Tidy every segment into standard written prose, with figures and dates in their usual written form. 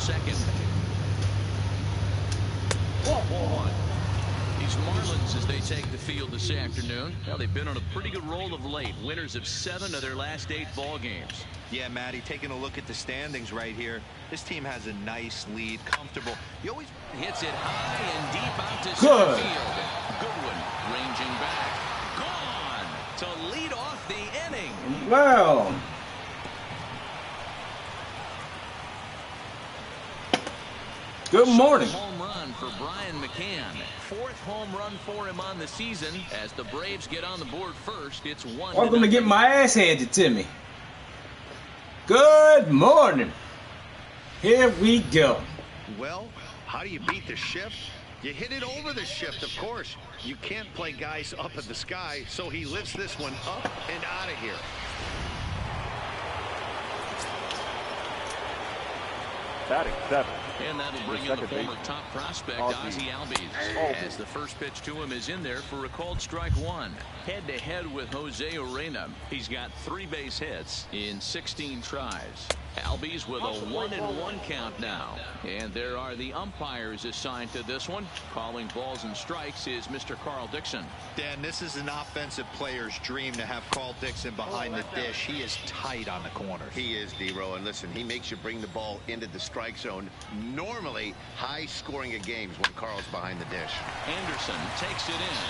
second. 1-1. These Marlins, as they take the field this afternoon, well, they've been on a pretty good roll of late. Winners of 7 of their last 8 ball games. Yeah, Matty, taking a look at the standings right here. This team has a nice lead, comfortable. He always hits it high and deep out to center field. Goodwin ranging back. Gone to lead off the inning. Wow. Good morning. Home run for Brian McCann. 4th home run for him on the season. As the Braves get on the board first, it's 1-0. Welcome to get my ass handed to me. Good morning. Here we go. Well, how do you beat the shift? You hit it over the shift, of course. You can't play guys up at the sky, so he lifts this one up and out of here. Batting 7. And that'll bring in the former top prospect, Ozzie Albies, as the first pitch to him is in there for a called strike 1. Head-to-head with Jose Urena. He's got 3 base hits in 16 tries. Albies with a 1-1 count now. And there are the umpires assigned to this one. Calling balls and strikes is Mr. Carl Dixon. Dan, this is an offensive player's dream to have Carl Dixon behind the dish. He is tight on the corners. He is, D-Row, and listen, he makes you bring the ball into the strike zone. Normally, high scoring of games when Carl's behind the dish. Anderson takes it in.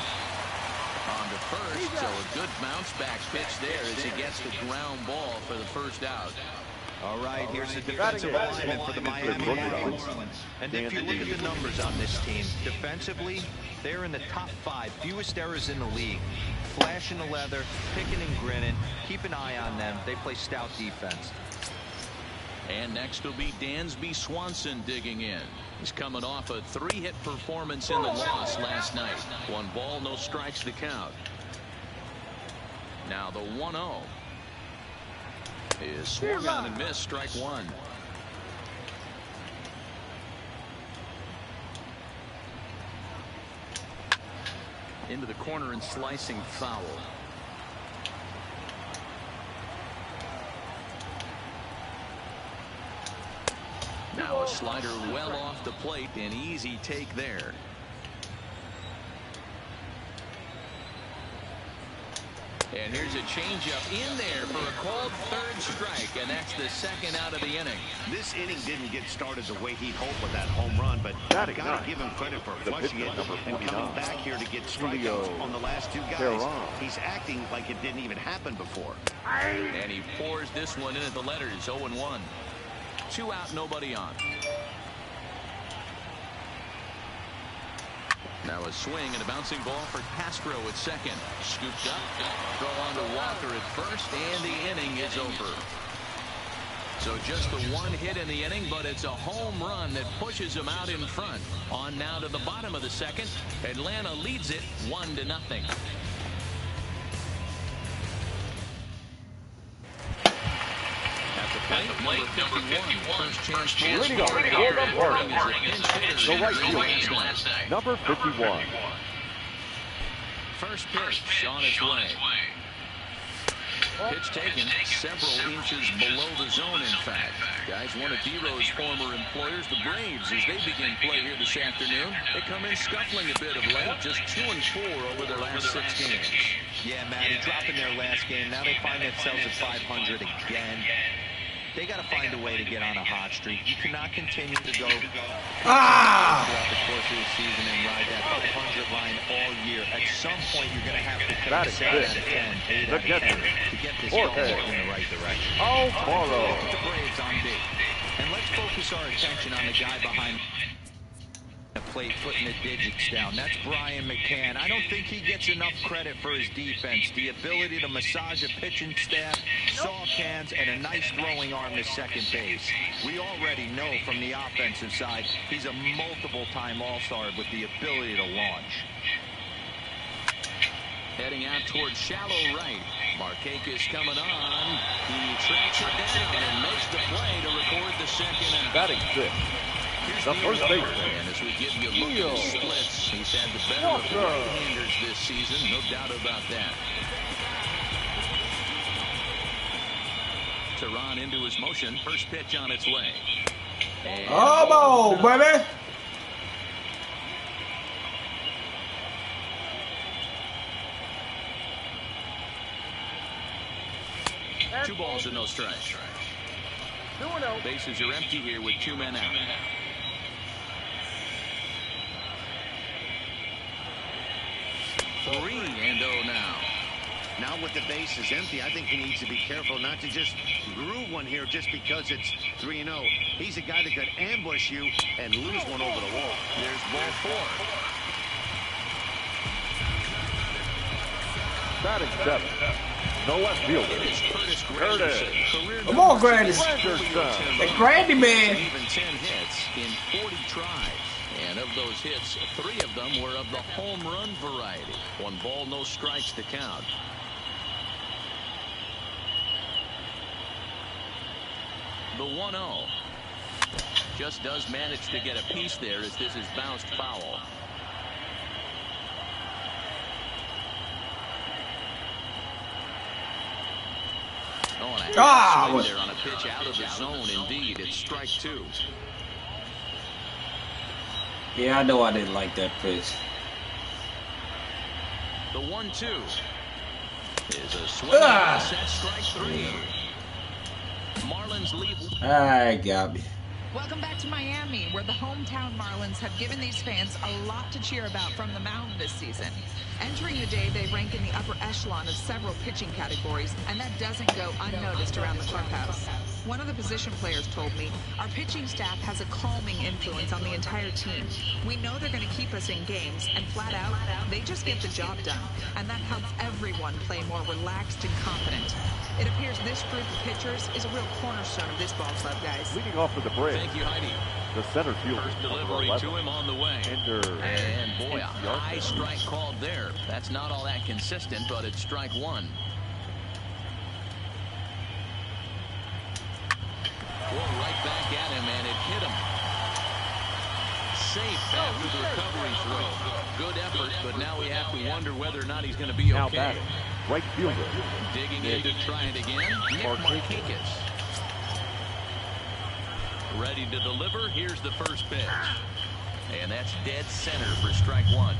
On to first, so a good bounce back pitch there as he gets the ground ball for the first out. All right, here's the defensive lineman for the Miami Marlins. And if you look at the numbers on this team, defensively, they're in the top 5, fewest errors in the league. Flashing the leather, picking and grinning. Keep an eye on them. They play stout defense. And next will be Dansby Swanson digging in. He's coming off a 3-hit performance in the loss last night. 1 ball, no strikes to count. Now the 1-0 is swung on and missed, strike 1. Into the corner and slicing foul. Now a slider well off the plate, an easy take there. And here's a changeup in there for a called 3rd strike, and that's the 2nd out of the inning. This inning didn't get started the way he'd hoped with that home run, but you got to give him credit for flushing it and coming back here to get strikeouts on the last 2 guys. He's acting like it didn't even happen before. And he pours this one in at the letters, 0-1. 2 out, nobody on. Now a swing and a bouncing ball for Castro at second. Scooped up, throw on to Walker at first, and the inning is over. So just the 1 hit in the inning, but it's a home run that pushes him out in front. On now to the bottom of the 2nd. Atlanta leads it 1-0. At the plate, number 51. First chance for leading off the right field, number 51. First pitch on its way. Pitch taken several inches below the zone, in fact. Guys, one of D-Row's former employers, the Braves, as they begin play here this afternoon. They come in scuffling a bit of late, just 2-4 over their last 6 games. Yeah, Matty, dropping their last game. Now they find themselves at 500 again. They got to find a way to get on a hot streak. You cannot continue to go throughout the course of the season and ride that 500 line all year. At some point, you're going to have to take 7 out of 10, 8 out of 10 to get this going in the right direction. Alfaro. The Braves on big. And let's focus our attention on the guy behind the plate, putting the digits down. That's Brian McCann. I don't think he gets enough credit for his defense. The ability to massage a pitching staff, soft hands, and a nice throwing arm to second base. We already know from the offensive side, he's a multiple-time All-Star with the ability to launch. Heading out towards shallow right. Markakis coming on. He tracks it down and makes the play to record the 2nd out. Batting 6. The first baseman. And as we give you a look at his splits, he's had the better of the right-handers this season, no doubt about that. Tehran into his motion. First pitch on its way. Oh, baby. Two balls and no strikes. Bases are empty here with 2 men out. Three and oh now. Now with the bases empty, I think he needs to be careful not to just groove one here just because it's 3-0. He's a guy that could ambush you and lose one over the wall. There's ball 4. Batting 7. No left fielder. Curtis. Come on, Grandis. Hey, Grandy, man. Even 10 hits in 40 tries. And of those hits, 3 of them were of the home run variety. 1 ball, no strikes to count. The 1-0. Just does manage to get a piece there as this is bounced foul. Oh, there on a pitch out of the zone. Indeed, it's strike 2. Yeah, I know I didn't like that pitch. The 1-2 is a swing. Set strike 3. Marlins lead. I got me. Welcome back to Miami, where the hometown Marlins have given these fans a lot to cheer about from the mound this season. Entering the day, they rank in the upper echelon of several pitching categories, and that doesn't go unnoticed around the clubhouse. One of the position players told me, our pitching staff has a calming influence on the entire team. We know they're going to keep us in games, and flat out, they just get the job done. And that helps everyone play more relaxed and confident. It appears this group of pitchers is a real cornerstone of this ball club, guys. Leading off with the bridge. Thank you, Heidi. The center fielder. First delivery to him on the way. And boy, a high strike called there. That's not all that consistent, but it's strike 1. Well, right back at him, and it hit him. Safe after the recovery throw. Good effort, but now we have to wonder whether or not he's going to be now okay. batting. Right fielder. Digging in to try it again. Marquez. Ready to deliver. Here's the first pitch. And that's dead center for strike 1.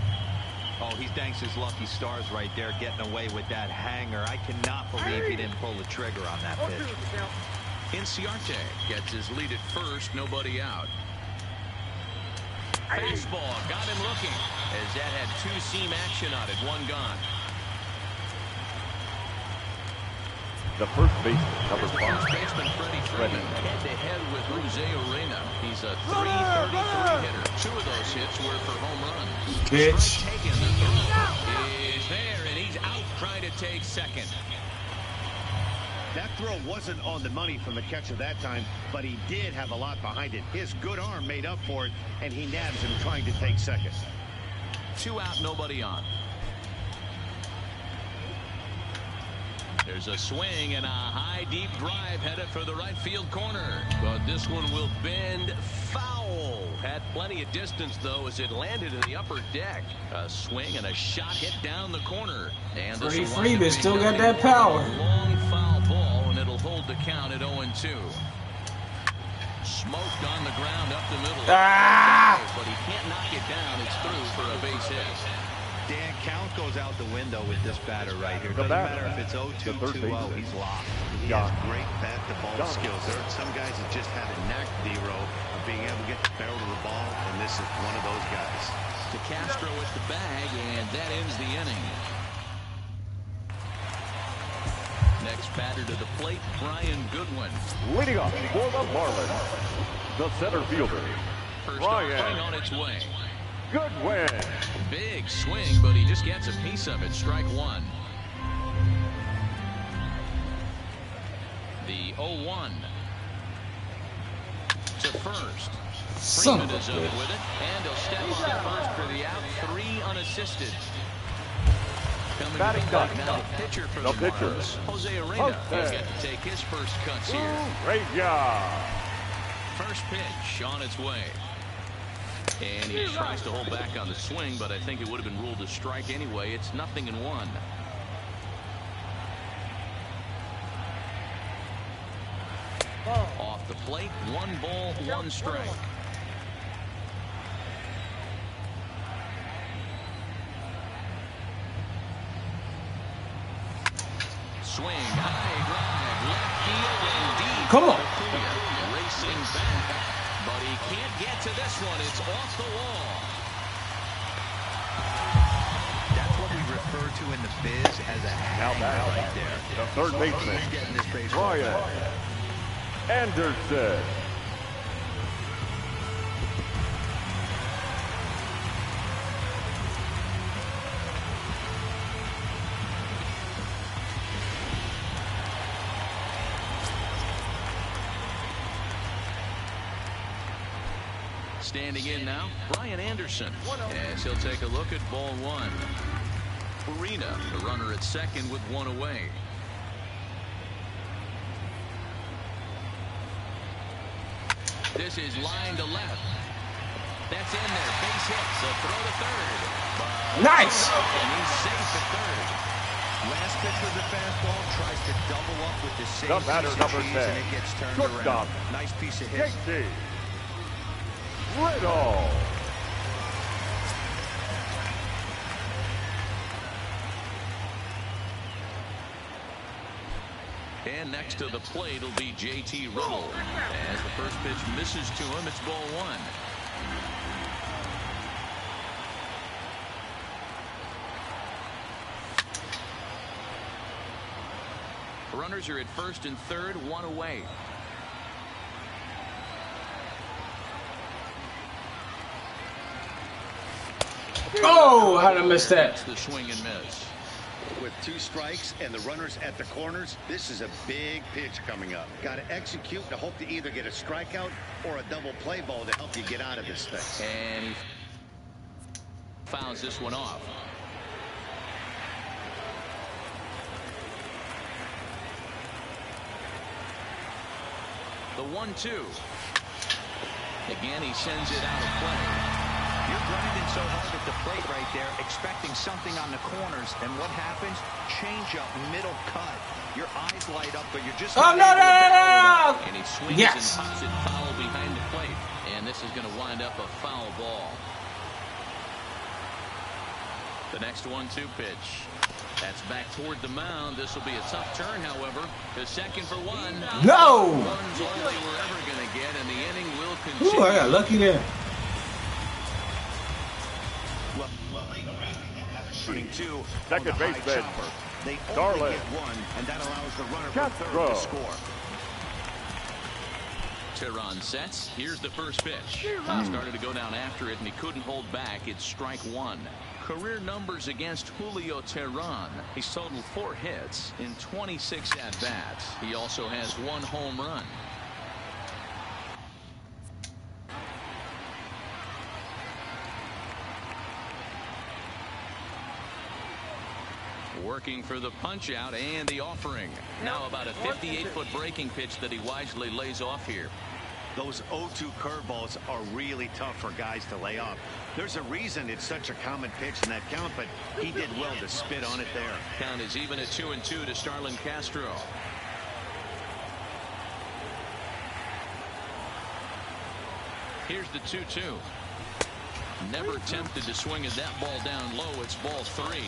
Oh, he thanks his lucky stars right there, getting away with that hanger. I cannot believe he didn't pull the trigger on that pitch. Inciarte gets his lead at first. Nobody out. Baseball got him looking as that had 2-seam action on it. 1 gone. The first baseman, number 5. First baseman Freddie Freeman head-to-head with Jose Urena. He's a .333 hitter. 2 of those hits were for home runs. Bitch. Taking the throw is there, and he's out trying to take second. That throw wasn't on the money from the catcher that time, but he did have a lot behind it. His good arm made up for it, and he nabs him trying to take second. 2 out, nobody on. There's a swing and a high deep drive headed for the right field corner, but this one will bend foul. Had plenty of distance though as it landed in the upper deck. A swing and a shot hit down the corner, and Freddie Freeman still got that power. Long foul ball, and it'll hold the count at 0-2. Smoked on the ground up the middle. But he can't knock it down. It's through for a base hit. Dan, count goes out the window with this batter right here. Doesn't matter if it's 0-2, 2-0, he's locked. He has great bat-to-ball skills. There are some guys that just have a knack, D-Row, of being able to get the barrel to the ball, and this is one of those guys. To Castro at the bag, and that ends the inning. Next batter to the plate, Brian Goodwin. Leading off for the Marlins, the center fielder, First offering on its way. Goodwin. Big swing, but he just gets a piece of it. Strike 1. The 0-1 to first. Freeman is up with it, and he'll step on first for the out. 3 unassisted. Coming to the plate now, the pitcher for the Marlins, Jose Urena. He'll get to take his first cuts here. Great job. First pitch on its way. And he tries to hold back on the swing, but I think it would have been ruled a strike anyway. It's 0-1. Off off the plate. 1 ball, 1 strike. Swing, high drive, left field and deep. Come on. Racing back, but he can't get to this one. It's off the wall. That's what we refer to in the biz as a hang right there. The third baseman, Brian Anderson. Standing in now, Brian Anderson, as he'll take a look at ball 1. Arena, the runner at second with 1 away. This is line to left. That's in there. Base hit. So throw to third. Nice. And he's safe at third. Last pitch was a fastball. Tries to double up with the same The batter, piece of number cheese, 10. and it gets turned Shortstop. around. Nice piece of hit. JT Riddle. And next to the plate will be JT Riddle. As the first pitch misses to him, it's ball 1. Runners are at first and third, 1 away. Oh, how did I miss that? That's the swing and miss. With 2 strikes and the runners at the corners, this is a big pitch coming up. Got to execute and hope to either get a strikeout or a double play ball to help you get out of this thing. And he fouls this one off. The 1-2. Again, he sends it out of play. You're grinding so hard at the plate right there, expecting something on the corners, and what happens? Change up, middle cut. Your eyes light up, but you're just Oh, not no, able no, to no, barrel it no, up. no. And he swings Yes. and pops it foul behind the plate. And this is going to wind up a foul ball. The next 1-2 pitch. That's back toward the mound. This will be a tough turn, however. The second for 1. No. Runs all they were ever going to get, and the inning will continue. Ooh, I got lucky there. Shooting 2. Second baseman, They only Darlin. get 1, and that allows the runner from Castro. third to score. Tehran sets. Here's the first pitch. He started to go down after it, and he couldn't hold back. It's strike 1. Career numbers against Julio Tehran. He's totaled 4 hits in 26 at-bats. He also has 1 home run. Working for the punch-out and the offering. Now about a 58-foot breaking pitch that he wisely lays off here. Those 0-2 curveballs are really tough for guys to lay off. There's a reason it's such a common pitch in that count, but he did well to spit on it there. Count is even at 2-2 to Starlin Castro. Here's the 2-2. Never tempted to swing at that ball down low. It's ball 3.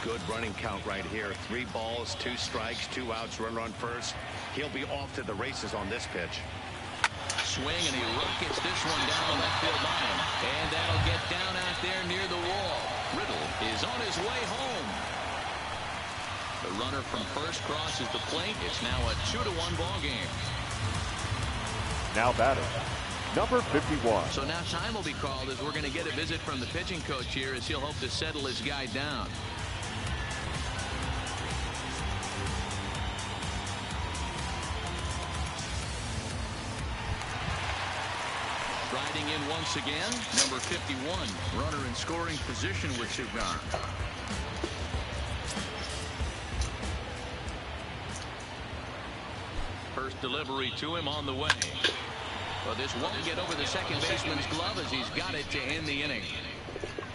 Good running count right here. 3 balls, 2 strikes, 2 outs, runner on first. He'll be off to the races on this pitch. Swing, and he rockets this one down the left field line. And that'll get down out there near the wall. Riddle is on his way home. The runner from first crosses the plate. It's now a 2-1 ball game. Now batter, number 51. So now time will be called as we're going to get a visit from the pitching coach here as he'll hope to settle his guy down. Riding in once again, number 51, runner in scoring position with Sugar. First delivery to him on the way. Well, this won't get over the second baseman's glove as he's got it to end the inning.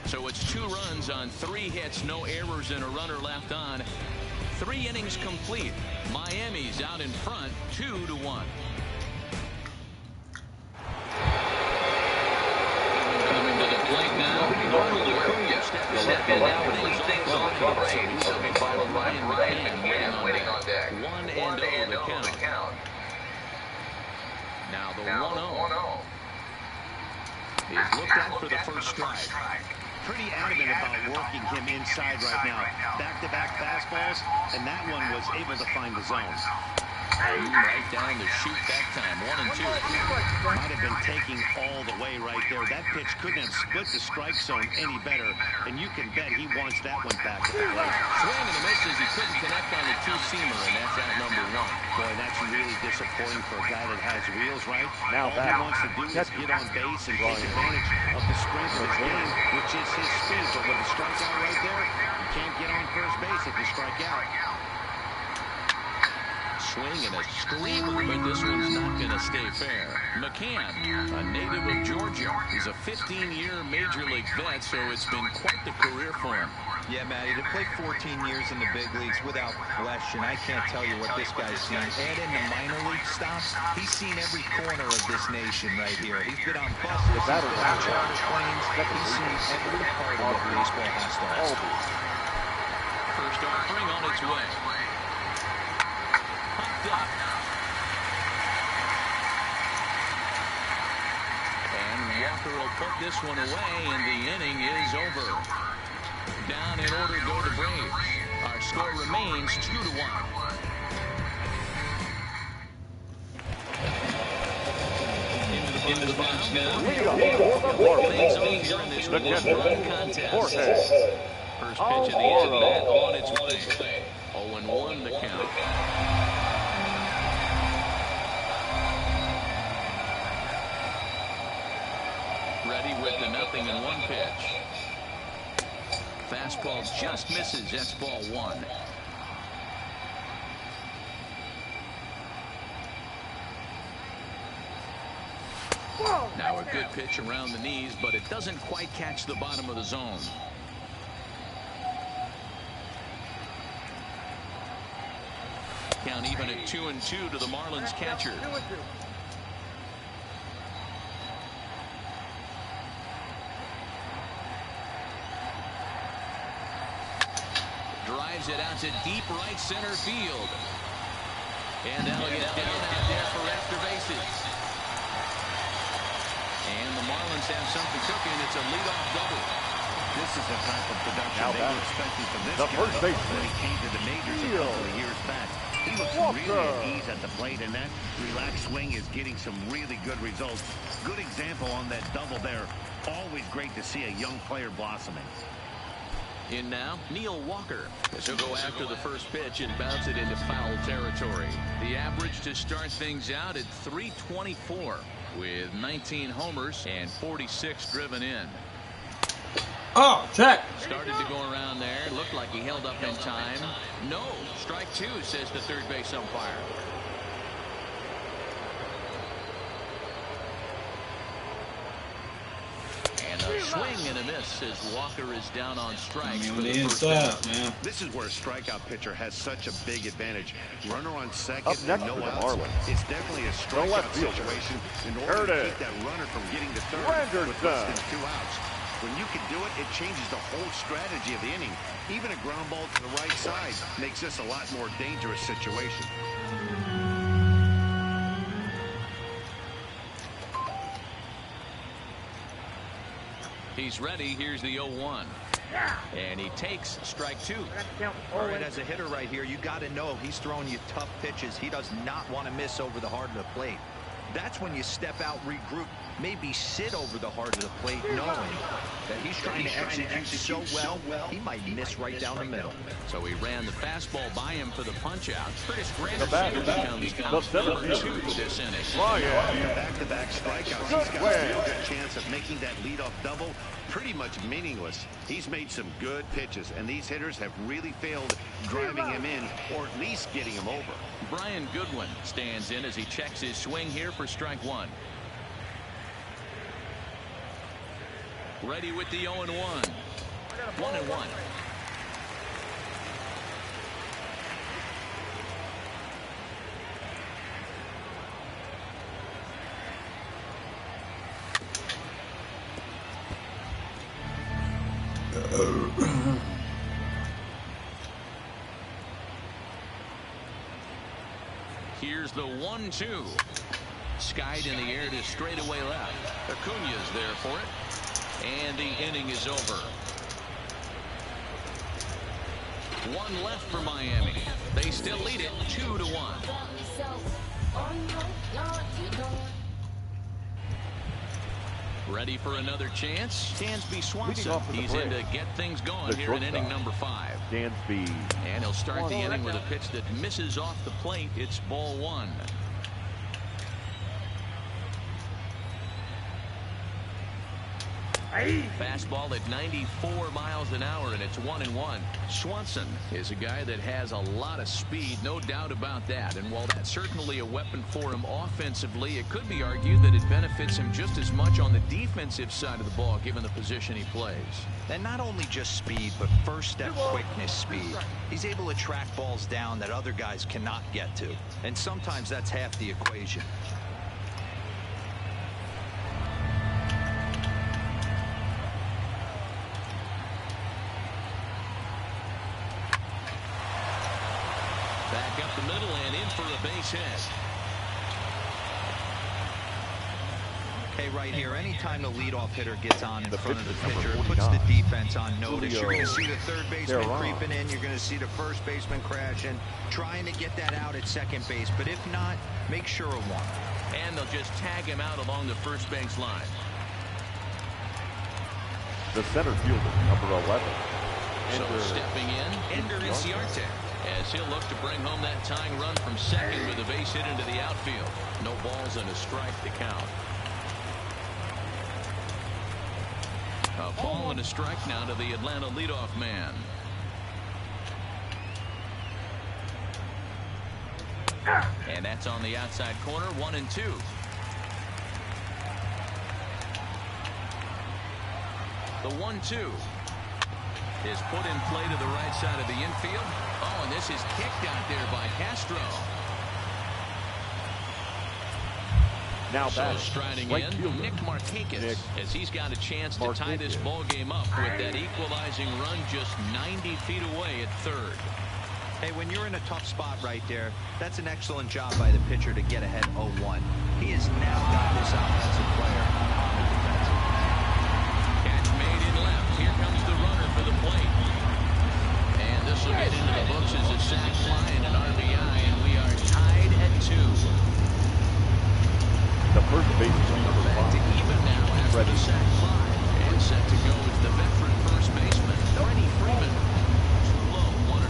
So it's 2 runs on 3 hits, no errors, and a runner left on. 3 innings complete. Miami's out in front, 2-1. 1-0. He's looked at for the first strike. Pretty adamant about working him inside right now. Back-to-back fastballs, and that one was able to find the zone. Right down the chute that time. 1-2. Might have been taking all the way right there. That pitch couldn't have split the strike zone any better, and you can bet he wants that one back at the plate. Swing and a miss as he couldn't connect on the two-seamer, and that's out number 1. Boy, that's really disappointing for a guy that has wheels, right? Now all he wants to do is get on base and take advantage of the strength of his game, which is his speed. But with a strikeout right there, you can't get on first base if you strike out. Swing and a screamer, but this one's not going to stay fair. McCann, a native of Georgia, is a 15-year Major League vet, so it's been quite the career for him. Yeah, Matty, to play 14 years in the big leagues without question, I can't tell you what this guy's seen. Add in the minor league stops, he's seen every corner of this nation right here. He's been on buses, he's been on charter planes, he's seen every part of what baseball has to offer. First offering on its way. Popped up. And Walker will put this one away, and the inning is over. Down in order go the Braves. Our score remains 2-1. Into the box now. Things over here in this one-run contest. First pitch of the at-bat on its way. 0-1 the count. Ready with the 0-1 pitch. Fastball just misses. That's ball 1. Now a good pitch around the knees, but it doesn't quite catch the bottom of the zone. Count even at 2-2 to the Marlins catcher. Drives it out to deep right center field. And that'll get down out there for extra bases. And the Marlins have something cooking. It's a leadoff double. This is the type of production they were expecting from this guy when he came to the majors a couple of years back. He looks really at ease at the plate, and that relaxed swing is getting some really good results. Good example on that double there. Always great to see a young player blossoming. In now, Neil Walker. He'll go after the first pitch and bounce it into foul territory. The average to start things out at .324 with 19 homers and 46 driven in. Oh, check. Started to go around there. Looked like he held up in time. No, strike 2, says the third base umpire. And a swing and a miss as Walker is down on strikes for the first out. Man. This is where a strikeout pitcher has such a big advantage. Runner on second and no outs. It's definitely a strikeout situation in order to keep that runner from getting to third with less than 2 outs. When you can do it, it changes the whole strategy of the inning. Even a ground ball to the right side makes this a lot more dangerous situation. He's ready. Here's the 0-1. And he takes strike 2. All right, as a hitter right here, you got to know he's throwing you tough pitches. He does not want to miss over the heart of the plate. That's when you step out, regroup, maybe sit over the heart of the plate, knowing that he's trying to execute so well, he might miss right down the middle. So he ran the fastball by him for the punch-out. Curtis Granderson becomes out number 2 this inning. Back-to-back strikeouts. He's got a real good chance of making that leadoff double pretty much meaningless. He's made some good pitches, and these hitters have really failed driving him in or at least getting him over. Brian Goodwin stands in as he checks his swing here for strike 1. Ready with the 0-1. 1-1. Here's the 1-2. skied in the air to straightaway left. Acuna's there for it. And the inning is over. One left for Miami. They still lead it 2-1. Ready for another chance? Dansby Swanson. He's in to get things going here in inning number 5. Dansby. And he'll start the inning with a pitch that misses off the plate. It's ball 1. Fastball at 94 miles an hour, and it's 1-1. Swanson is a guy that has a lot of speed, no doubt about that. And while that's certainly a weapon for him offensively, it could be argued that it benefits him just as much on the defensive side of the ball, given the position he plays. And not only just speed, but first step quickness speed. He's able to track balls down that other guys cannot get to. And sometimes that's half the equation. Back up the middle and in for a base hit. Okay, right here, anytime the leadoff hitter gets on in front of the pitcher, it puts the defense on notice. You're going to see the third baseman creeping in. You're going to see the first baseman crashing, trying to get that out at second base. But if not, make sure of one. And they'll just tag him out along the first base line. The center fielder, number 11. So stepping in, Ender Inciarte, as he'll look to bring home that tying run from second with a base hit into the outfield. No balls and a strike to count. A ball and a strike now to the Atlanta leadoff man. And that's on the outside corner, 1-2. The 1-2 is put in play to the right side of the infield. Oh, and this is kicked out there by Castro. Now so striding in, Nick Markakis, as he's got a chance to tie this ball game up with that equalizing run just 90 feet away at third. Hey, when you're in a tough spot right there, that's an excellent job by the pitcher to get ahead 0-1. He has now got this offensive player on the defensive. Catch made in left. Here comes the runner for the plate. And this will get into the books as a sac fly and an RBI, and we are tied at 2. The first baseman, number 5. Back to even now after the sac fly. And set to go is the veteran first baseman, Freddie Freeman. Too low, 1-0.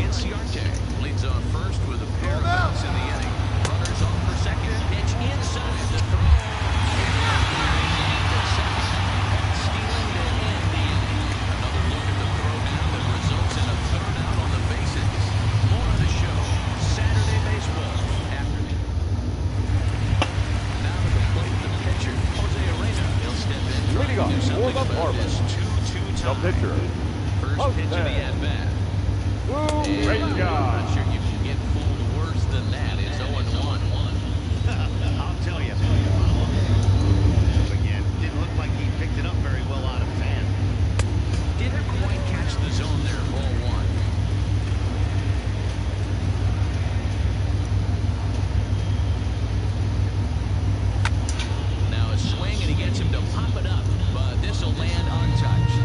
Inciarte leads off first with a pair of outs in the inning. Runners on for second. Pitch inside the throw. Stealing to end the inning. Another look at the throw down that results in a third out on the bases. More of the show. Saturday baseball afternoon. Now to the plate, the pitcher, Jose Arena. He'll step in. Leading off for the Marlins, the pitcher. First pitch of the at-bat. Great job. I'm not sure you can get fooled worse than that. It's 0-1. I'll tell you. Again, didn't look like he picked it up very well out of fan. Didn't quite catch the zone there. Ball 1. Now a swing, and he gets him to pop it up, but this will land untouched.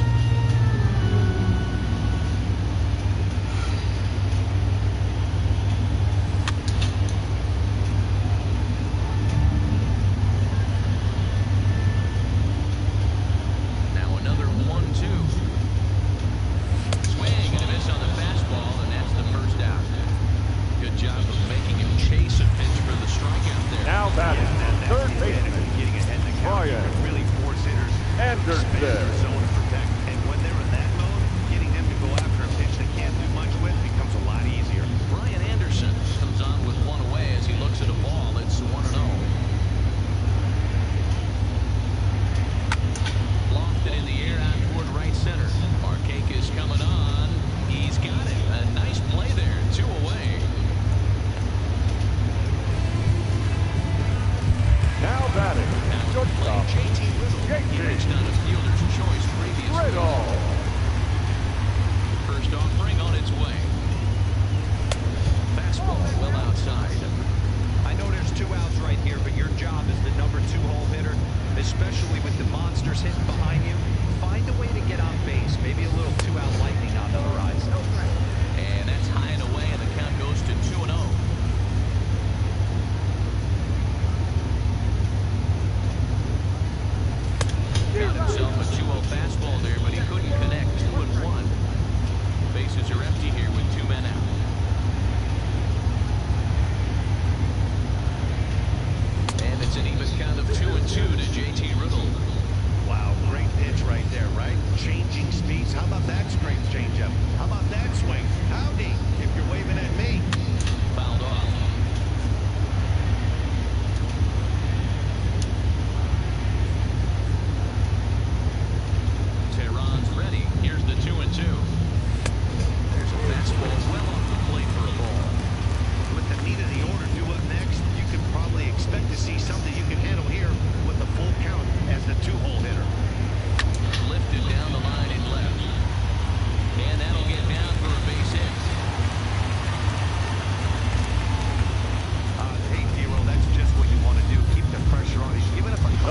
Right here, but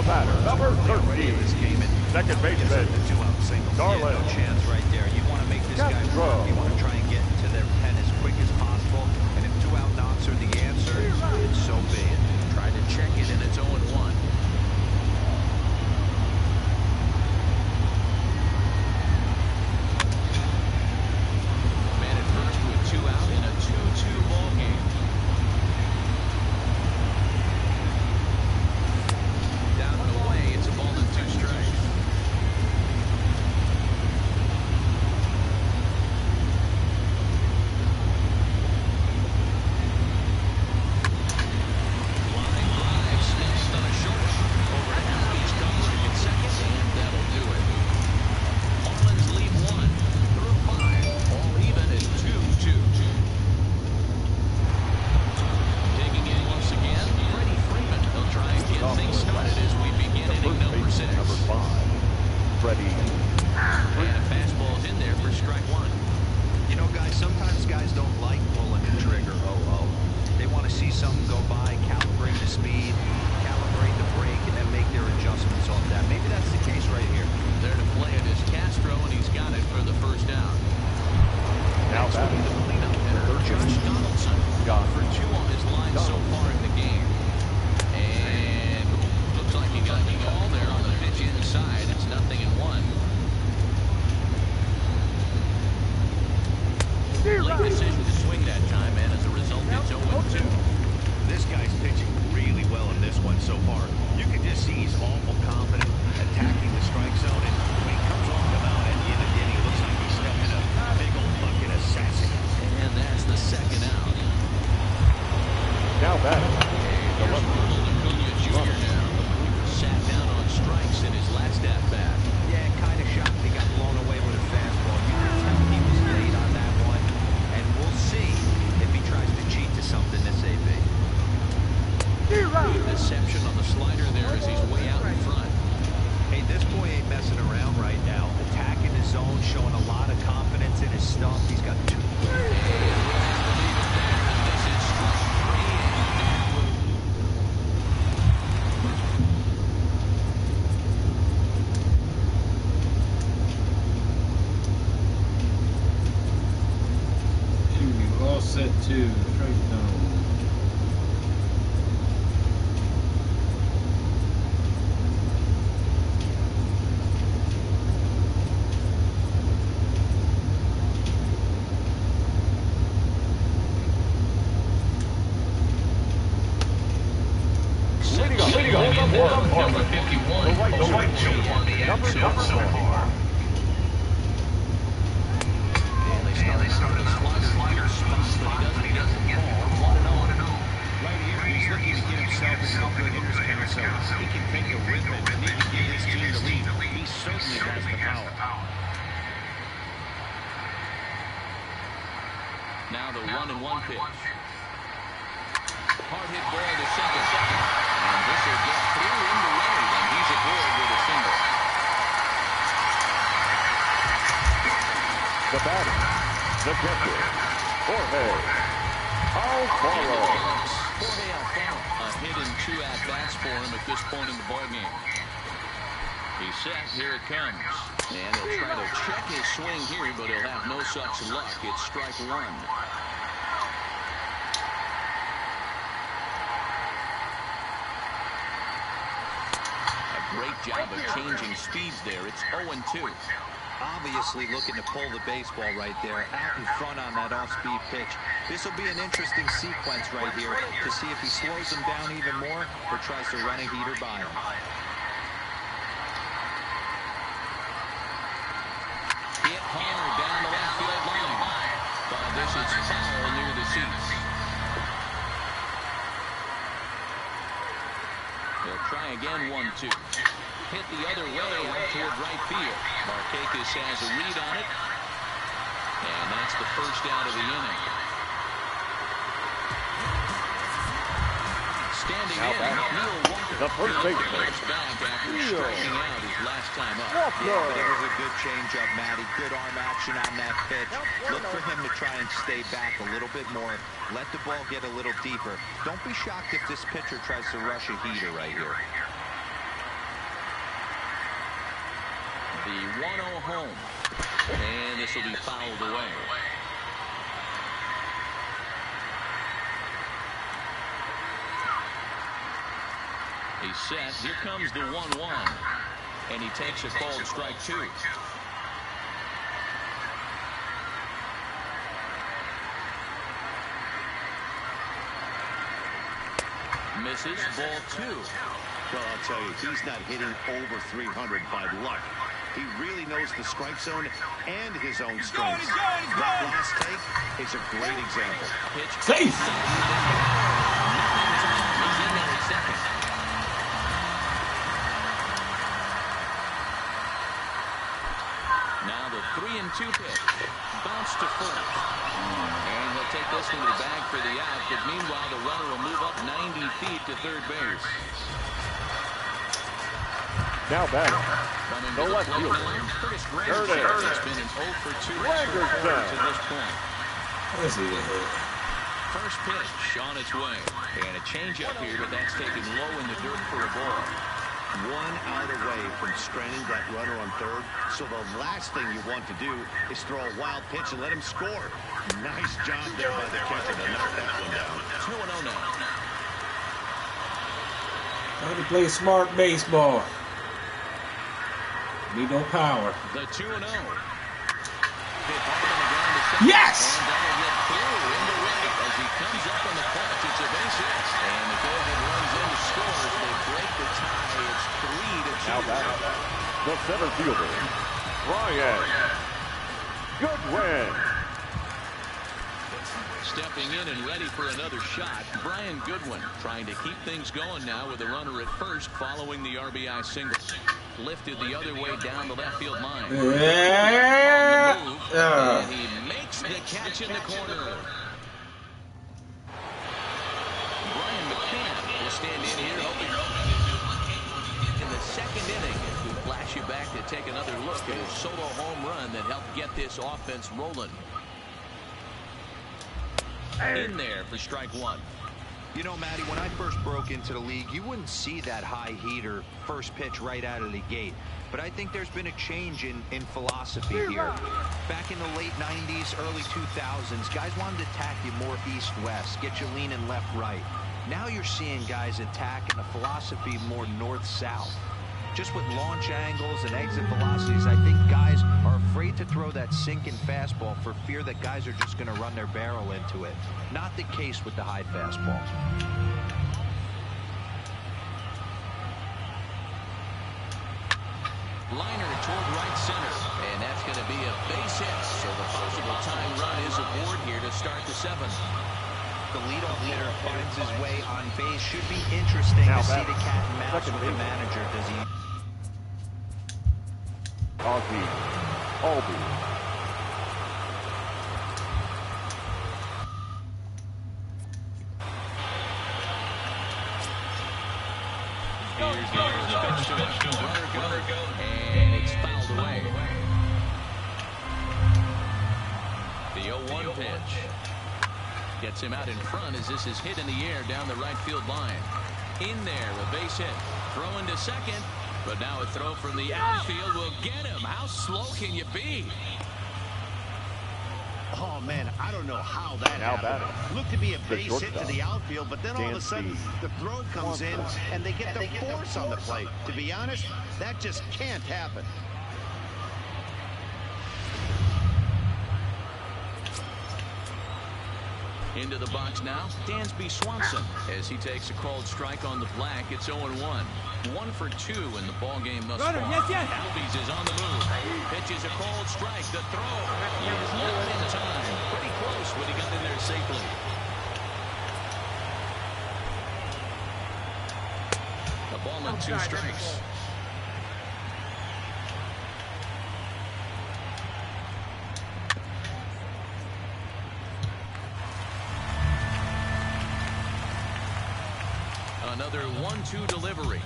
batter, number 13. Second baseman, Marlins. No chance right there. You want to make this guy run. You want to try and get to their pen as quick as possible. And if 2-out knocks are the answer, it's so be it. Tried to check it, and it's 0-1. Man at first with 2 out in a 2-2 ball game. Down and away, it's a ball and 2 strikes. Number 51, the white chip on the action so far. And they started out with a slider spot, but he doesn't get it. 1-0. Right here, he's looking to get himself into a good hitter's count, so he can take a rhythm and maybe get his team to lead. He certainly has the power. Now the 1-1 pitch. Hard hit ball to second. And this will get through into right, and he's aboard with a single. The batter, the catcher, Jorge Alfaro. Jorge Alfaro, a hit in 2 at-bats for him at this point in the ballgame. He's set, here it comes. And he'll try to check his swing here, but he'll have no such luck. It's strike 1. Great job of changing speeds there. It's 0-2. Obviously looking to pull the baseball right there out in front on that off-speed pitch. This will be an interesting sequence right here to see if he slows him down even more or tries to run a heater by him. Hit hard down the left field line. But this is foul near the seats. They'll try again, 1-2. Hit the other way out toward right field. Markakis has a read on it. And that's the first out of the inning. Standing now in, Neil Walker. The first baseman. Back after striking out his last time up. Yeah, but it was a good changeup, Matty. Good arm action on that pitch. Look for him to try and stay back a little bit more. Let the ball get a little deeper. Don't be shocked if this pitcher tries to rush a heater right here. 1-0 home. And this will be fouled away. He's set. Here comes the 1-1. And he takes a called strike 2. Misses, ball 2. Well, I'll tell you, he's not hitting over 300 by luck. He really knows the strike zone and his own strengths. That last take is a great example. Pitch. Safe. He's in there at second. Now the 3-2 pitch. Bounce to first. And he'll take this one to the bag for the out. But meanwhile, the runner will move up 90 feet to third base. Now back. No left fielder. There it is. It's been an 0 for 2 to this point. Let's see that. First pitch on its way. And a changeup here, but that's taken low in the dirt for a ball. 1 out away from stranding that runner on third. So the last thing you want to do is throw a wild pitch and let him score. Nice job there by the catcher to knock that one down. 2-0 now. Trying to play smart baseball. Need no power. The 2-0. Yes! And that'll get through into right as he comes up on the catch. It's a base hit. And the go-ahead runs in to score as they break the tie. It's 3-2. Now back. The center fielder, Brian Goodwin. Stepping in and ready for another shot, Brian Goodwin trying to keep things going now with a runner at first following the RBI single. Lifted the other way down the left field line. Yeah. And he makes the catch in the corner. Brian McCann will stand in here hoping in the second inning. We flash you back to take another look at his solo home run that helped get this offense rolling. In there for strike 1. You know, Matty, when I first broke into the league, you wouldn't see that high heater first pitch right out of the gate. But I think there's been a change in philosophy here. Back in the late 90s, early 2000s, guys wanted to attack you more east-west, get you leaning left-right. Now you're seeing guys attack in a philosophy more north-south. Just with launch angles and exit velocities, I think guys are afraid to throw that sinking fastball for fear that guys are just going to run their barrel into it. Not the case with the high fastball. Liner toward right center, and that's going to be a base hit. So the possible tying run is aboard here to start the 7th. The leadoff hitter finds his way on base. Should be interesting to see the cat and mouse with the manager. Does he? Albie. Here's the first pitch to him. Runner go, and it's fouled away. The 0-1 pitch gets him out in front as this is hit in the air down the right field line. In there, a base hit. Throw into second, but now a throw from the outfield will get him. How slow can you be? Oh, man, I don't know how that happened. Looked to be a base hit to the outfield, but then all of a sudden the throw comes in and they get the force on the plate. To be honest, that just can't happen. Into the box now, Dansby Swanson as he takes a called strike on the black. It's 0-1. 1 for 2 in the ball game thus far. Albies is on the move. Pitches a called strike. The throw is not in time. Pretty close, but he got in there safely. A ball and 2 strikes. Another 1-2 delivery.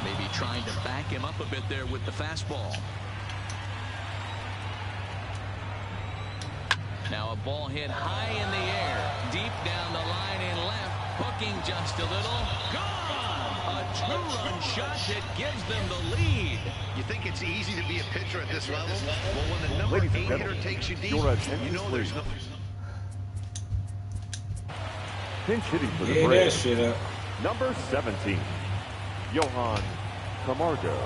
Maybe trying to back him up a bit there with the fastball. Now a ball hit high in the air. Deep down the line in left. Hooking just a little. Gone! A 2-run shot that gives them the lead. You think it's easy to be a pitcher at this level? Well, when the number 8 hitter takes you deep, you know there's no... Pinch hitting for the Get that Braves. shit up. Number 17, Johan Camargo.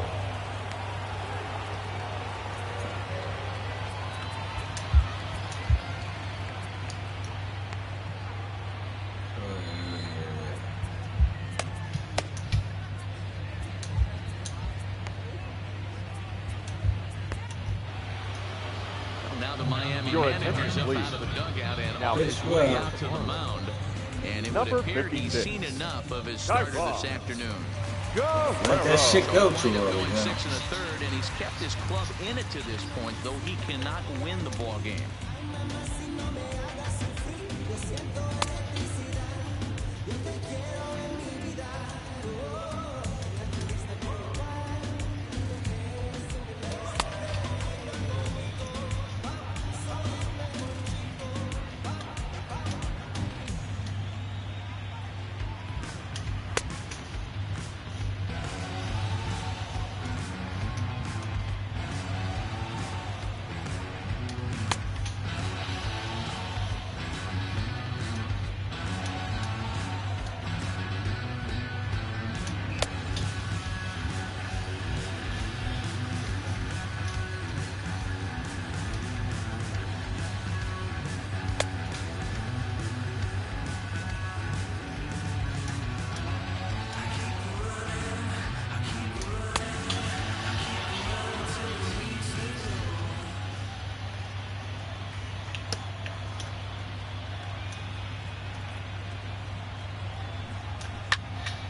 Now the Miami manager's up out of the dugout and on his way out to the mound. And it would appear he's seen enough of his starter this afternoon. Let that shit go too early. Going 6 1/3, and he's kept his club in it to this point, though he cannot win the ball game.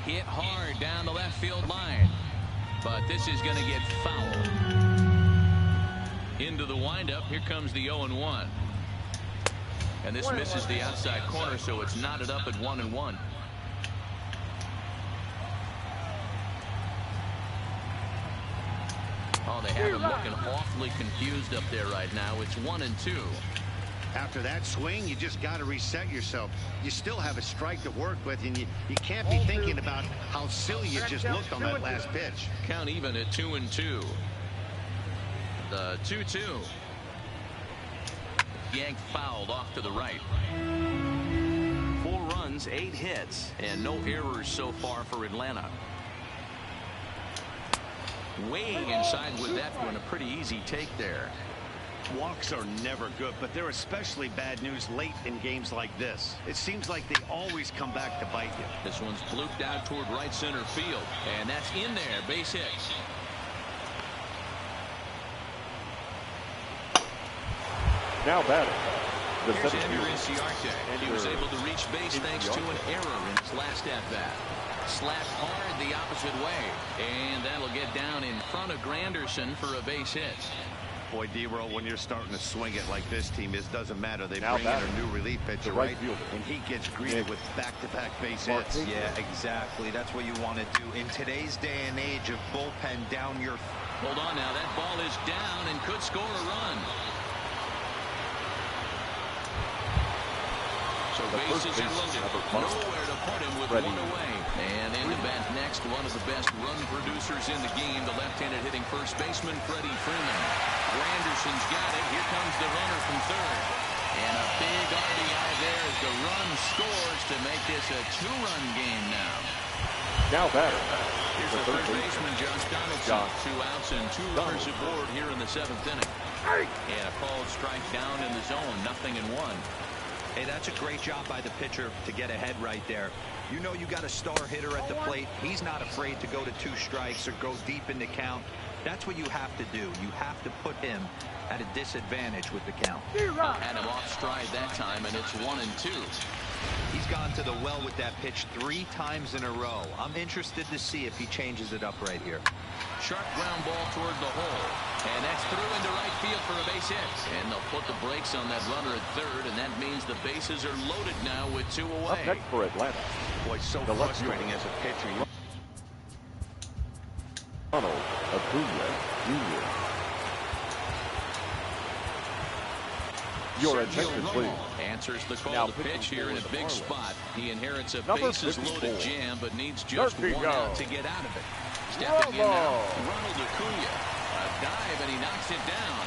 Hit hard down the left field line, but this is going to get fouled. Into the windup, here comes the 0-1. And this misses the outside corner, so it's knotted up at 1-1. Oh, they have him looking awfully confused up there right now. It's 1-2. After that swing, you just got to reset yourself. You still have a strike to work with, and you can't be thinking about how silly you just looked on that last pitch. Count even at 2-2. The 2-2. Yanked fouled off to the right. 4 runs, 8 hits, and no errors so far for Atlanta. Way inside with that one, a pretty easy take there. Walks are never good, but they're especially bad news late in games like this. It seems like they always come back to bite you. This one's blooped out toward right center field, and that's in there. Base hit. Now batting, the Here's 17th. Andrew Inciarte. He was able to reach base thanks to an error in his last at-bat. Slapped hard the opposite way, and that'll get down in front of Granderson for a base hit. Boy, D-Roll, when you're starting to swing it like this team is, doesn't matter. They Now bring in batting, a new relief pitcher, right right? fielder. And he gets greeted with back-to-back base hits. Yeah, exactly. That's what you want to do. In today's day and age of bullpen down your... Hold on now. That ball is down and could score a run. So bases are loaded. Nowhere to put him with one away. And in the bat next, one of the best run producers in the game, the left-handed hitting first baseman, Freddie Freeman. Granderson's got it. Here comes the runner from third. And a big RBI there as the run scores to make this a 2-run game now. Now batter. Here's the third baseman, Josh Donaldson. 2 outs and 2 runners aboard here in the 7th inning. And a called strike down in the zone, 0-1. Hey, that's a great job by the pitcher to get ahead right there. You know you got a star hitter at the plate. He's not afraid to go to 2 strikes or go deep in the count. That's what you have to do. You have to put him at a disadvantage with the count. Had him off stride that time, and it's 1-2. He's gone to the well with that pitch 3 times in a row. I'm interested to see if he changes it up right here. Sharp ground ball toward the hole. And that's through into right field for a base hit. And they'll put the brakes on that runner at third, and that means the bases are loaded now with 2 away. Up next for Atlanta, Boy, so the left frustrating as a pitcher. Ronald Acuna Jr. Your attention, please. Answers the call Now to pitch here in a big spot. He inherits a Number bases-loaded 54. jam, but needs just There we 1 go. out to get out of it. Stepping in now, Ronald Acuna. dive, and he knocks it down.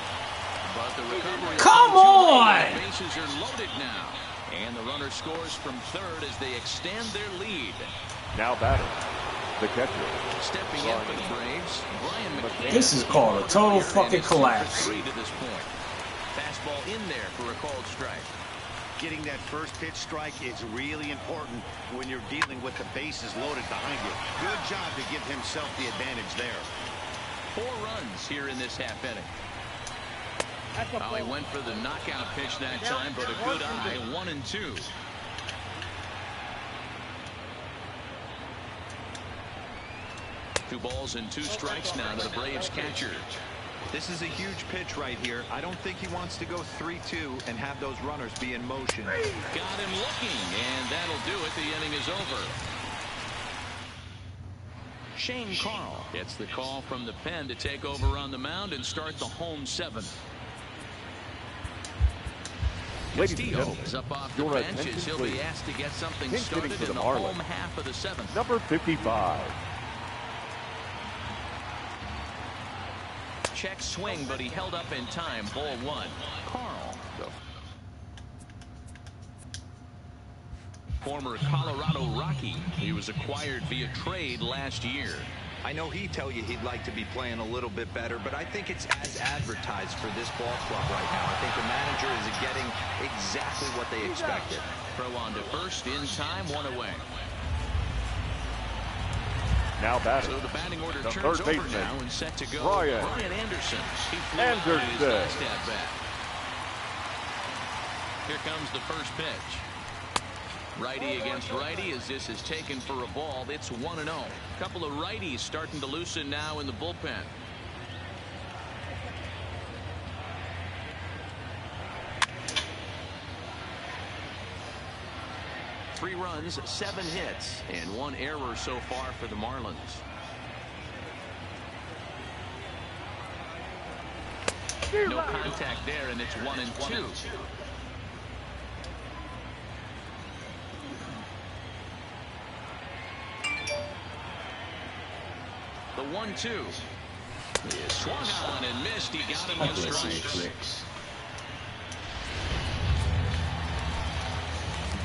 But the recovery. Come on! The bases are loaded now. And the runner scores from third as they extend their lead. Now batting, the catcher. Stepping in for the Braves, Brian McCann. This is called a total fucking collapse. 3 to this point. Fastball in there for a called strike. Getting that first pitch strike is really important when you're dealing with the bases loaded behind you. Good job to give himself the advantage there. 4 runs here in this half inning. Oh, he went for the knockout pitch that time, but a good eye. 1-2. Two balls and 2 strikes now to the Braves catcher. This is a huge pitch right here. I don't think he wants to go 3-2 and have those runners be in motion. Got him looking, and that'll do it. The inning is over. Shane Carl gets the call from the pen to take over on the mound and start the home 7th. Castillo is up off the bench as he'll be asked to get something started in the home half of the 7th. Number 55. Check swing, but he held up in time. Ball 1. Carl. Former Colorado Rocky. He was acquired via trade last year. I know he'd tell you he'd like to be playing a little bit better, but I think it's as advertised for this ball club right now. I think the manager is getting exactly what they expected. Throw on to first in time, 1 away. Now batting. So the batting order the turns third over baseman, now and set to go. Brian Anderson. He flew out his last at bat. Here comes the first pitch. Righty against righty as this is taken for a ball. It's 1-0. Couple of righties starting to loosen now in the bullpen. Three runs, 7 hits, and 1 error so far for the Marlins. No contact there, and it's 1-2. The 1-2 is swung on and missed. He got him on strikes.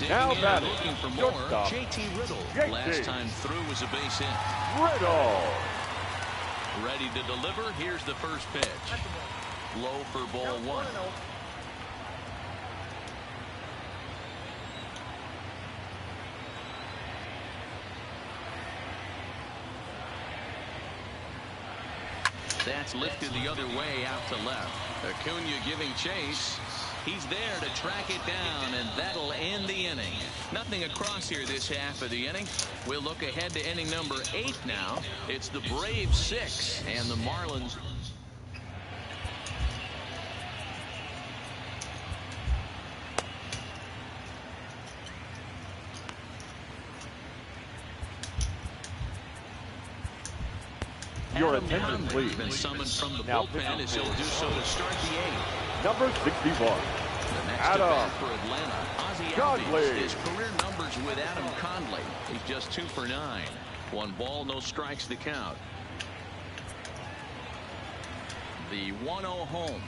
Now batting, looking for more. JT Riddle. Last time through was a base hit. Riddle. Ready to deliver. Here's the first pitch. Low for ball 1. That's lifted the other way out to left. Acuna giving chase. He's there to track it down, and that'll end the inning. Nothing across here this half of the inning. We'll look ahead to inning number 8 now. It's the Braves 6 and the Marlins. Your attention, please. Been summoned from the Now bullpen as he'll do so to start the 8th. Number 61. The next to bat for Atlanta, Ozzie Albies. His career numbers with Adam Conley. He's just 2 for 9. 1 ball, no strikes to count. The 1-0 home.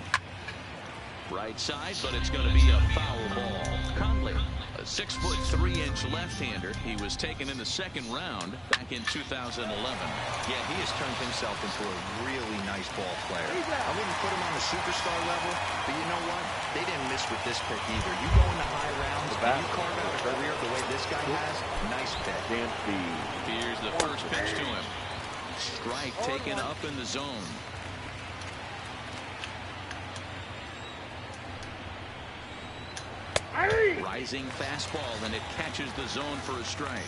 Right side, but it's going to be a foul ball. Conley, a 6'3" left-hander. He was taken in the 2nd round back in 2011. Yeah, he has turned himself into a really nice ball player. I wouldn't put him on the superstar level, but you know what? They didn't miss with this pick either. You go in the high rounds, and you carve out a career the way this guy has, nice pick. Here's the first pitch to him. Strike taken up in the zone. Rising fastball, and it catches the zone for a strike.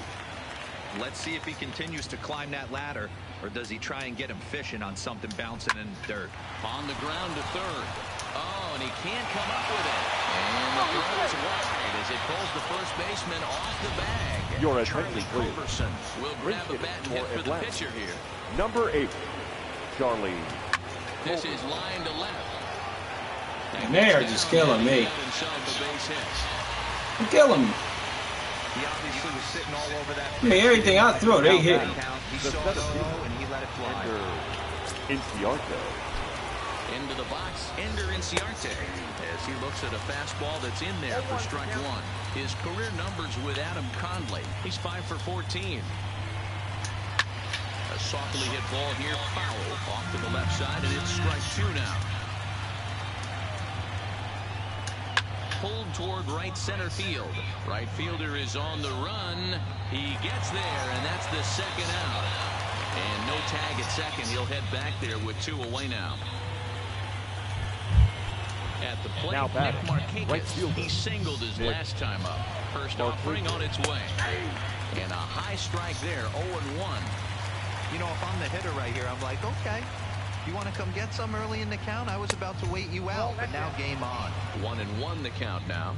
Let's see if he continues to climb that ladder, or does he try and get him fishing on something bouncing in the dirt. On the ground to third. Oh, and he can't come up with it. And the throw is wide as it pulls the first baseman off the bag. Your Charlie Culberson will grab a bat and hit for the pitcher here. Number 8, Charlie. This is line to left. And they are just killing me. They're killing me. He obviously was sitting all over that. I mean, everything I throw, they hit. He saw it and he let it fly. Inciardo. Into the box, Ender Inciarte, as he looks at a fastball that's in there for strike one. His career numbers with Adam Conley. He's 5 for 14. A softly hit ball here, foul off to the left side, and it's strike two now. Pulled toward right center field. Right fielder is on the run. He gets there, and that's the second out. And no tag at second. He'll head back there with 2 away now. At the plate, Nick Markakis. He singled his last time up. First offering on its way. And a high strike there, 0-1. You know, if I'm the hitter right here, I'm like, okay, you want to come get some early in the count? I was about to wait you out, but now game on. 1-1 the count now.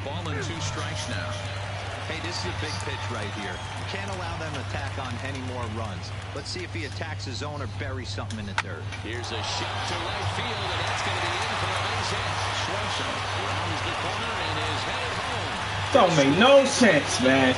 Ball and 2 strikes now. Hey, this is a big pitch right here. You can't allow them to tack on any more runs. Let's see if he attacks his zone or buries something in the dirt. Here's a shot to right field, and that's going to be in for a base hit. Swanson rounds the corner and is headed home. Don't make no sense, man.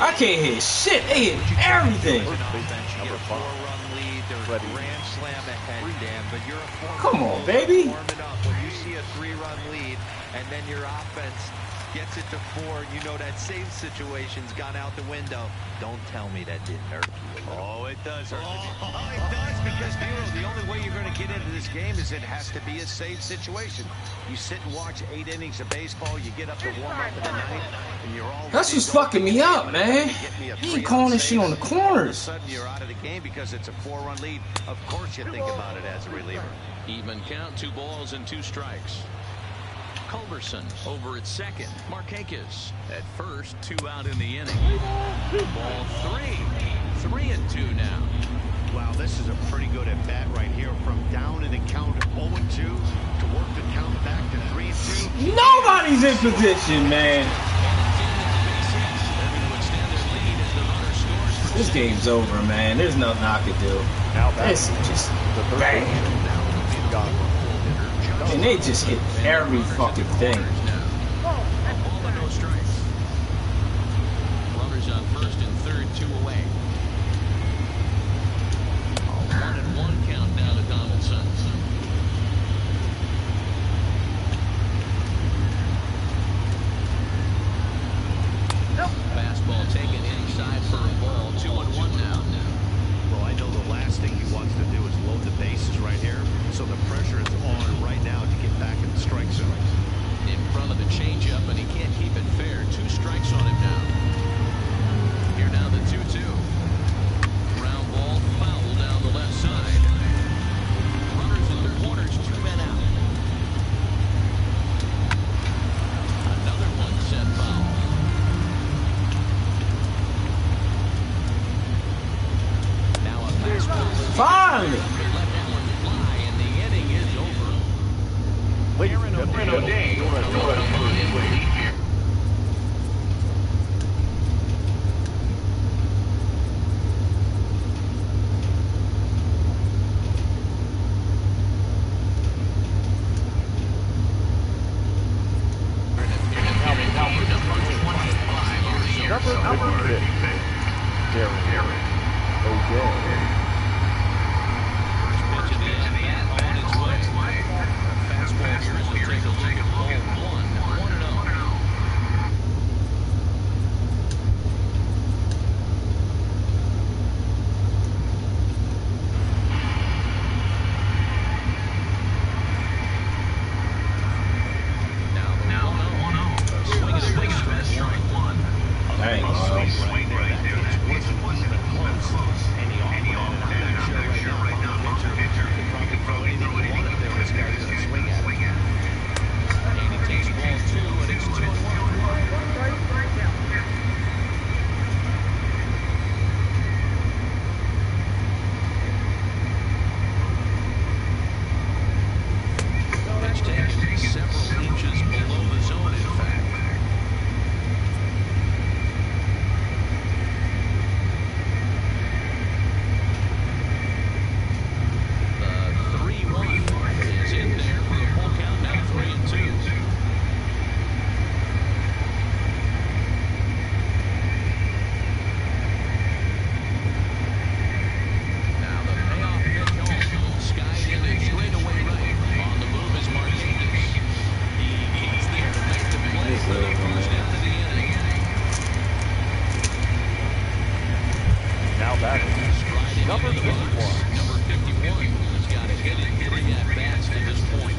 I can't hit shit. They hit everything. You get a 4-run lead. There's a grand slam ahead, Dan, but you're a Come on, baby. warming up. When you see a 3-run lead, and then your offense gets it to 4, you know that save situation's gone out the window. Don't tell me that didn't hurt you. Oh, it does hurt. Oh, it does, because, Hero, the only way you're going to get into this game is it has to be a save situation. You sit and watch 8 innings of baseball, you get up to warm up in the ninth, and you're all... That's what's fucking me up, man. He ain't calling this shit on the corners. All of a sudden, you're out of the game because it's a 4-run lead. Of course you think about it as a reliever. Even count, 2 balls and 2 strikes. Culberson over at second. Markakis at first, 2 out in the inning. Ball 3. 3-2 now. Wow, this is a pretty good at bat right here. From down in the count 0-2 to work the count back to 3-2. Nobody's in position, man. This game's over, man. There's nothing I could do. This is just bang. And they just hit every fucking thing. Runners on first and third, 2 away. 1-1 count now to Donaldson. Fastball taken inside for a ball. 2-1 now. Well, I know the last thing he wants to do is load the bases right here. So the pressure is on right now to get back in the strike zone. In front of the changeup, and he can't keep it fair. 2 strikes on him now. Here now the 2-2. Ground ball foul down the left side. Runners in the corners, 2 men out. Another one set foul. Now a fastball. Finally. Aaron O'Day. the box. Number 51. He's got a hit in 3 at-bats to this point.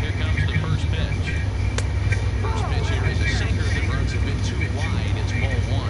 Here comes the first pitch. First pitch here is a sinker that runs a bit too wide. It's ball 1.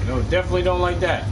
No, definitely don't like that.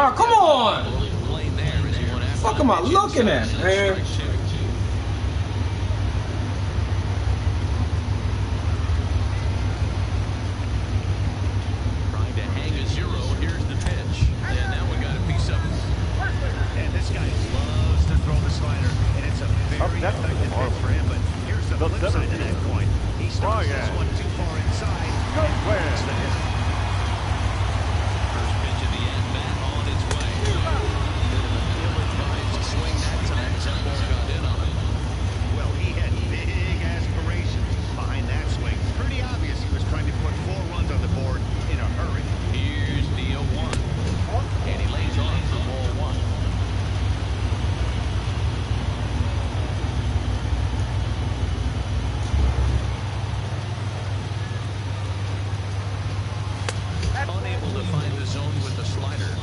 Oh, come on! Fuck am I looking at, man? Trying to hang a 0. Here's the pitch. And now we got a piece of it. And this guy loves to throw the slider, and it's a very effective pitch for him. But here's the flip side to that coin. He starts this one too far inside. Good play. Well, he had big aspirations behind that swing. Pretty obvious he was trying to put 4 runs on the board in a hurry. Here's the 0-1. And he lays off for ball 1. Unable to find the zone with the slider.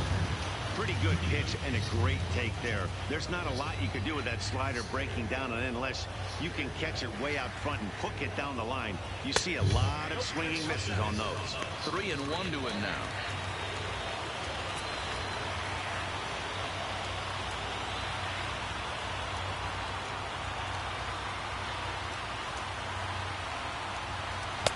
Pretty good pitch and a great take there. There's not a lot you can do with that slider breaking down on it unless you can catch it way out front and hook it down the line. You see a lot of swinging misses on those. 3-1 to him now.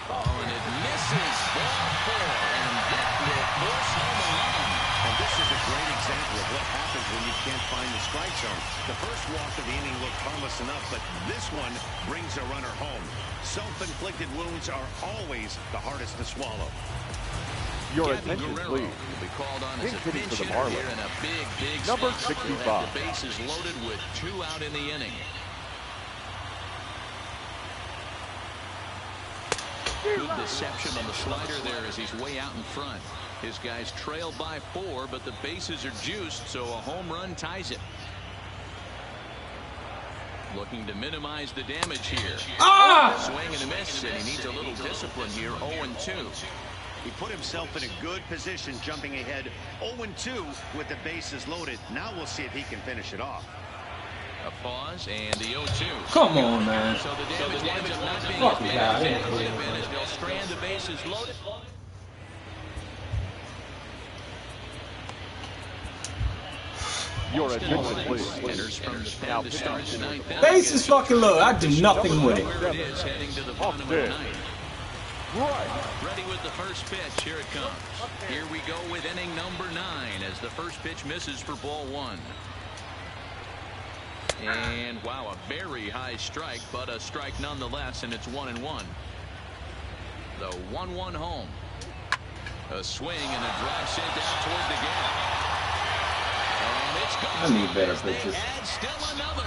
Oh, and it misses. Ball 4, and that will force home a run. And this is a great example of what happens when you can't find the strike zone. The first walk of the inning looked harmless enough, but this one brings a runner home. Self-inflicted wounds are always the hardest to swallow. Your attention, please. Will be called on as a Hitting pinch for the hitter Marlins. here in a big Number spot. 65. The base is loaded with 2 out in the inning. Good deception on the slider there as he's way out in front. His guys trail by 4, but the bases are juiced, so a home run ties it. Looking to minimize the damage here. Swing and a miss, and he needs a little discipline here. 0-2. He put himself in a good position, jumping ahead 0-2 with the bases loaded. Now we'll see if he can finish it off. A pause and the 0-2. Come on, man. So the damage ends up not being Fuck as bad that. as it could have been as they'll strand the bases loaded. Your attention, please. Enters from the pen to start the 9th inning. Base is fucking low. I do nothing with it. Where it is heading to the bottom of the 9th. Ready with the first pitch. Here it comes. Here we go with inning number 9 as the first pitch misses for ball 1. And wow, a very high strike, but a strike nonetheless, and it's 1-1. The 1-1 home. A swing and a drive sent out toward the gap. And it's gone. I need better pitches. And still another.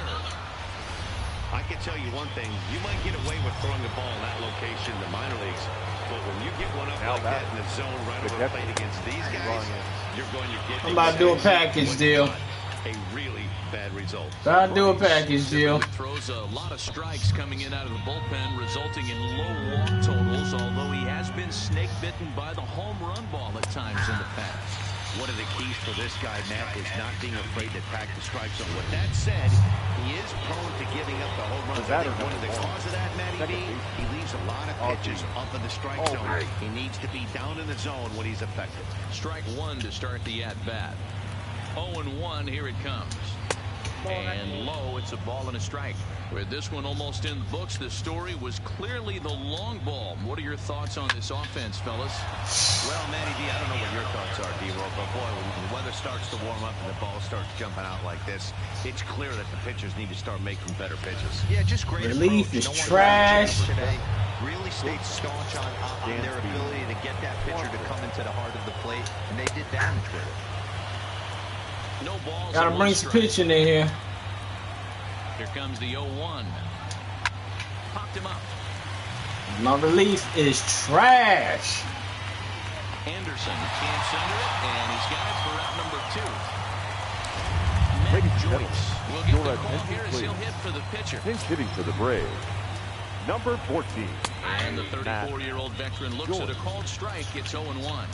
I can tell you one thing. You might get away with throwing the ball in that location in the minor leagues, but when you get one up like that in the zone right over the plate against these guys, you're going to get. I'm about to do a package deal. A really bad result. About to do a package deal. Throws a lot of strikes coming in out of the bullpen, resulting in low walk totals, although he has been snake bitten by the home run ball at times in the past. One of the keys for this guy, Matt, is not being afraid to attack the strike zone. With that said, he is prone to giving up the home runs. I think one of the cause of that, Matty B, he leaves a lot of pitches up in the strike zone. He needs to be down in the zone when he's effective. Strike 1 to start the at-bat. 0-1, here it comes. And low, it's a ball and a strike. With this one almost in the books, the story was clearly the long ball. What are your thoughts on this offense, fellas? Well, Matty D, I don't know what your thoughts are, D-Roll, but boy, when the weather starts to warm up and the ball starts jumping out like this, it's clear that the pitchers need to start making better pitches. Yeah, just great Relief approach. is trash. Today really stayed staunch on their ability to get that pitcher to come into the heart of the plate, and they did damage with it. No balls. Gotta bring some pitching in here. Here comes the 0-1. Popped him up. My relief is trash. Anderson can't center it, and he's got it for out number 2. Ladies and Joyce will get your the call attention, here as please. he'll hit for the pitcher. Pinch hitting for the Braves. Number 14. And the 34-year-old veteran looks at a called strike. It's 0-1.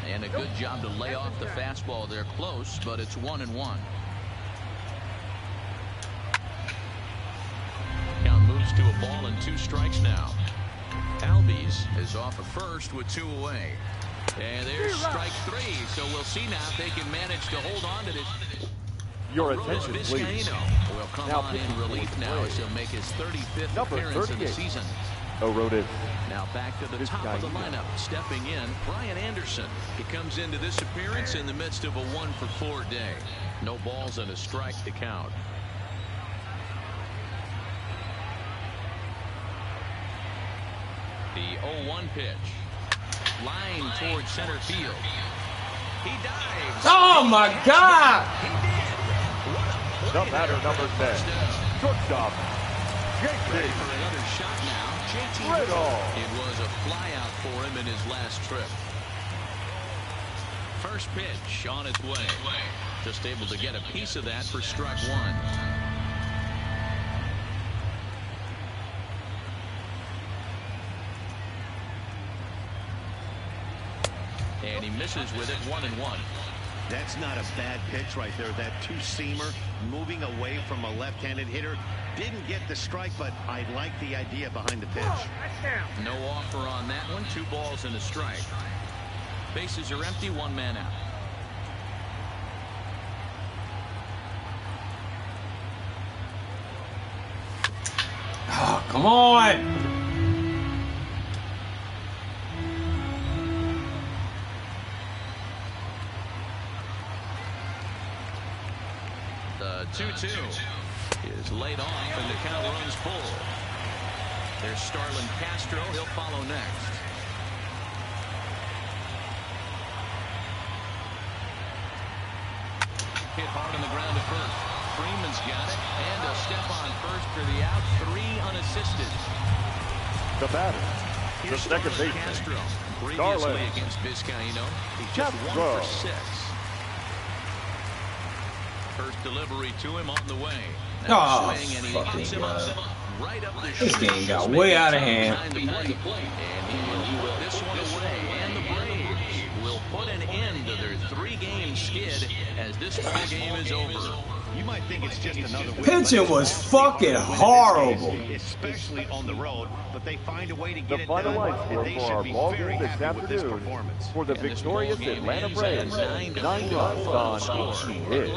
And a good job to lay off the fastball there close, but it's 1-1. Count moves to a ball and 2 strikes now. Albies is off at first with 2 away. And there's strike 3, so we'll see now if they can manage to hold on to this. Your attention, please. Will come Now on in relief now as he'll make his 35th Number appearance of the 38. season. Eroded. Now back to the top of the lineup. Stepping in, Brian Anderson. He comes into this appearance in the midst of a 1-for-4 day. No balls and a strike to count. The 0-1 pitch. Line towards center field. He dives. Oh my God! He did. The batter, number 10. Shortstop. Ready for another shot now. JT Riddle. It was a flyout for him in his last trip. First pitch on its way. Just able to get a piece of that for strike 1. And he misses with it 1-1. That's not a bad pitch right there. That 2-seamer moving away from a left-handed hitter. Didn't get the strike, but I like the idea behind the pitch. No offer on that one. 2 balls and a strike. Bases are empty. 1 man out. Oh, come on! The 2-2 is laid off, and the count runs full. There's Starlin Castro. He'll follow next. Hit hard on the ground at first. Freeman's got it, and a step on first for the out. 3 unassisted. The batter, the second baseman, Castro. Previously Marlins. against Vizcaíno, he's just 1 for 6. First delivery to him on the way. Oh, Swing, and he hits him up right up the this shoulder. game got way out of hand. And he will put this one away, and the Braves will put an end to their 3-game skid as this ball game is over. You might think it's just another win. Pitching was fucking horrible. Especially on the road, but they find a way to get The it final done, line score and they for our should be ball very game this happy with this afternoon performance. for the victorious Atlanta Braves. 9 runs on 18 hits.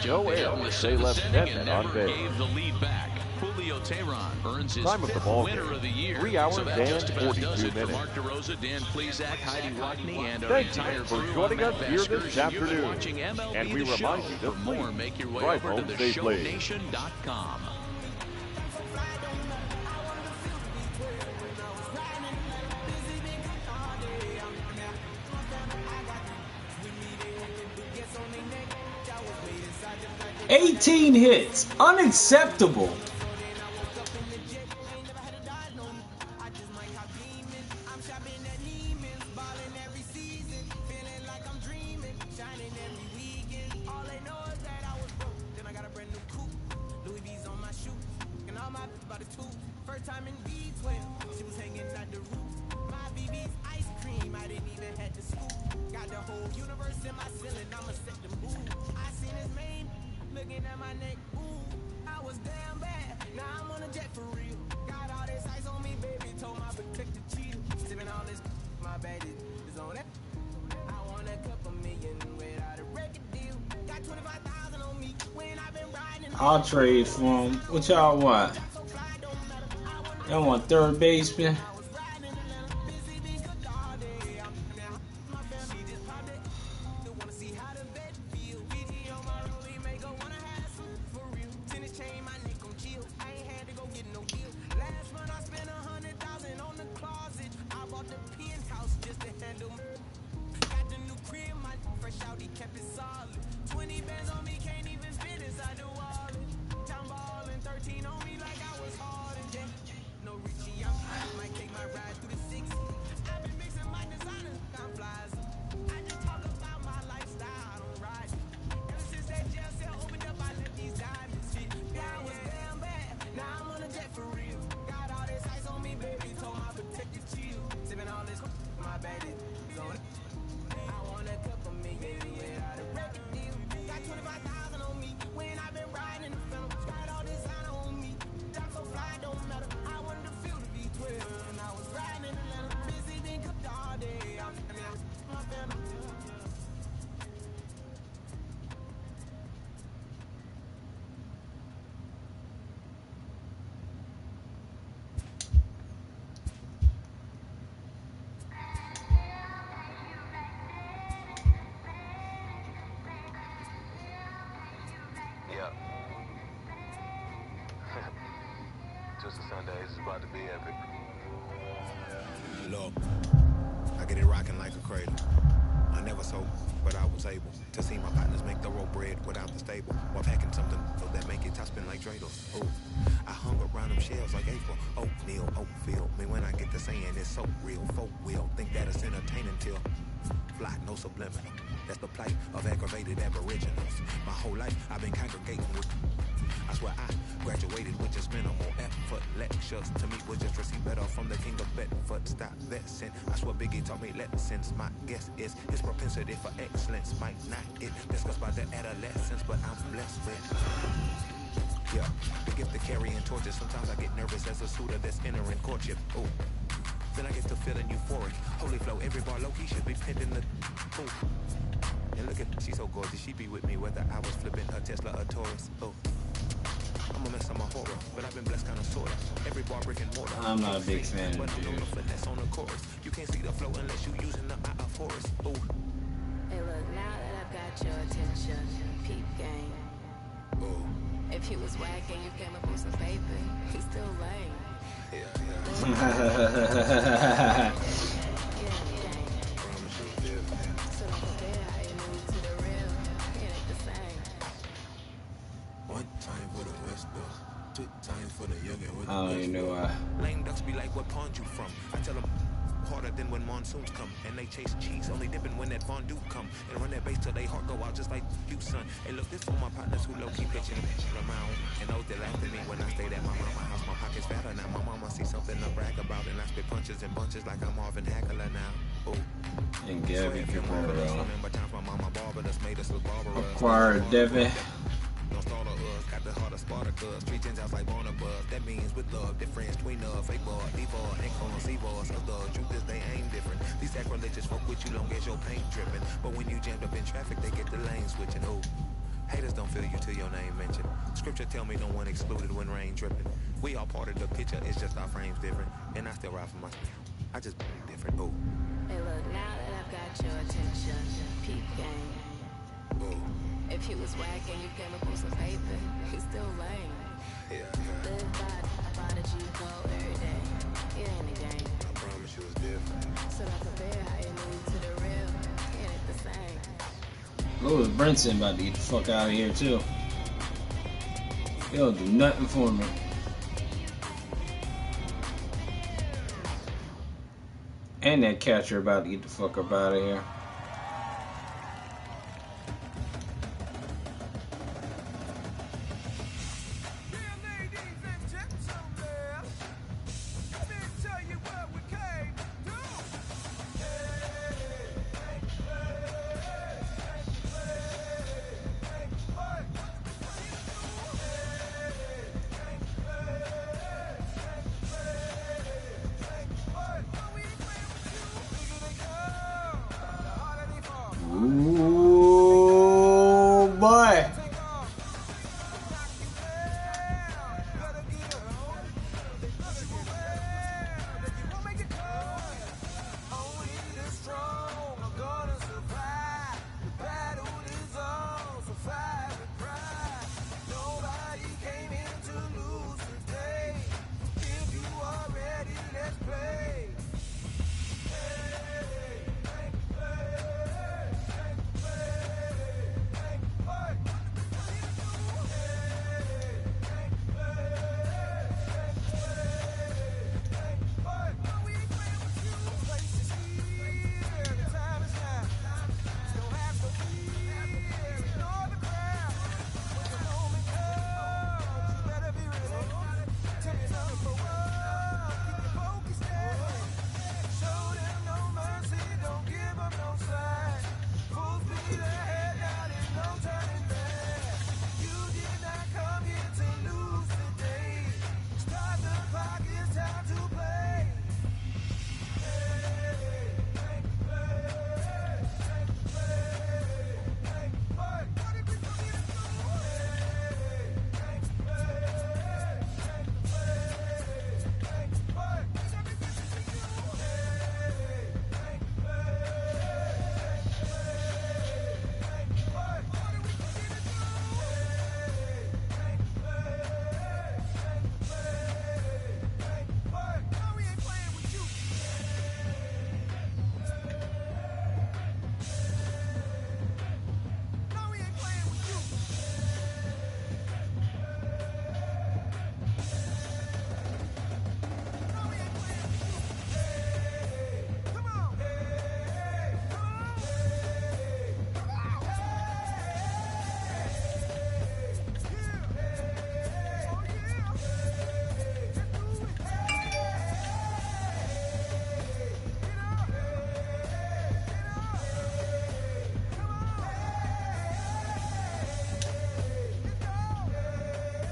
No errors. They left 10 men on base. Gave the lead back. Julio Teheran earns his Time of the ball winner game, of the year. 3 hours So that and just about 42 does it for minutes. Mark DeRosa, Dan Plesac, Heidi Watney, and our Thank entire you for crew. joining I'm us Matt here Baskers, this and you've been afternoon. watching MLB And we The remind Show. you to For more, please make your way drive over to home safely. theshownation.com. $18 hits. Unacceptable. I'll trade for him. What y'all want? Y'all want third baseman? Twisted Sundays is about to be epic. Look, I get it rocking like a cradle. I never sold, but I was able to see my partners make the road bread without the stable, while packing something that make it top spin like dreidels. Ooh, I hung around them shells like April. Oatmeal, Oatfield. Me when I get to saying it's so real. Folk will think that it's entertaining till fly, no subliminal. That's the plight of aggravated aboriginals. My whole life I've been congregating with. I swear I graduated with just minimal effort. Lectures to me was just receive better from the king of Bedford. Stop vexing. I swear Biggie taught me lessons. My guess is his propensity for excellence might not get discussed by the adolescents, but I'm blessed with. Yeah, the gift of carrying torches. Sometimes I get nervous as a suitor that's entering courtship. Ooh, then I get to feeling euphoric. Holy flow, every bar low-key should be pending the. Ooh. And look at, she's so gorgeous. She be with me whether I was flipping a Tesla or Taurus. Oh, I'm a mess on my horror, but I've been blessed kind of sorta. Every bar brick and mortar. I'm not a big fan but of I'm dude. on the finesse on the chorus. You can't see the flow unless you using the eye of Horus. Ooh. Hey, look, now that I've got your attention, peep game. Ooh. If he was whack and you came up with some paper, he's still lame. Yeah. So don't compare how you move to the real. It ain't the same. What? I don't even know why. Lame ducks be like, what pond you from? I tell them harder than when monsoons come. And they chase cheese, only dipping when that fondue come. And run that base till they heart go out just like you, son. Hey, look, this for my partners who low-key pitching around. And those that laughed at me when I stayed at my mama house. My pocket's fatter now. My mama see something to brag about. And I spit punches and bunches like I'm Marvin Hackler now. Oh. And Gabby Caparo. Remember times my mama barbered us, made us look barbarous. Acquired Devin. Don't stall on us, got the heart of Spartacus. Treat gens out like Barnabas. That means with love, difference between us. Fake bar, D-bar, ain't calling C-bars. Cause the truth is they ain't different. These sacrilegious folk with you long as your paint dripping. But when you jammed up in traffic, they get the lane switching. Oh, haters don't feel you till your name mentioned. Scripture tell me no one excluded when rain dripping. We all part of the picture, it's just our frames different. And I still ride for my I just different. Oh. Hey, look, now that I've got your attention, peep game. Oh. If you was whack and you came up with some paper, you still lame. Yeah. Live by the G every day. It ain't a game. I promise you it's different. So don't compare how you move to the real. It ain't the same. Louis Brinson about to get the fuck out of here too. He'll do nothing for me. And that catcher about to get the fuck up out of here. Ooh, boy.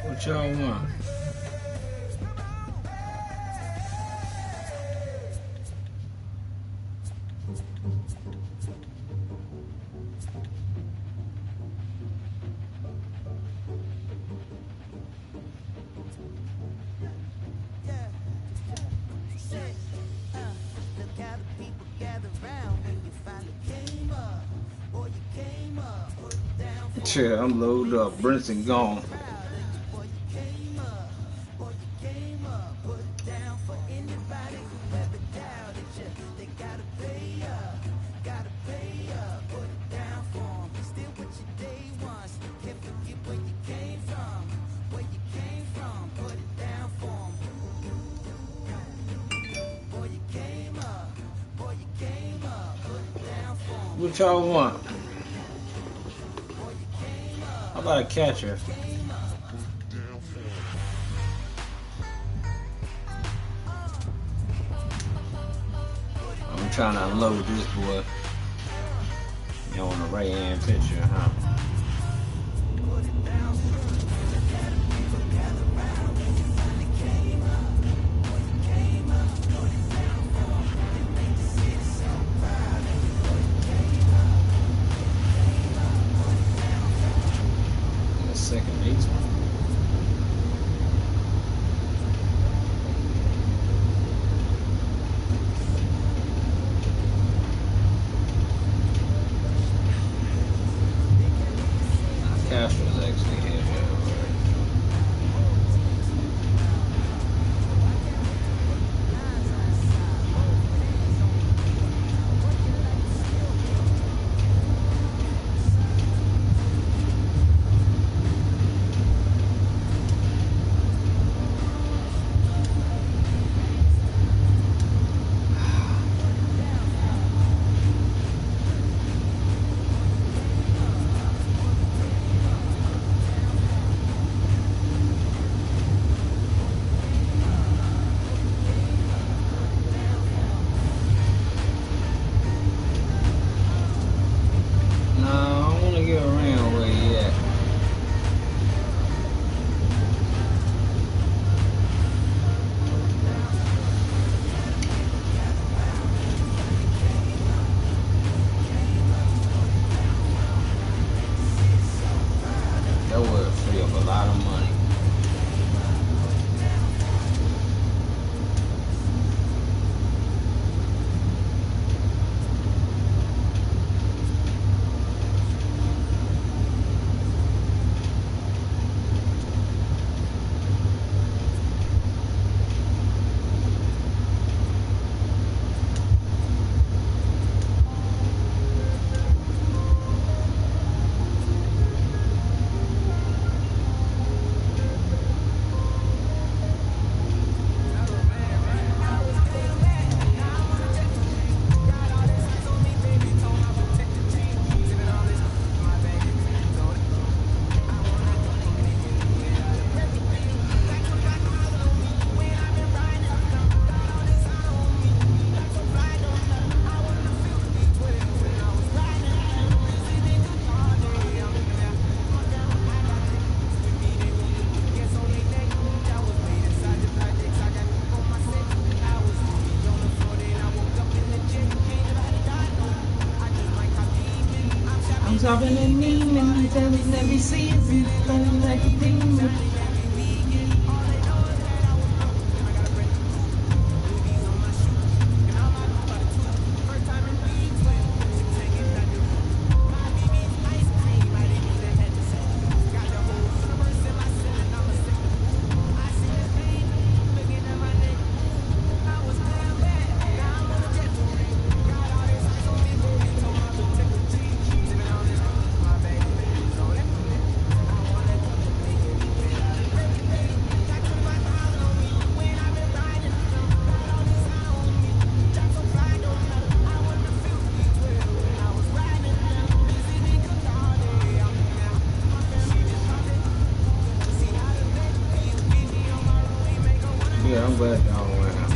What y'all want? Yeah, I'm loaded up. Brinson gone. What y'all want? How about a catcher? I'm trying to unload this boy. You know, on the right hand pitcher, huh? Second baseman. Castro's actually here. Talking to me, many times every season, feeling like a demon. Yeah, I'm glad y'all went out.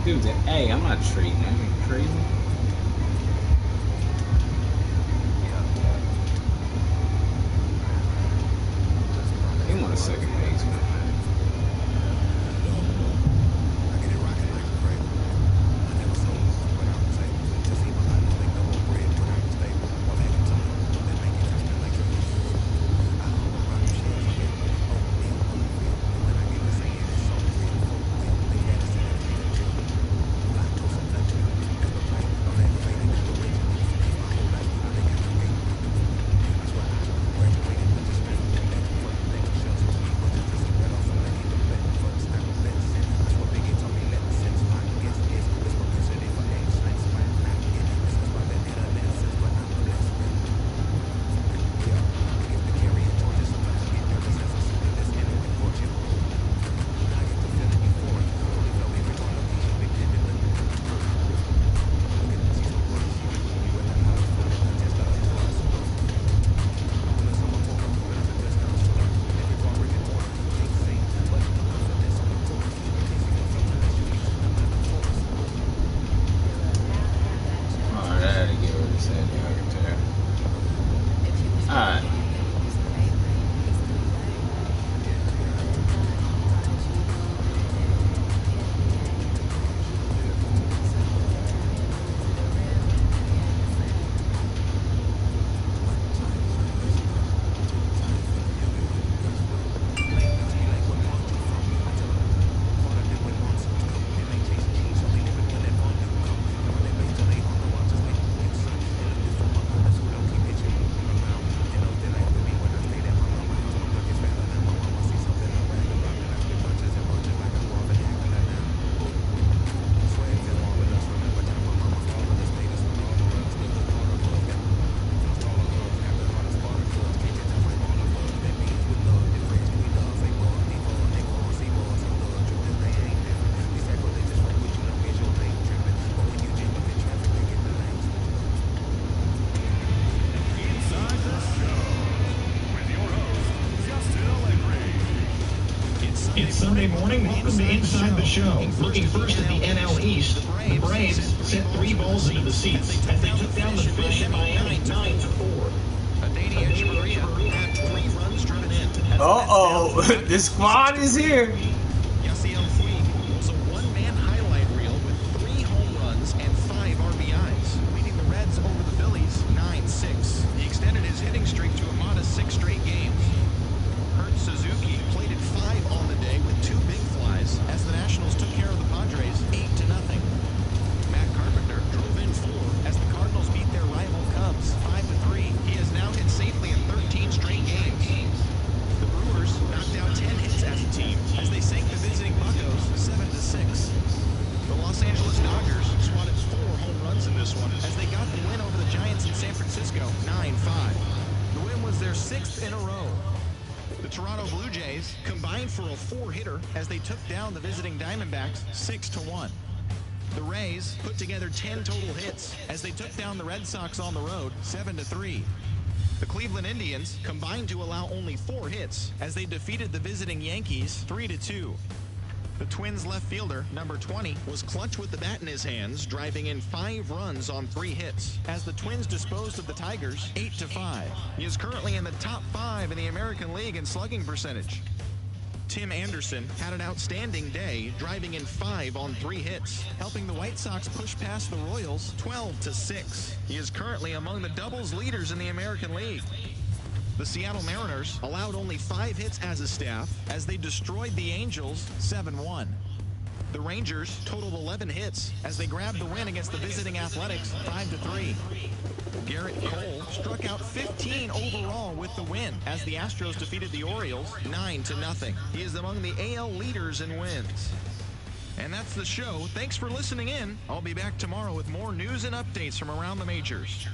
Dude, hey, I'm not trading. Are you crazy? He want a second baseman. It's Sunday morning. Welcome to Inside the Show. Looking first at the NL East, the Braves sent 3 balls into the seats as they took down the Fish in Miami 9-4. Uh-oh, the squad is here. Yasiel Puig was a one-man highlight reel with 3 home runs and 5 RBIs, leading the Reds over the Phillies 9-6. He extended his hitting streak to a modest 6 straight games. Kurt Suzuki plated 5 on the day with 2 big flies as the Nationals took care of the Padres 8-0. Matt Carpenter drove in 4 as the Cardinals beat their rival Cubs 5-3. He has now hit safely in 13 straight games. The Brewers knocked down 10 hits as a team as they sank the visiting Buccos 7-6. The Los Angeles Dodgers swatted 4 home runs in this one as they got the win over the Giants in San Francisco 9-5. The win was their 6th in a row. The Toronto Blue Jays combined for a 4-hitter as they took down the visiting Diamondbacks 6-1. The Rays put together 10 total hits as they took down the Red Sox on the road 7-3. The Cleveland Indians combined to allow only 4 hits as they defeated the visiting Yankees 3-2. The Twins left fielder, number 20, was clutch with the bat in his hands, driving in 5 runs on 3 hits, as the Twins disposed of the Tigers 8-5. He is currently in the top 5 in the American League in slugging percentage. Tim Anderson had an outstanding day, driving in 5 on 3 hits, helping the White Sox push past the Royals 12-6. He is currently among the doubles leaders in the American League. The Seattle Mariners allowed only 5 hits as a staff as they destroyed the Angels 7-1. The Rangers totaled 11 hits as they grabbed the win against the visiting Athletics 5-3. Garrett Cole struck out 15 overall with the win as the Astros defeated the Orioles 9-0. He is among the AL leaders in wins. And that's the show. Thanks for listening in. I'll be back tomorrow with more news and updates from around the majors.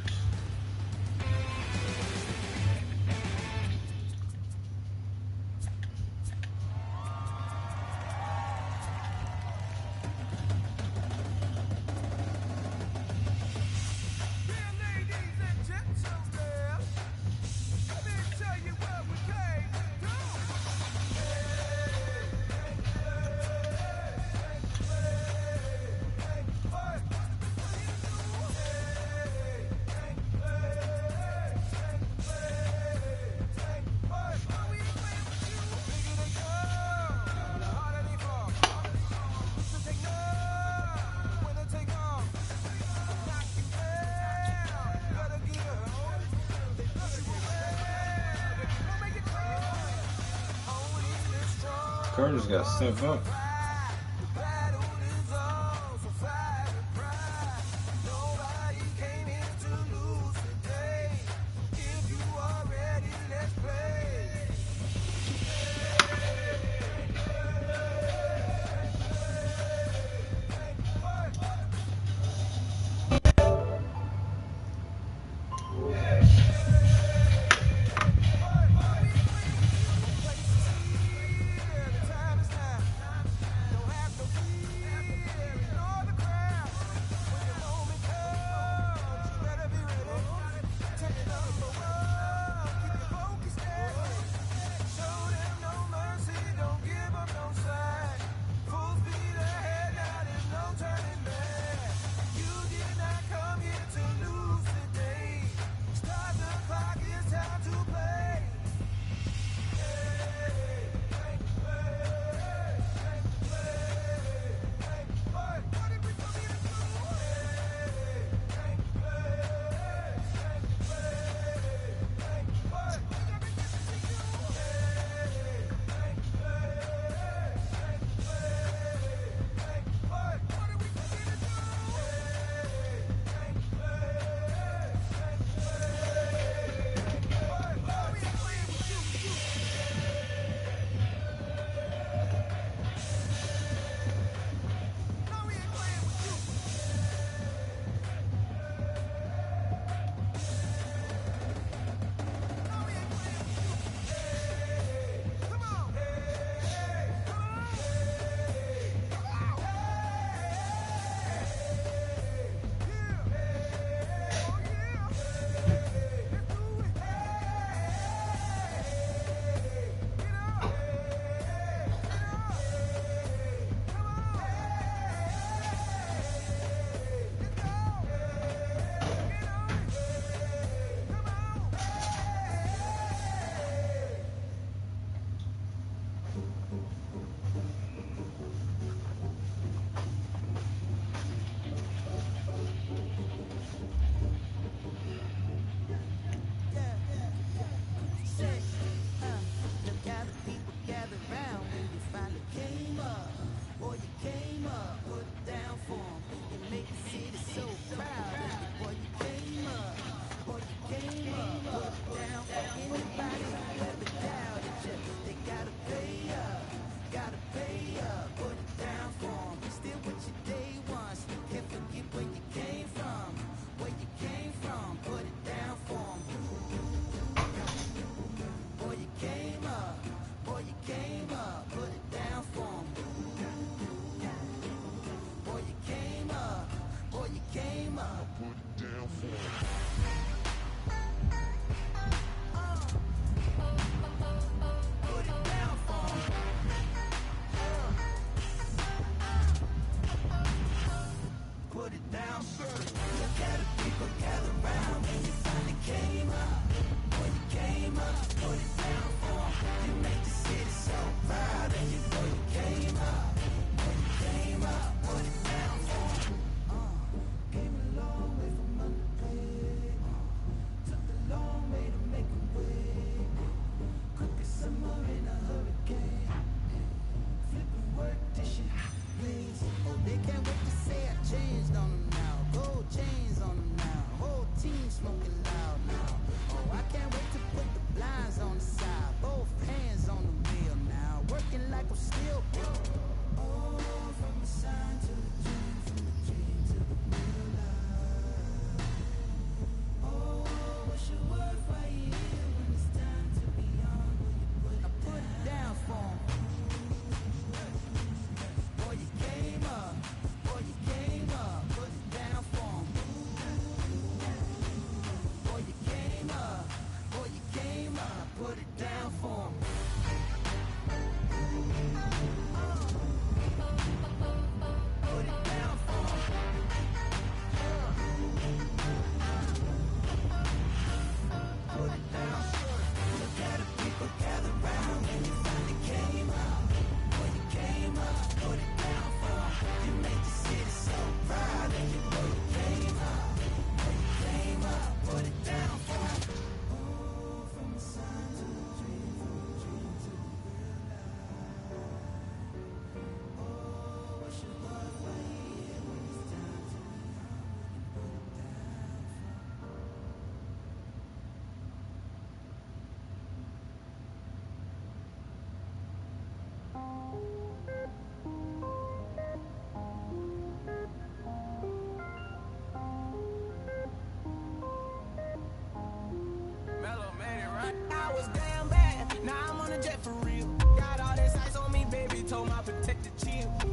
Curtis got to step up.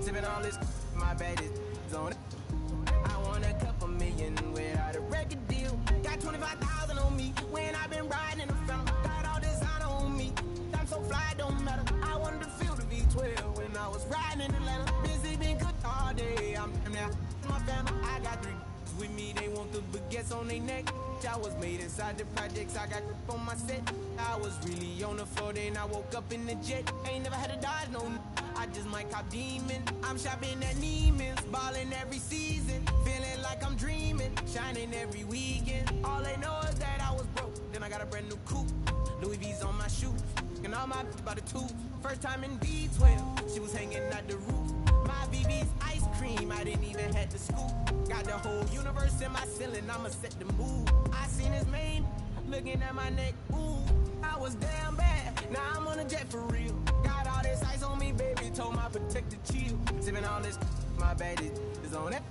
Sipping all this, my bad is on it. I want a couple million without a record deal. Got 25,000 on me when I've been riding in the family. Got all this honor on me. I'm so fly, don't matter. I wanted to feel the V12 when I was riding in Atlanta. Busy been good all day. I'm now my family. I got 3 with me. They want the baguettes on their neck. I was made inside the projects. I got grip on my set. I was really on the floor. Then I woke up in the jet. Ain't never had to dodge no. I just might cop demon. I'm shopping at Neiman's, balling every season, feeling like I'm dreaming, shining every weekend. All they know is that I was broke. Then I got a brand new coupe, Louis V's on my shoes, and all my by the tubes. First time in B12, she was hanging at the roof. My BB's ice cream, I didn't even have to scoop. Got the whole universe in my ceiling, I'ma set the mood. I seen his main, looking at my neck, ooh. I was damn bad, now I'm on a jet for real. Got all this ice on me, baby, told my protector chill. Sipping all this, my bad is on it.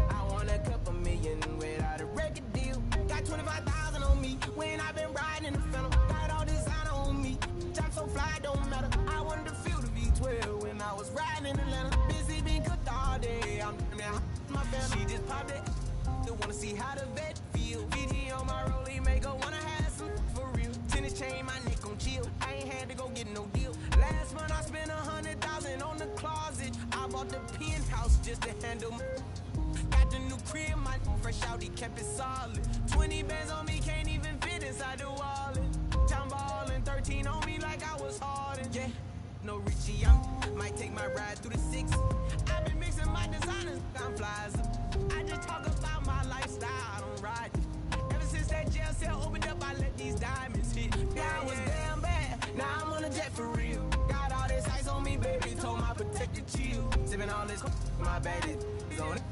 I want a couple million without a record deal. Got 25,000 on me when I've been riding in the phantom. Got all this honor on me, I'm so fly, don't matter. I wanted to feel the V12 when I was riding in Atlanta. Busy been cooked all day, I'm now my family. She just popped it, still wanna see how the vet feel. VG on my rollie, make her wanna have some for real. Tennis chain, my neck on chill. I ain't had to go get no deal. Last month I spent 100,000 on the closet. I bought the penthouse just to handle. Got the new crib, my fresh out, he kept it solid. 20 bands on me, can't even fit inside the wallet. Tom ballin', 13 on me like I was Harden. Yeah, no Richie, I might take my ride through the 6. I've been mixing my designers, I'm flies. I just talk about my lifestyle, I don't ride it. Ever since that jail cell opened up, I let these diamonds hit. Yeah, I was damn bad, now I'm on a jet for real. Got all this ice on me, baby, told my protector chill. Sipping all this, my bad is on it.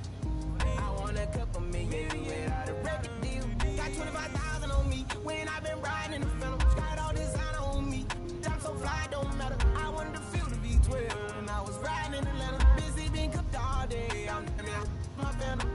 I want a couple million without a record deal. Got 25,000 on me when I've been riding in the phantom. Got all this honor on me, I'm so fly, don't matter. I wanted to feel the V12 when I was riding in Atlanta. Busy been cooked all day, I'm my family.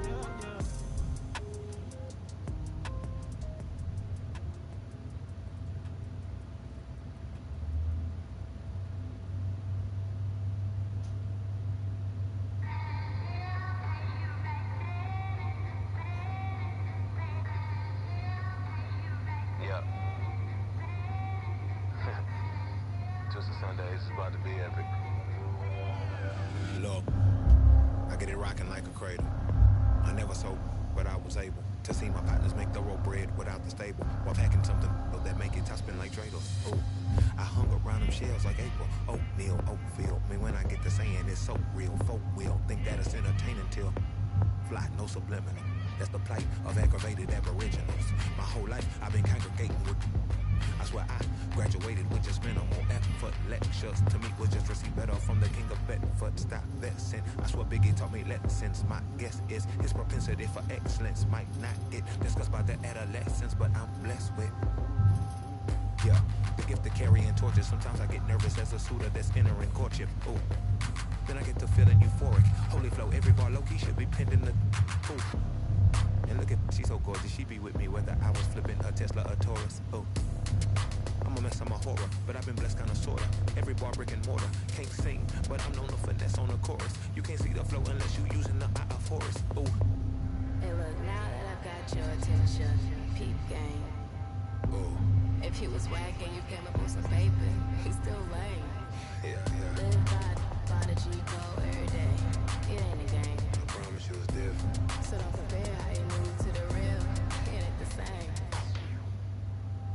Sundays is about to be epic. Look, I get it rocking like a cradle. I never sold, but I was able to see my partners make thorough bread without the stable, while packing something that make it top spin like dreidels. Oh, I hung around them shells like April. Oatmeal, oatfield. Me when I get to saying it's so real, folk will think that it's entertaining till fly, no subliminal. That's the plight of aggravated aboriginals. My whole life I've been congregating with. I swear I graduated with just minimal effort. Lectures to me was just receive better from the king of Bedford. Stop vexing. I swear Biggie taught me lessons. My guess is his propensity for excellence might not get discussed by the adolescents, but I'm blessed with. Yeah, the gift of carrying torches. Sometimes I get nervous as a suitor that's entering courtship. Ooh. Then I get to feeling euphoric. Holy flow, every bar low-key should be pinned in the ooh. And look at, she's so gorgeous. She be with me whether I was flipping a Tesla or Taurus. Oh, I'm a mess, I'm a horror, but I've been blessed kinda sorta. Every bar brick and mortar. Can't sing, but I'm known to finesse on the chorus. You can't see the flow unless you using the eye of Horus. Oh. Hey look, now that I've got your attention, peep game. Oh. If you was whacking, you came up with some paper. He's still lame. Yeah. Live by the G code every day. It ain't a game. I promise you it's different. So don't compare how you move to the real. It ain't the same.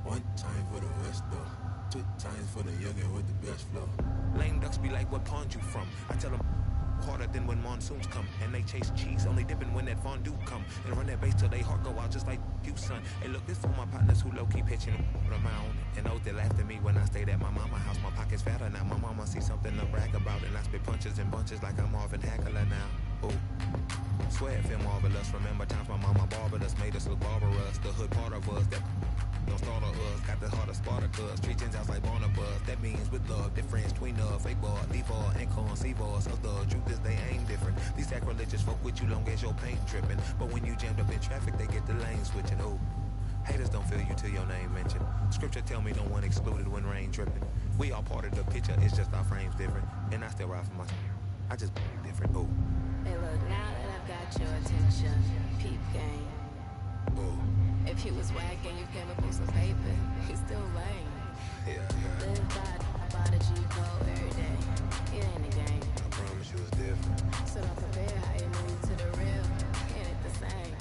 One time for the West though. 2 times for the youngin' with the best flow. Lame ducks be like, what pond you from? I tell them harder than when monsoons come. And they chase cheese, only dipping when that fondue come. And run that bass till they heart go out just like you, son. Hey look, this for my partners who low-key pitching around. And those that laughed at me when I stayed at my mama's house. My pocket's fatter now, my mama see something to brag about. And I spit punches and bunches like I'm Marvin Hackler now. Ooh. Swear it feel marvelous. Remember times my mama barbered us, made us look barbarous. The hood part of us that don't start of us. Got the heart of Spartacus. Treat Gentiles like Barnabas. That means with love, difference between us. Fake bar, leave all, and conceive us. So the truth is they ain't different. These sacrilegious folk with you long as your paint dripping. But when you jammed up in traffic, they get the lane switching. Oh, haters don't feel you till your name mentioned. Scripture tell me no one excluded when rain dripping. We all part of the picture, it's just our frames different. And I still ride for my I just different. Oh. Hey, look, now that I've got your attention, peep game. Oh. If you was whacking, you came up with some paper, you still lame. Yeah. Live by the G-code every day. It ain't a game. I promise you it's different. So don't compare how you move to the real. It ain't the same.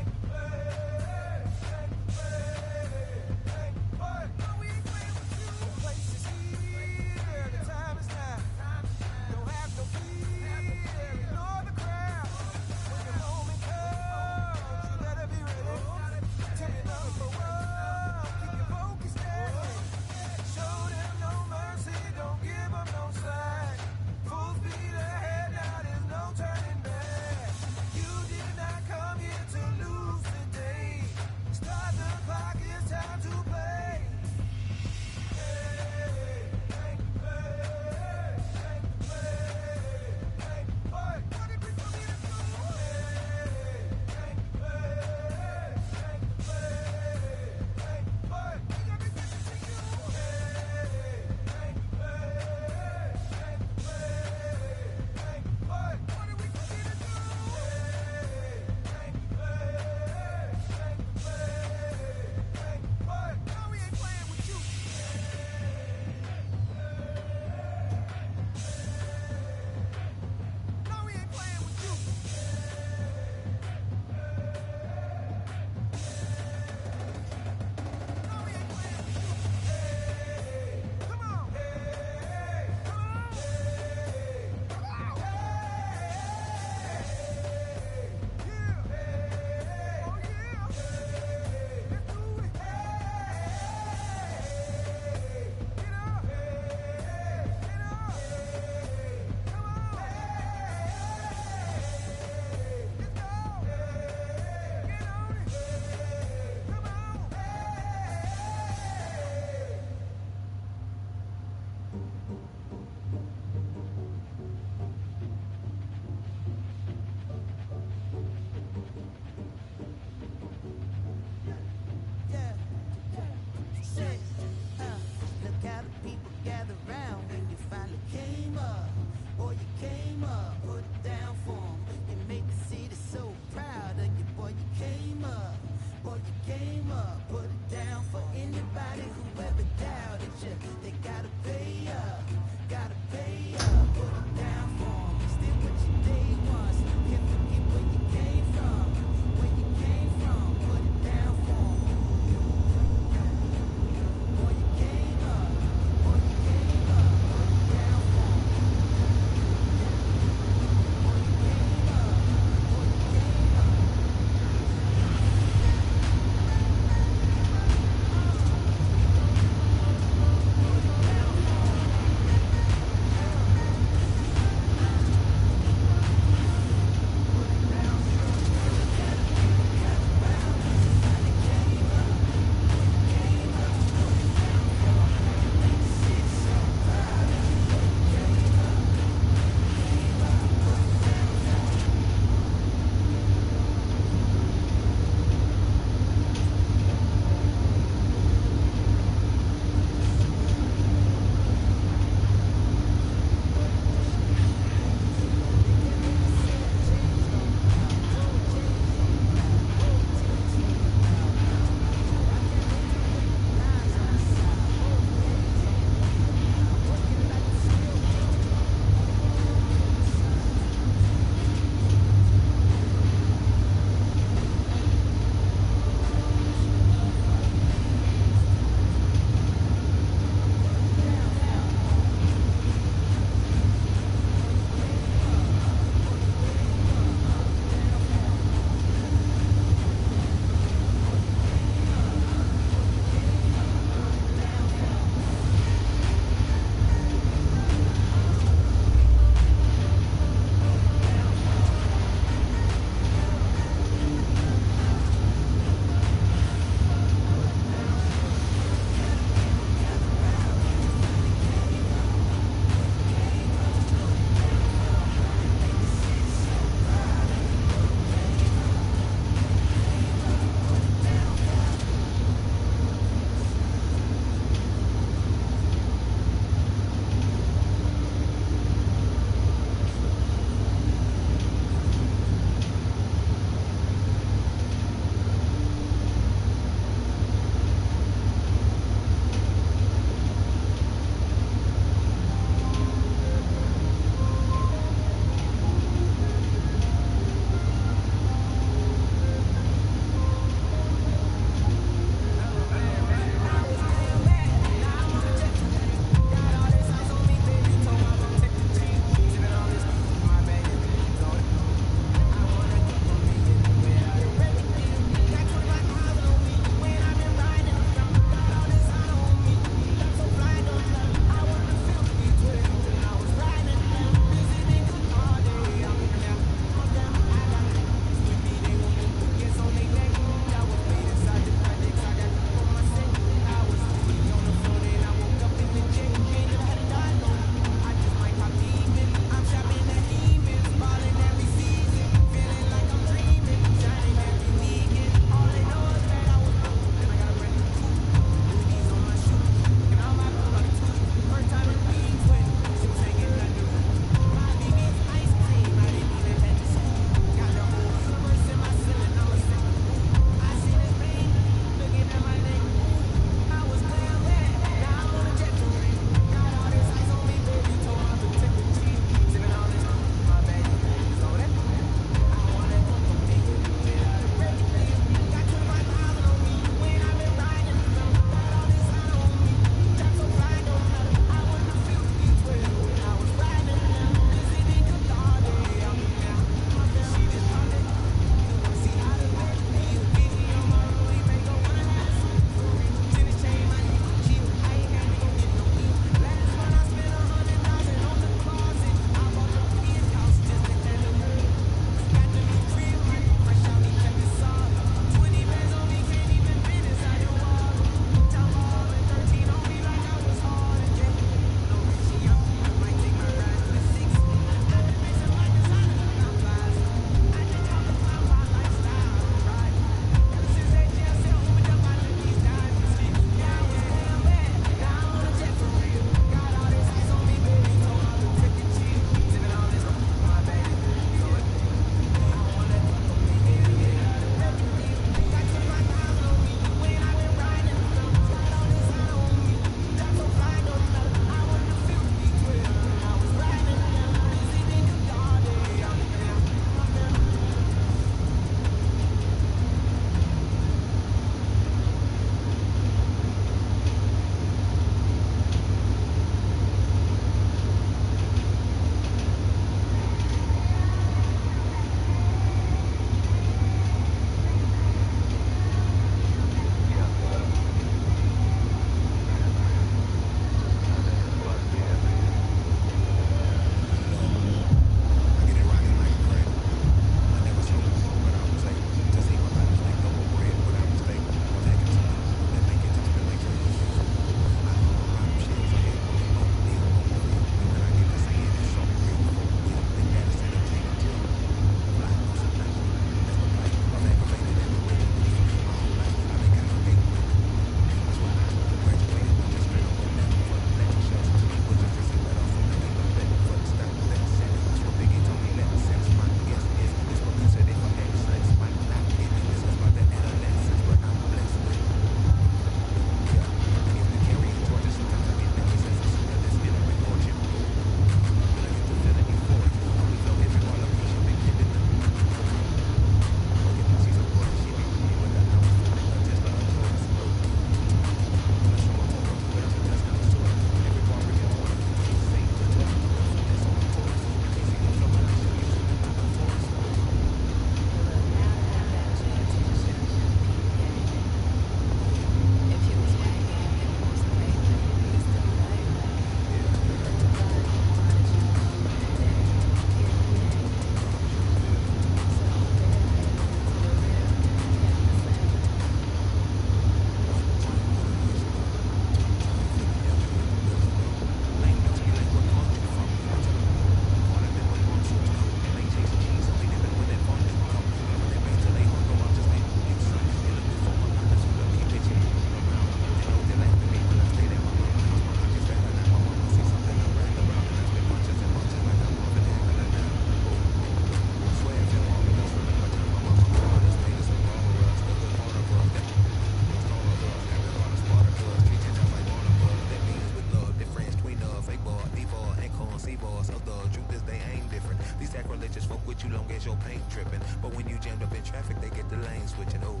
playboys of the truth is they ain't different. These sacrilegious folk with you long as your paint dripping. But when you jammed up in traffic, they get the lane switching. Oh,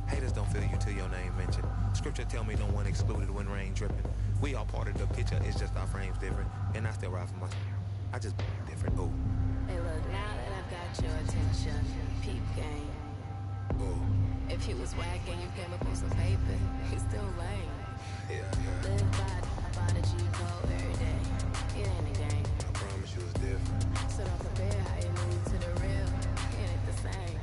haters don't feel you till your name mentioned. Scripture tell me no one excluded when rain dripping. We all part of the picture, it's just our frames different. And I still ride for my, I just different. Oh. Hey, look, now that I've got your attention, peep game. Oh. If you was whack and you came up on some paper, you still lame. Yeah. Live by the G code every day. It ain't a game. I promise you it's different. So don't compare how you move to the real. It ain't the same.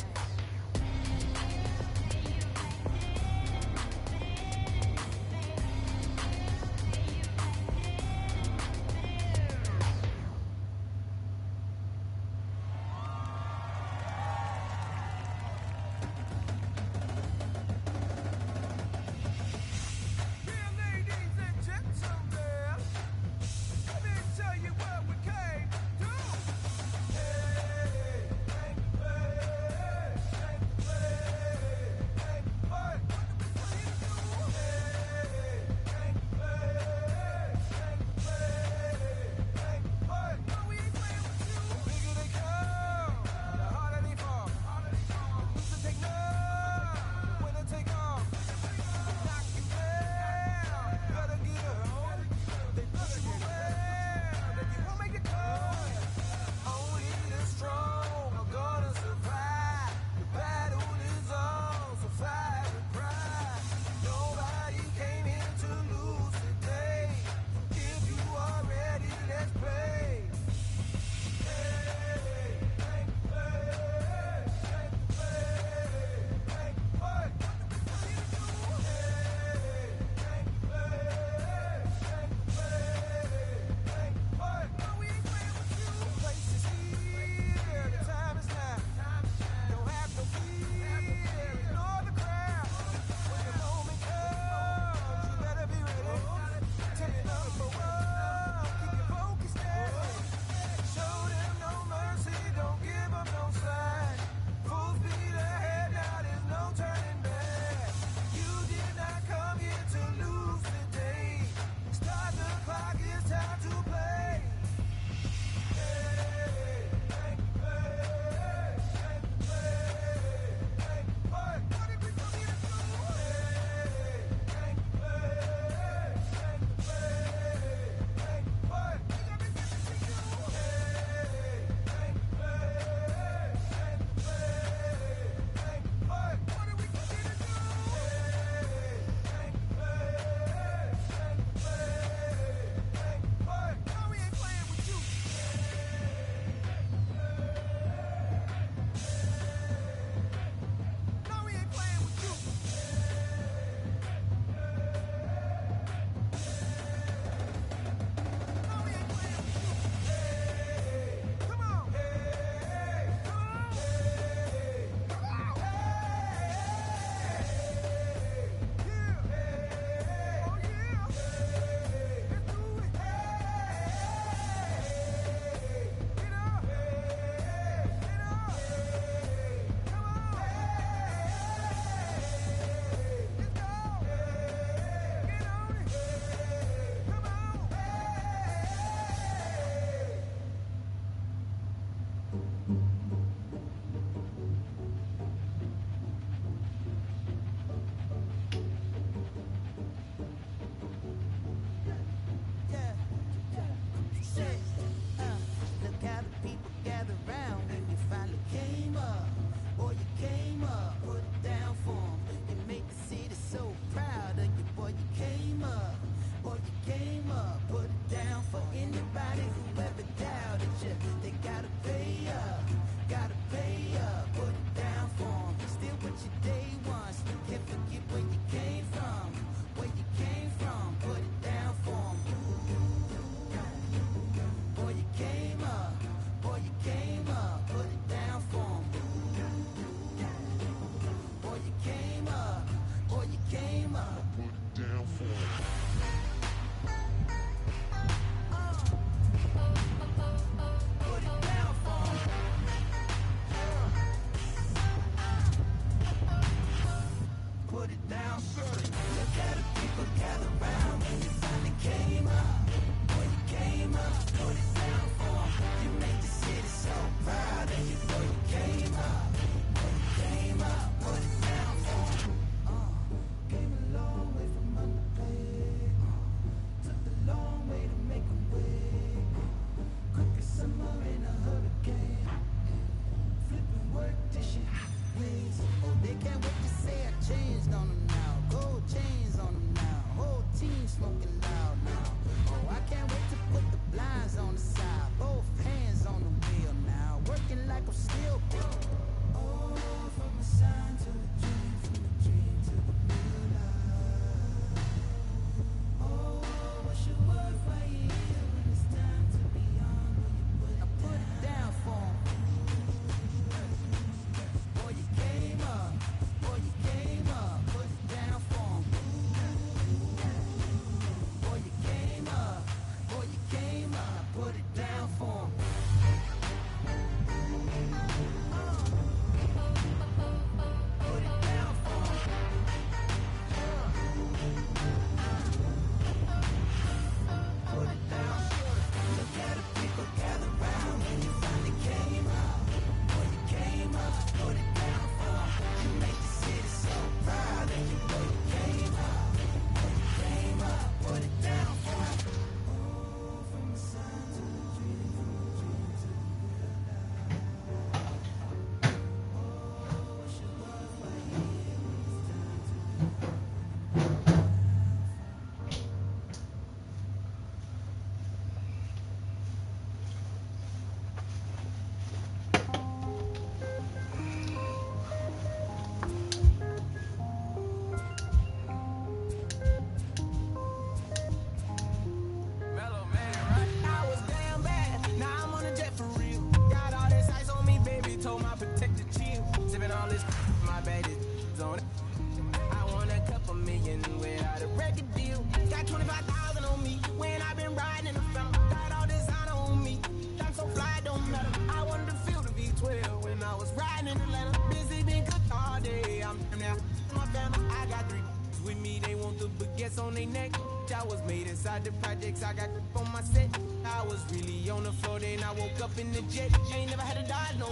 with me, they want the baguettes on their neck. I was made inside the projects, I got on my set. I was really on the floor, then I woke up in the jet. Ain't never had a dodge, no.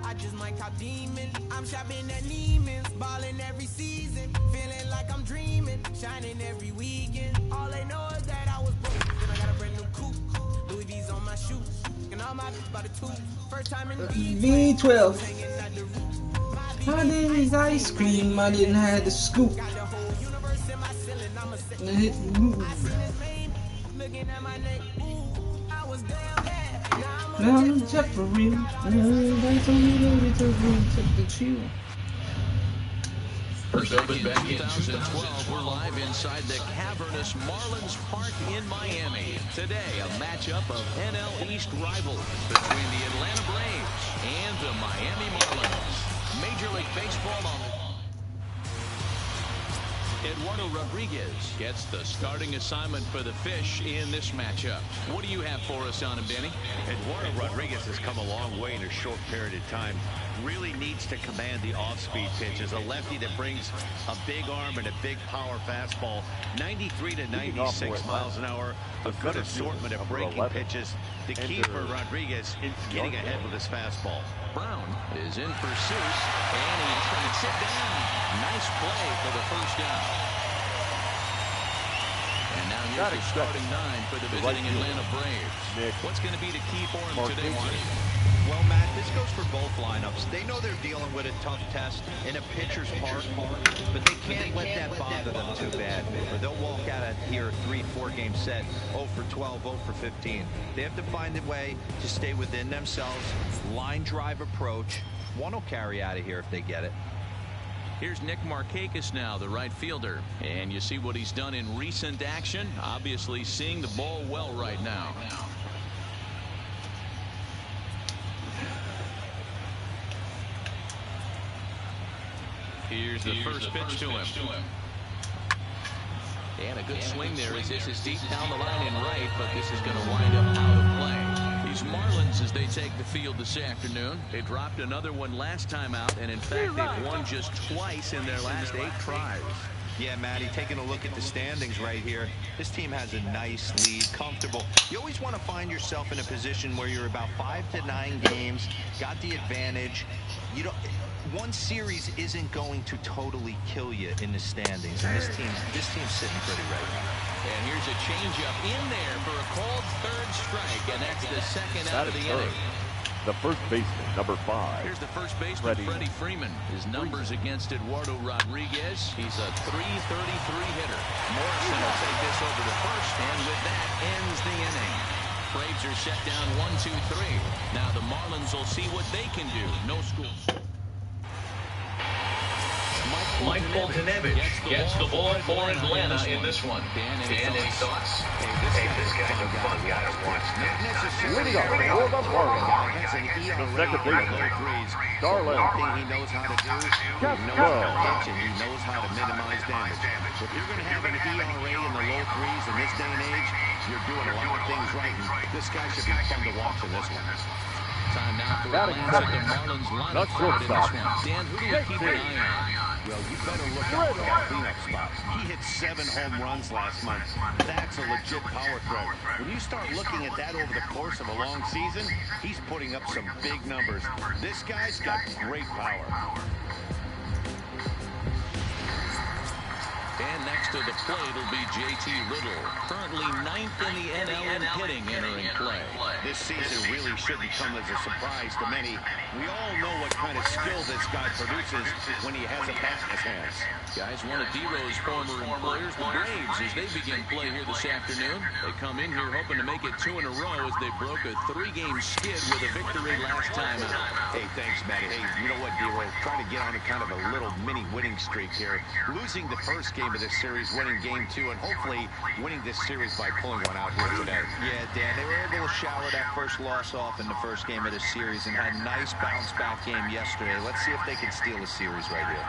I just might cop demon. I'm shopping at Neiman's, balling every season. Feeling like I'm dreaming, shining every weekend. All they know is that I was broke. Then I got a brand new coupe, Louis V's on my shoes, and all my by the two. First time in V12. I didn't ice cream, I didn't have the scoop. Now I'm Jeffrey. That's only the chill. First open back in 2012, we're live inside the cavernous Marlins Park in Miami. Today, a matchup of NL East rivals between the Atlanta Braves and the Miami Marlins. Major League Baseball on Eduardo Rodriguez gets the starting assignment for the Fish in this matchup. What do you have for us on him, Danny? Eduardo Rodriguez has come a long way in a short period of time. Really needs to command the off-speed pitches. A lefty that brings a big arm and a big power fastball. 93 to 96 miles an hour. A good assortment of breaking pitches. The key for Rodriguez is getting ahead with his fastball. Brown is in pursuit, and he tracks it down. Nice play for the first down. And now here's the starting nine for the visiting Atlanta Braves. What's going to be the key for him today, Marty? Well, Matt, this goes for both lineups. They know they're dealing with a tough test in a pitcher's park, but they can't let that bother them too bad, or they'll walk out of here 3-4 game set, 0 for 12, 0 for 15. They have to find a way to stay within themselves, line drive approach. One will carry out of here if they get it. Here's Nick Markakis now, the right fielder. And you see what he's done in recent action. Obviously seeing the ball well right now. Here's the first pitch to him. And a good swing there as this is deep down the line in right, but this is going to wind up out of play. These Marlins, as they take the field this afternoon, they dropped another one last time out, and in fact, they've won just twice in their last 8 tries. Yeah, Matty, taking a look at the standings right here, this team has a nice lead, comfortable. You always want to find yourself in a position where you're about 5 to 9 games, got the advantage. You don't. One series isn't going to totally kill you in the standings, and this team's sitting pretty right now. And here's a changeup in there for a called third strike, and that's the second out of the inning. The first baseman, number 5. Here's the first baseman, Freddie Freeman. His numbers against Eduardo Rodriguez. He's a .333 hitter. Morrison will take this over to first, and with that ends the inning. Braves are set down 1-2-3. Now the Marlins will see what they can do. No score. Mike Boltonevich gets the ball for Atlanta in this one. Dan, any thoughts? Hey, this guy's a fun guy to watch. Leading up for the Marlins, the second baseman, Darlin. He knows how to do. He knows how to minimize damage. If you're going to have an ERA in the low 3s in this day and age, you're doing a lot of things right. And this guy should be fun to watch in this one. Time now for a glance at the Marlins lineup card in this one. Dan, who do we keep an eye on? Well, you better look out for that cleanup spot. He hit 7 home runs last month. That's a legit power threat. When you start looking at that over the course of a long season, he's putting up some big numbers. This guy's got great power. And next to the plate will be JT Little, currently 9th in the NL in hitting entering play. This season really shouldn't come as a surprise to many. We all know what kind of skill this guy produces when he has a bat in his hands. Guys, one of D-Row's former employers, the Braves, as they begin play here this afternoon. They come in here hoping to make it 2 in a row as they broke a 3-game skid with a victory last time out. Hey, thanks, Matty. Hey, you know what, D-Row? Trying to get on a kind of a little mini winning streak here. Losing the first game of this series, winning game 2, and hopefully winning this series by pulling one out here today. Yeah, Dan, they were able to shower that first loss off in the first game of the series and had a nice bounce-back game yesterday. Let's see if they can steal a series right here.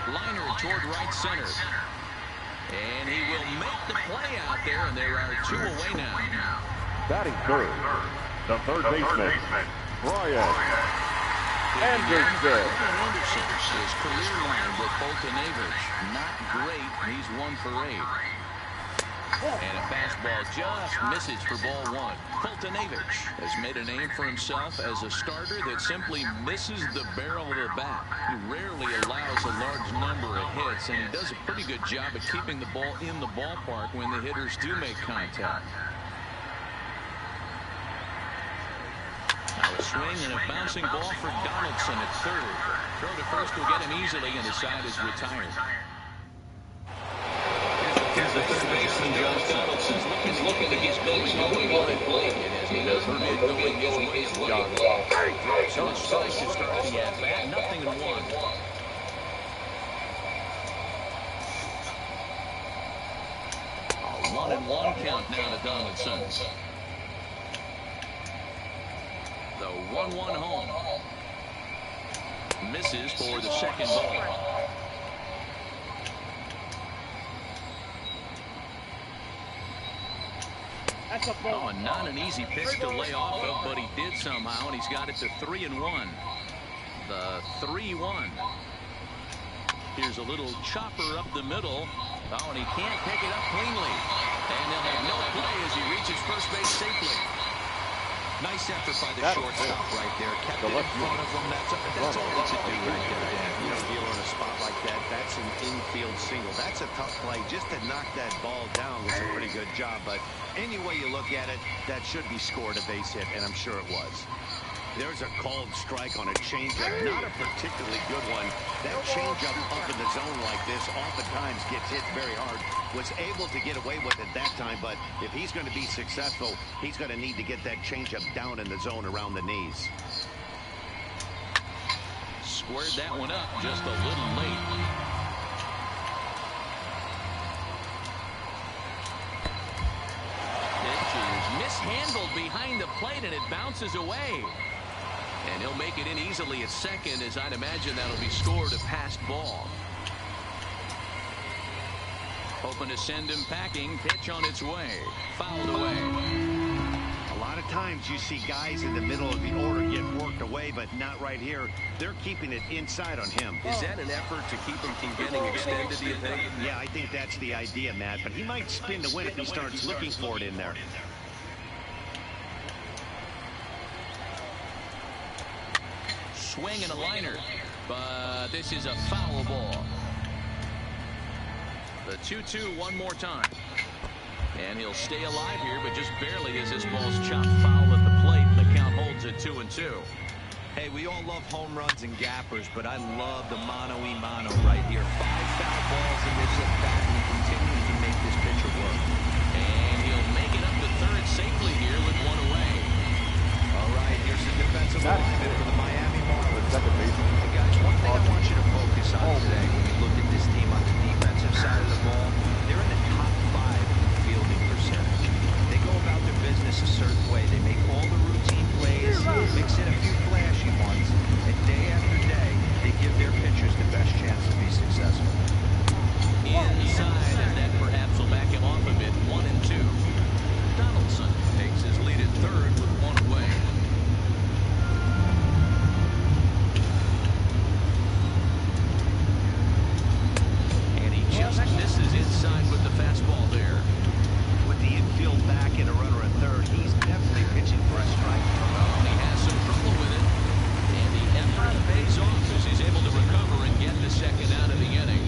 Liner toward right center. And he will make the play out there, and there are 2 away now. Batting third, the third baseman, Brian. Anderson. His career line with Fulton-Avers. Not great. He's 1 for 8. And a fastball just misses for ball 1. Fulton-Avers has made a name for himself as a starter that simply misses the barrel of the bat. He rarely allows a large number of hits, and he does a pretty good job at keeping the ball in the ballpark when the hitters do make contact. Now a swing and a bouncing ball for Donaldson at third. Throw to first will get him easily, and his side is retired. Here's the third baseman, Josh Donaldson. He's looking to get base going on at plate. It has never been going his way of late. Throws on a strike to start the at-bat. 0-1. A 1-1 count now to Donaldson. The 1-1 home. Misses for the second ball. Oh, and not an easy pitch to lay off of, but he did somehow, and he's got it to 3-1. The 3-1. Here's a little chopper up the middle. Oh, and he can't pick it up cleanly. And they'll have no play as he reaches first base safely. Nice effort by the shortstop right there. Kept it in front of him. That's all they should do right there, Dan. You know, dealer in a spot like that, that's an infield single. That's a tough play. Just to knock that ball down was a pretty good job. But any way you look at it, that should be scored a base hit, and I'm sure it was. There's a called strike on a changeup. Not a particularly good one. That changeup up in the zone like this oftentimes gets hit very hard. Was able to get away with it that time, but if he's going to be successful, he's going to need to get that changeup down in the zone around the knees. Squared that one up just a little late. Pitch is mishandled behind the plate, and it bounces away. And he'll make it in easily at second, as I'd imagine that'll be scored a passed ball. Hoping to send him packing. Pitch on its way. Fouled away. A lot of times you see guys in the middle of the order get worked away, but not right here. They're keeping it inside on him. Is that an effort to keep him from getting extended, do you think? Yeah, I think that's the idea, Matt. But he might spin to win if he starts looking for it in there. Swing and a liner, but this is a foul ball. The 2-2 one more time. And he'll stay alive here, but just barely as this ball's chopped foul at the plate. The count holds at 2-2. Hey, we all love home runs and gappers, but I love the mano-y-mano right here. 5 foul balls in this at-bat, and he continues to make this pitcher work. And he'll make it up to third safely here with one away. All right, here's the defensive lineman for the Miami Marlins. Hey guys, one thing I want you to focus on today when you look at this team on the defensive side of the ball, they're in the top 5 in fielding percentage. They go about their business a certain way. They make all the routine plays, mix in a few flashy ones, and day after day, they give their pitchers the best chance to be successful. Inside, and that perhaps will back him off a bit. 1-2. Donaldson takes his lead at third with one away. Just misses inside with the fastball there. With the infield back and a runner at third, he's definitely pitching for a strike. Well, he has some trouble with it. And the effort pays off as he's able to recover and get the second out of the inning.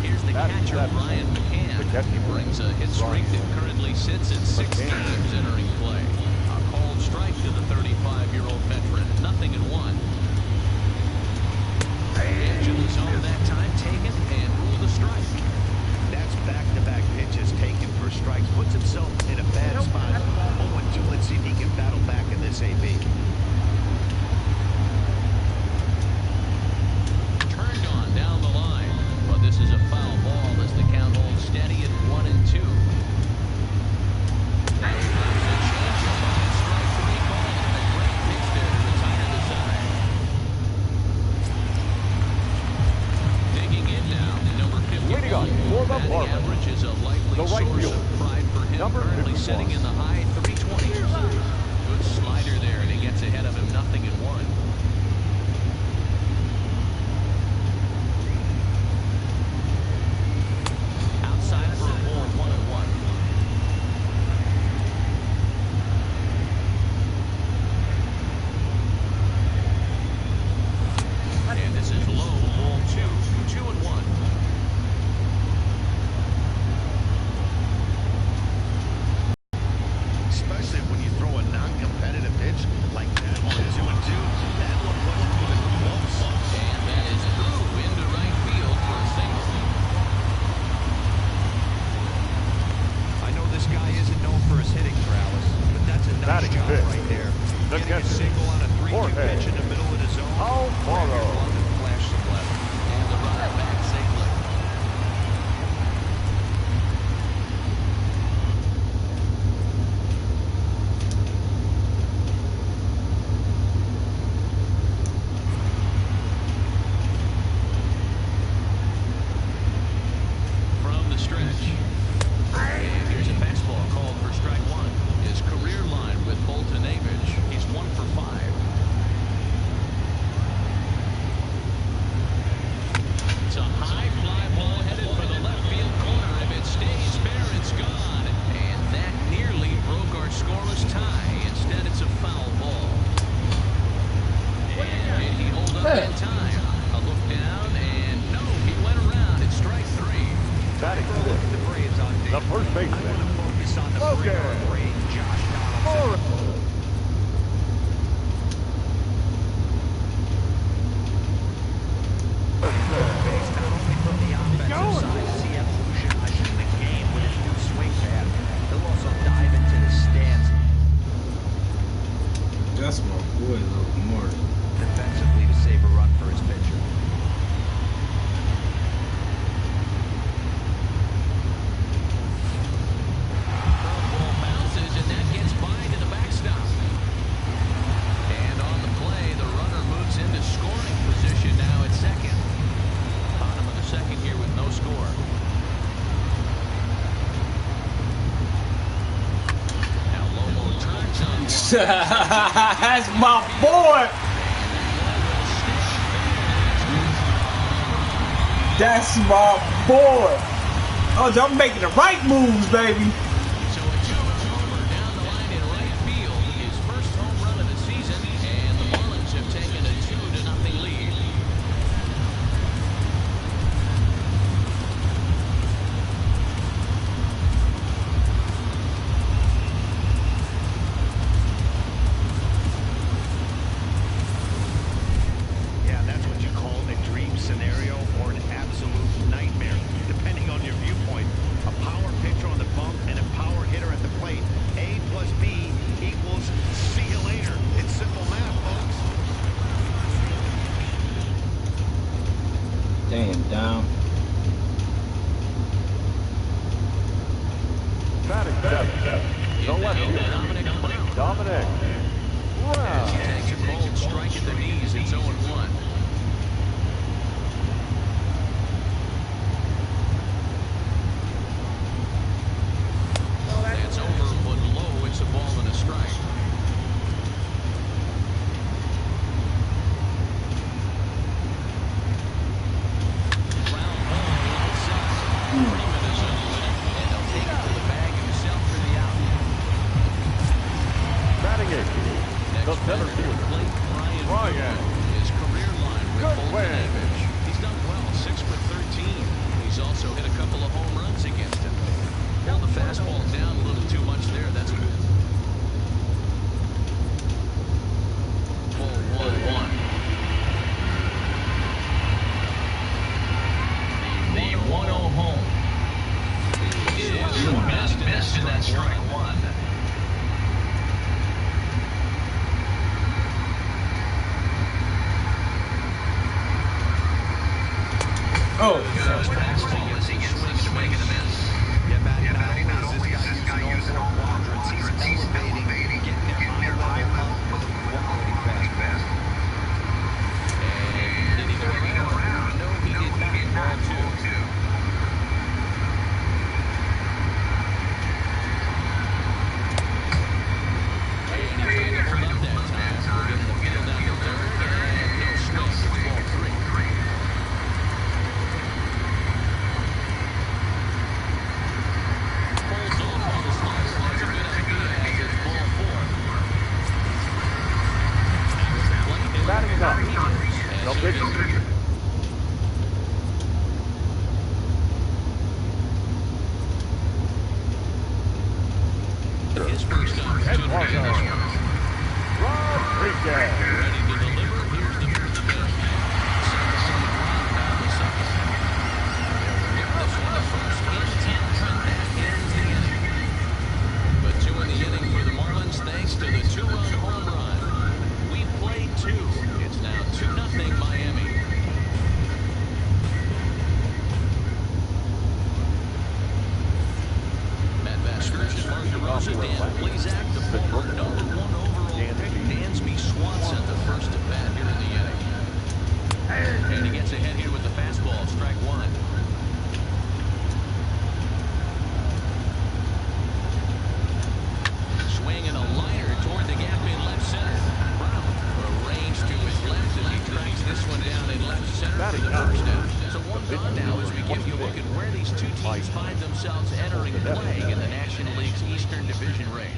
Here's the catcher, Brian McCann. He brings a hit streak that currently sits at 6 games entering play. A called strike to the 35-year-old veteran. 0-1. Edge of the zone that time taken and ruled a strike. That's back-to-back pitches taken for strikes. Puts himself in a bad spot. 0-2. Let's see if he can battle back in this AB. Turned on down the line, but this is a foul ball as the count holds steady at 1-2. That is a changeup on strike 3 call. A great pitch there to retire the side. Digging in now, number 51. Batting average is a likely source of pride for him. Currently sitting in the high 320s. Good slider there to get gets ahead of him 0-1. Outside for a ball, 1-1. And this is low, ball 2, 2-1. Especially when you throw a non-competitive pitch like that on 2-2, that looked relatively close. And that is through into right field for a single. I know this guy isn't known for his hitting prowess, but that's a nice job right there. Getting a single on a 3-2 pitch in the middle of the zone. Flash some left. And the runner back safely. From the stretch. And here's a fastball called for strike one. His career line with Bolton Avage. He's 1 for 5. It's a high fly ball headed for the left field corner. If it stays fair, it's gone. And that nearly broke our scoreless tie. Instead, it's a foul ball. And did he hold up in time? A look down, and no, he went around. It's strike 3. Batting The Braves on the first baseman. I want to focus on the Braves, Josh Donaldson. Based not only from the offensive side, as he evolutionizes the game with his new swing pad, he'll also dive into the stands That's my boy, Luke Morris. defensively to save a run for his pitcher. Ball bounces, and that gets by to the backstop. And on the play, the runner moves into scoring position now at second. Bottom of the second here with no score. Now Lomo turns on. That's my boy. That's my boy. Oh, I'm making the right moves, baby. So a 2-2 homer down the line in right field. His first home run of the season, and the Marlins have taken a 2-0 lead. Yeah, that's what you call a dream scenario or an absolute nightmare, depending on your viewpoint. A power pitcher on the bump and a power hitter at the plate. A plus B equals see you later. It's simple math, folks. Damn, down. Batting seven. The left fielder, Dominic As he takes a cold strike at the knees, it's 0-1. That's over, but low. It's a ball and a strike. Ground ball outside. Freeman is under it, and they'll take it to the bag himself for the out. batting eighth. The center fielder, Ryan. His career line with Bolton Goodwin. Avage. He's done well, 6 for 13. He's also hit a couple of home runs against him. Well, the fastball down a little too much there. That's good. Ball 1-1. The 1-0 home is missed in that strike one. Oh. Yeah, Matty, not only is this guy first opportunity in this one. Rodriguez. Ready to deliver. Here's the first pitch. Sent on the ground down the second. They'll remove this one to first. Intent, and that ends the inning. But 2 in the inning for the Marlins thanks to the 2-run home run. We played 2. It's now 2-0 Miami. Matt Vasgersian, Mark DeRosa, Dan Plesac, the former #1 overall pick, Dansby Swanson, the first at bat here in the inning. And he gets ahead here with the fastball, strike 1. Swinging a liner toward the gap in left center. Brown arranged to his left as he tracks this one down in left center for the first out. So 1 gone now as we give you a look at where these 2 teams find themselves entering play in the National League's Eastern Division race.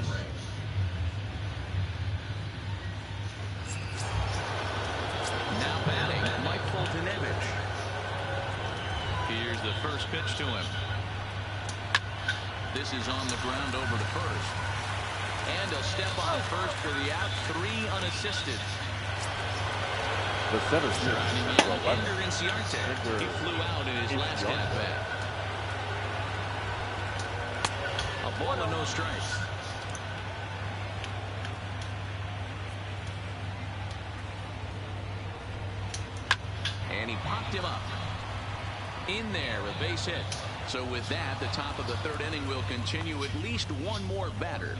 Now batting, Mike Foltynewicz. Here's the first pitch to him. This is on the ground over to first. And he'll step on first for the out. 3 unassisted. The center Ender Inciarte. He flew out in his last at bat. A ball and no strikes. And he popped him up. In there, a base hit. So with that, the top of the 3rd inning will continue at least 1 more batter.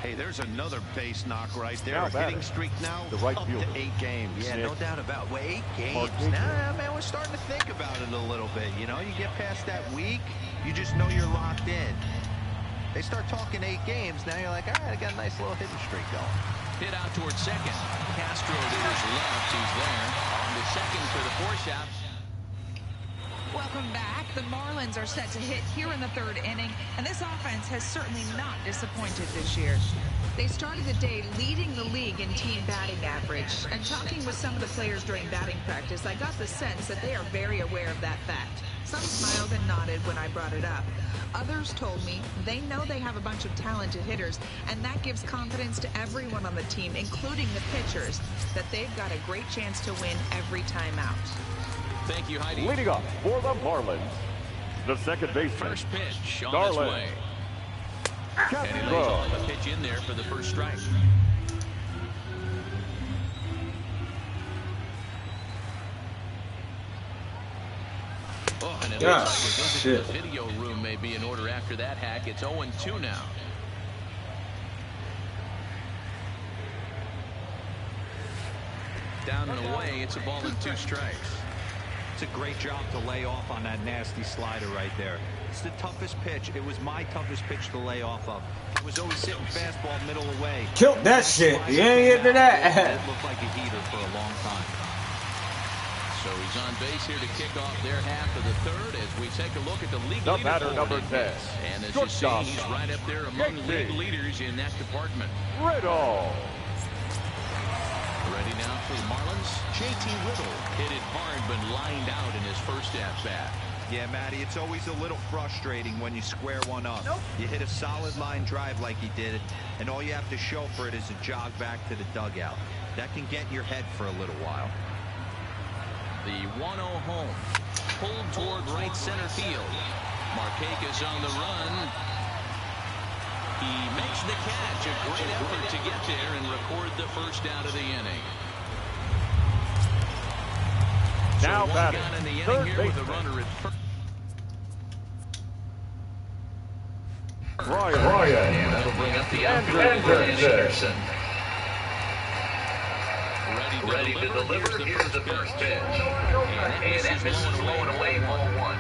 Hey, there's another base knock right there. Hitting streak now up to 8 games. Yeah, no doubt about it. Well, 8 games. Nah, man, we're starting to think about it a little bit. You know, you get past that week, you just know you're locked in. They start talking 8 games, now you're like, all right, I got a nice little hitting streak going. Hit out towards second. Castro to his left. He's there. On to second for the force out. Welcome back. The Marlins are set to hit here in the 3rd inning, and this offense has certainly not disappointed this year. They started the day leading the league in team batting average, and talking with some of the players during batting practice, I got the sense that they are very aware of that fact. Some smiled and nodded when I brought it up. Others told me they know they have a bunch of talented hitters, and that gives confidence to everyone on the team, including the pitchers, that they've got a great chance to win every time out. Thank you, Heidi. Leading off for the Marlins, the second baseman. First pitch on its way. And he lays off a pitch in there for the first strike. Oh, and it looks like a visit to the video room may be in order after that hack. It's 0-2 now. Down and away, it's a ball and 2 strikes. It's a great job to lay off on that nasty slider right there. It's the toughest pitch. It was my toughest pitch to lay off of. It was always sitting fastball middle away. Killed that shit. You ain't get to that. It looked like a heater for a long time. So he's on base here to kick off their half of the 3rd as we take a look at the league the leader batter number 10. And as you see, he's right up there among league leaders in that department. Riddle. Ready now for the Marlins. JT Riddle hit it hard but lined out in his first at-bat. Yeah, Matty, it's always a little frustrating when you square one up. You hit a solid line drive like he did, and all you have to show for it is a jog back to the dugout. That can get in your head for a little while. The 1-0 home. Pulled toward right center field. Markakis on the run. He makes the catch. A great effort to get there and record the first out of the inning. Now so batting, in the inning third here with a runner at first. Ryan. And that'll bring up the outfielder, Anderson. Ready to deliver. Here's the first pitch. And that misses blowing away, ball 1.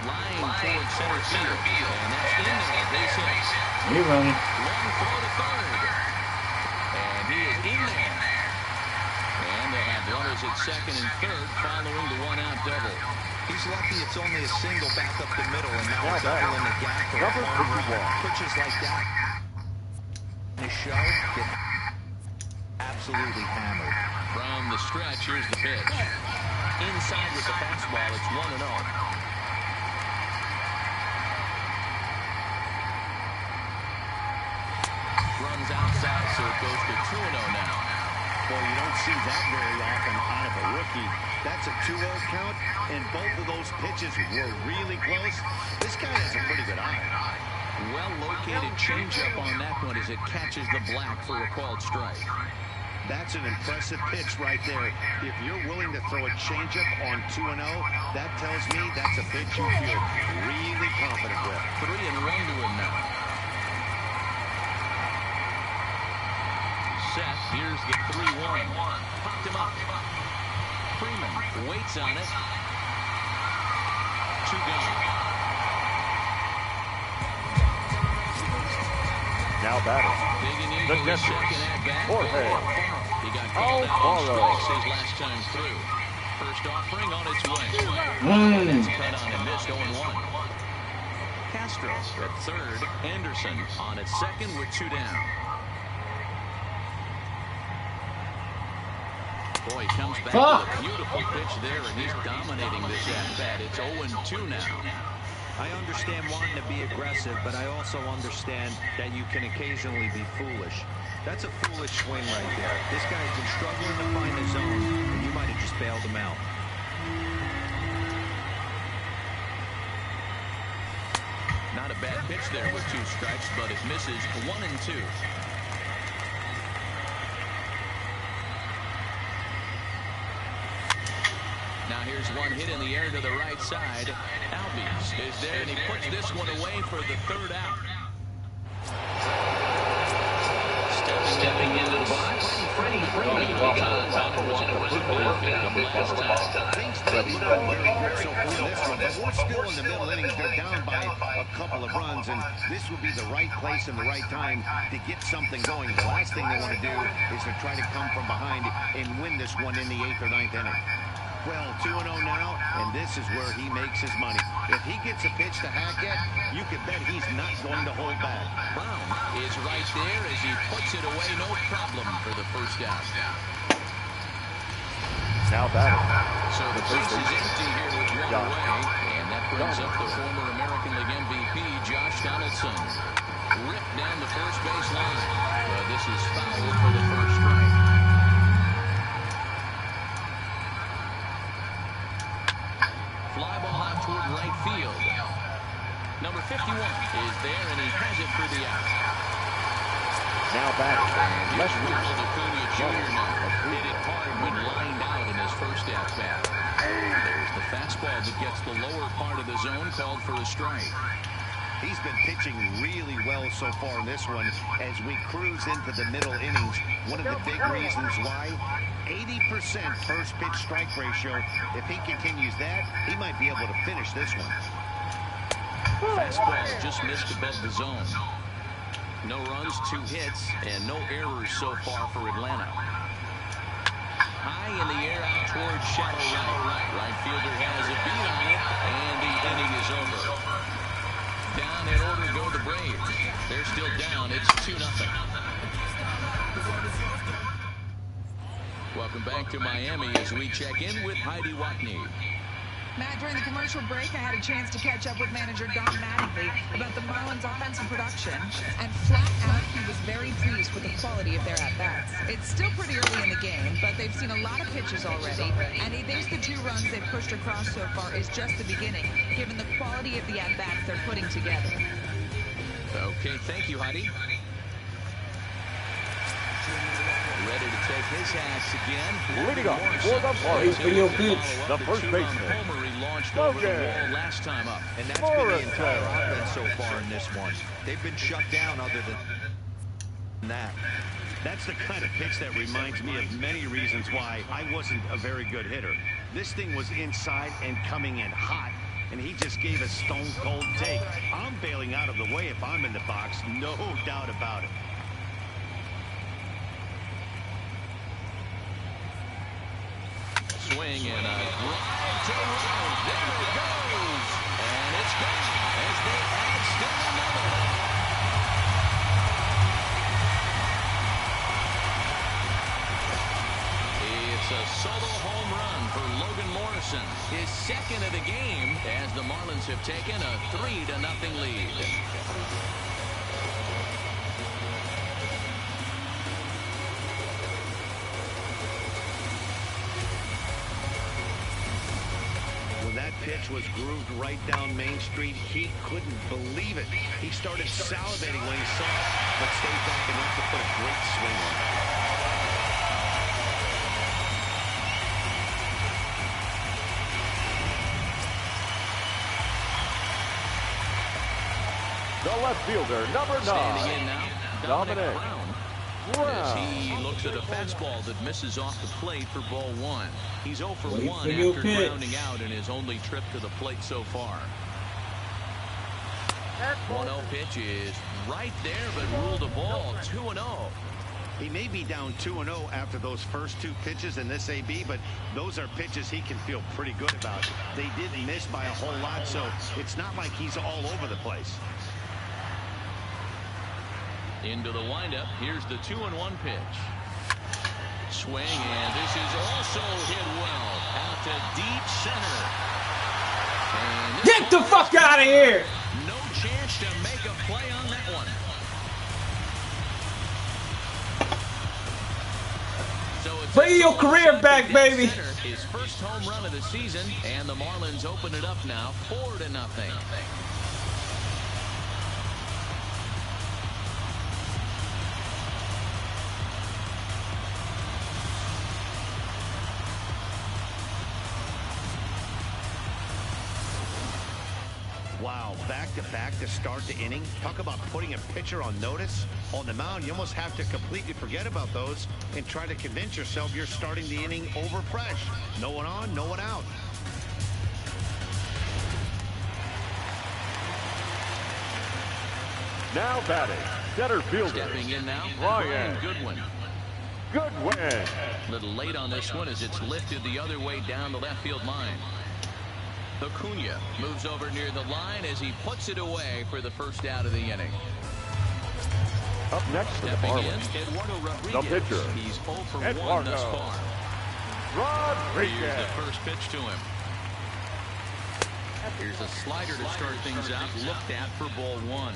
Line toward center field. And that's in there. Base hit. He running. Long throw to third. And he is in there. And they'll have runners at second and third following the 1-out double. He's lucky it's only a single back up the middle and now double in the gap for a home run. Pitches like that in the show get absolutely hammered. From the stretch, here's the pitch. Inside with the fastball, it's 1-0. Runs outside, so it goes to 2-0 now. Boy, you don't see that very often out of a rookie. That's a 2-0 count, and both of those pitches were really close. This guy has a pretty good eye. Well-located changeup on that one as it catches the black for a called strike. That's an impressive pitch right there. If you're willing to throw a changeup on 2-0, that tells me that's a pitch you feel really confident with. 3-1 to him now. Set. Here's the 3-1. Popped him up. Freeman waits on it. 2 gone. Now batting. The catcher, Jorge. He got called out on strikes his last time through. First offering on its way. That's cut on and missed 0-1. Castro at third. Anderson on at second with 2 down. Boy, he comes back with a beautiful pitch there, and he's dominating this at-bat. It's 0-2 now. I understand wanting to be aggressive, but I also understand that you can occasionally be foolish. That's a foolish swing right there. This guy's been struggling to find the zone, and you might have just bailed him out. Not a bad pitch there with 2 strikes, but it misses 1-2. Now here's one hit in the air to the right side. Albies is there, and he puts this one away for the 3rd out. Stepping into the box, Freddie Freeman, because out the one that was worked out last time. Things don't look very good so far in this one, but we're still in the middle innings. They're down by a couple of runs, and this would be the right place and the right time to get something going. The last thing they want to do is to try to come from behind and win this one in the 8th or 9th inning. Well, 2-0 now, and this is where he makes his money. If he gets a pitch to Hackett, you can bet he's not going to hold back. Brown is right there as he puts it away, no problem for the 1st out. Now batting. So the base is empty here with 1 away, and that brings up the former American League MVP, Josh Donaldson. Ripped down the first base line. This is foul for the 1st strike. Fly ball out toward right field. Number 51 is there, and he has it for the out. Now back. Here's Ronald Acuna Jr. now. Hit it hard when lined out in his first at-bat. There's the fastball that gets the lower part of the zone, called for a strike. He's been pitching really well so far in this one as we cruise into the middle innings. One of the big reasons why, 80% first pitch strike ratio. If he continues that, he might be able to finish this one. Fastball just missed above the zone. No runs, 2 hits, and no errors so far for Atlanta. High in the air out towards shallow right. Right fielder has a beat on it, and the inning is over. Down in order go the Braves. They're still down. It's 2-0. Welcome back to Miami as we check in with Heidi Watney. Matt, during the commercial break, I had a chance to catch up with manager Don Mattingly about the Marlins' offensive production, and flat out, he was very pleased with the quality of their at-bats. It's still pretty early in the game, but they've seen a lot of pitches already, and he thinks the 2 runs they've pushed across so far is just the beginning, given the quality of the at-bats they're putting together. Okay, thank you, Heidi. Ready to take his hats again. Leading up for the Marlins, the first baseman, Launched over the wall last time up, and that's been the entire offense so far in this one. They've been shut down other than that. That's the kind of pitch that reminds me of many reasons why I wasn't a very good hitter. This thing was inside and coming in hot, and he just gave a stone-cold take. I'm bailing out of the way if I'm in the box, no doubt about it. Swing and a drive to right. There it goes. And it's gone as they add still another. It's a solo home run for Logan Morris. his second of the game as the Marlins have taken a 3-0 lead. That pitch was grooved right down Main Street. He couldn't believe it. He started salivating when he saw it, but stayed back enough to put a great swing on it. The left fielder, number 9. Standing in now, Dominic Brown. As Wow. he looks at a fastball that misses off the plate for ball 1. He's 0 for Wait 1 for your after pitch. grounding out in his only trip to the plate so far. 1-0 pitch is right there, but ruled a ball. 2-0. He may be down 2-0 after those first 2 pitches in this AB, but those are pitches he can feel pretty good about. They didn't miss by a whole lot, so it's not like he's all over the place. Into the windup. Here's the 2-1 pitch. Swing, and this is also hit well out to deep center. And Get the fuck out of here! No chance to make a play on that one. So it's Bring your career back, baby. His first home run of the season, and the Marlins open it up now 4-0. Wow, back-to-back to start the inning. Talk about putting a pitcher on notice. On the mound, you almost have to completely forget about those and try to convince yourself you're starting the inning over fresh. No one on, no one out. Now batting, center fielder. Stepping in now, Brian Goodwin. Goodwin. A little late on this one as it's lifted the other way down the left field line. Acuna moves over near the line as he puts it away for the first out of the inning. Up next for the Stepping in, Marlins, Eduardo the Rodriguez. pitcher, He's 0 for 1 Eduardo thus far. Rodriguez. Here's the first pitch to him. Here's a slider to start things out, looked at for ball 1.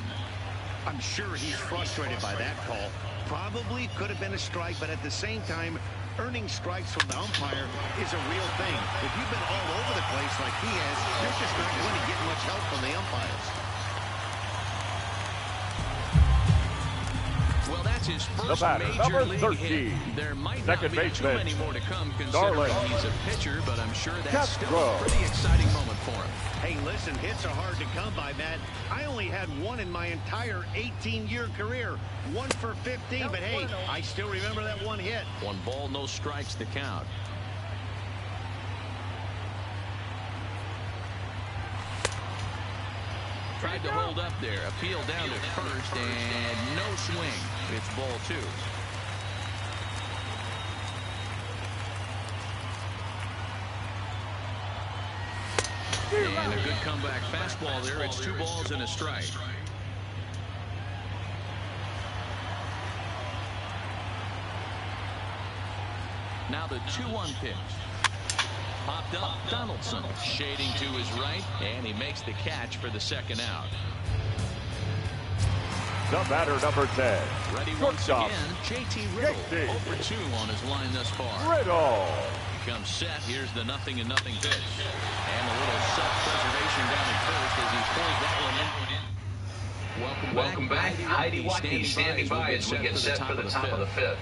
I'm sure he's frustrated by that call. Probably could have been a strike, but at the same time, earning strikes from the umpire is a real thing. If you've been all over the place like he has, you're just not going to get much help from the umpires. Well, that's his first batter, major number league 13. hit. There might not Second be too baseman, many more to come considering Darling. he's a pitcher, but I'm sure that's still Castro. a pretty exciting moment for him. Hey, listen, hits are hard to come by, Matt. I only had one in my entire 18-year career. 1 for 15, but hey, I still remember that one hit. 1 ball, no strikes to count. Tried to hold up there. Appeal down to first, and no swing. It's ball 2. And a good comeback fastball there. It's 2 balls and a strike. Now the 2-1 pitch. Popped up, Donaldson shading to his right, and he makes the catch for the second out. The batter, number 10. Ready once Shortstop, again, JT Riddle. JT. 0 for 2 on his line thus far. Riddle. He comes set. Here's the 0-0 pitch. And a little self-preservation down at first as he pulls that one in. Welcome back. Heidi Whitney standing by as we get set for the top of the 5th.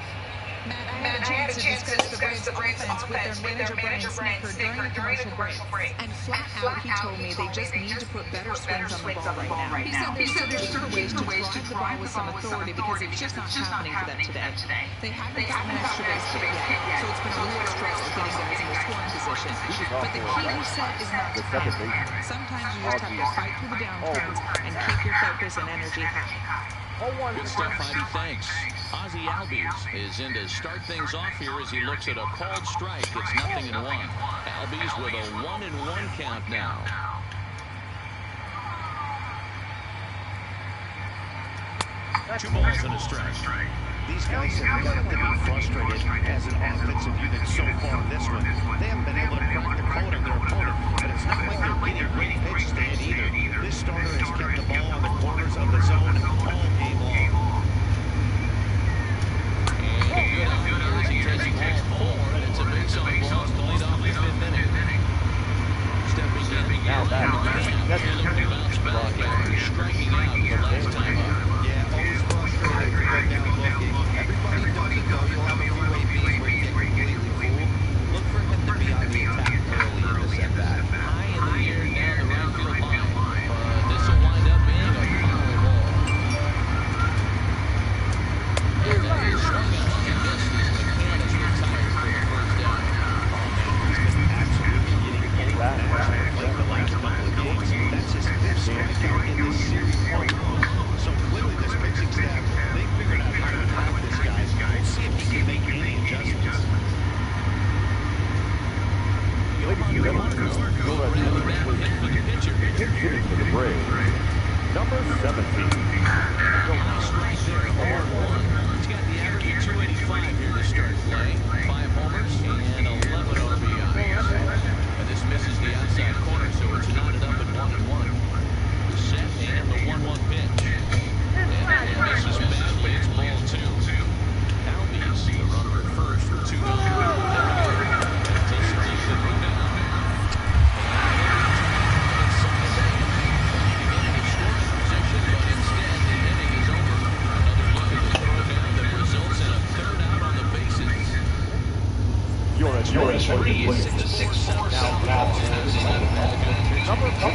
Matt, I had a chance to discuss the Braves offense with their manager Brian Snitker during the commercial break. And flat out, he told me they just need to put better swings on the ball right now. He said there's certain ways to drive the ball with some authority because it's just not happening for them today. They haven't gotten an extra base hit yet, so it's been a real struggle getting guys in the scoring position. But the key, he said, is not to panic. Sometimes you just have to fight through the downturns and keep your focus and energy high. Good stuff, Heidi. Thanks. Ozzie Albies is in to start things off here as he looks at a called strike. It's 0-1. Albies with a 1-1 count now. Two balls and a strike. These guys have got to be frustrated as an offensive unit so far in this one. They haven't been able to crack the code on their opponent, but it's not like they're getting great pitches to hit either. This starter has kept the ball on the corners of the zone all game long. And a good out here as he takes ball 4, and it's a base on balls to lead off the 5th inning. Stepping in. Now back. Looking to bounce back after striking out the last time up. Yeah, always frustrating to go down looking. Everybody does it, though. You'll have a few ABs where you get completely fooled. Look for him to be on the attack early in this at-bat. High in the air, down the right field line. This will wind up being a foul ball. And that is swung out and missed as McCann is retired for the first down. Oh, man, he's been absolutely getting pulled back like the last couple of games. That's his 5th strikeout in this series alone. So clearly this pitching staff, they figured out how to attack this guy. We'll see if he can make any adjustments. Hitting for the Braves, number 17. Strike there, 0-1. He's got the average of 285 here to start play. 5 homers and 11 RBIs. And this misses the outside corner, so it's knotted up at 1-1. Set and the 1-1 pitch. And that one misses badly. It's ball 2. Albies, the runner at first for 2 down. To strike the move down. You're at 3 is the 6-4 now. Number 4.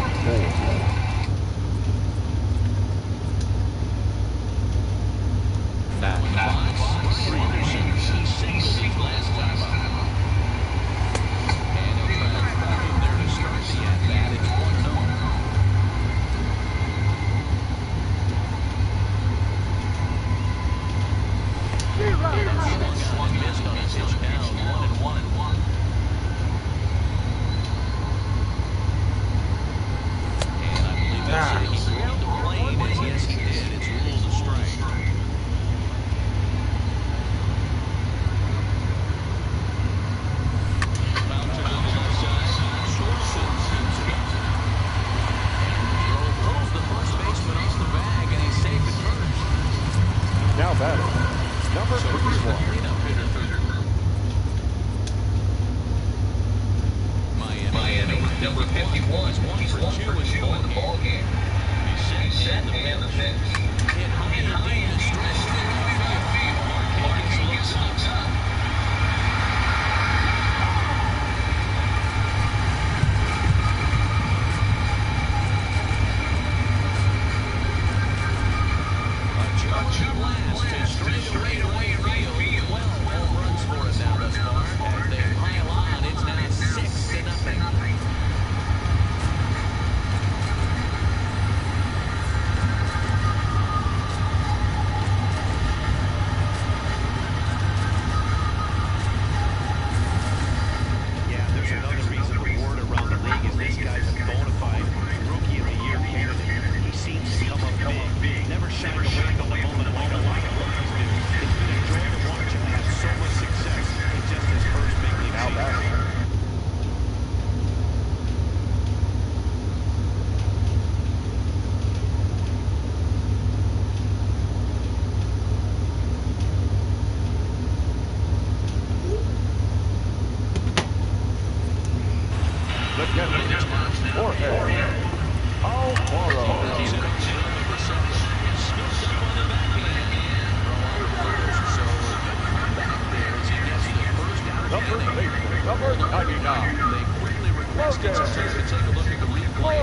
Number 99. They quickly requested to take a look at the replay.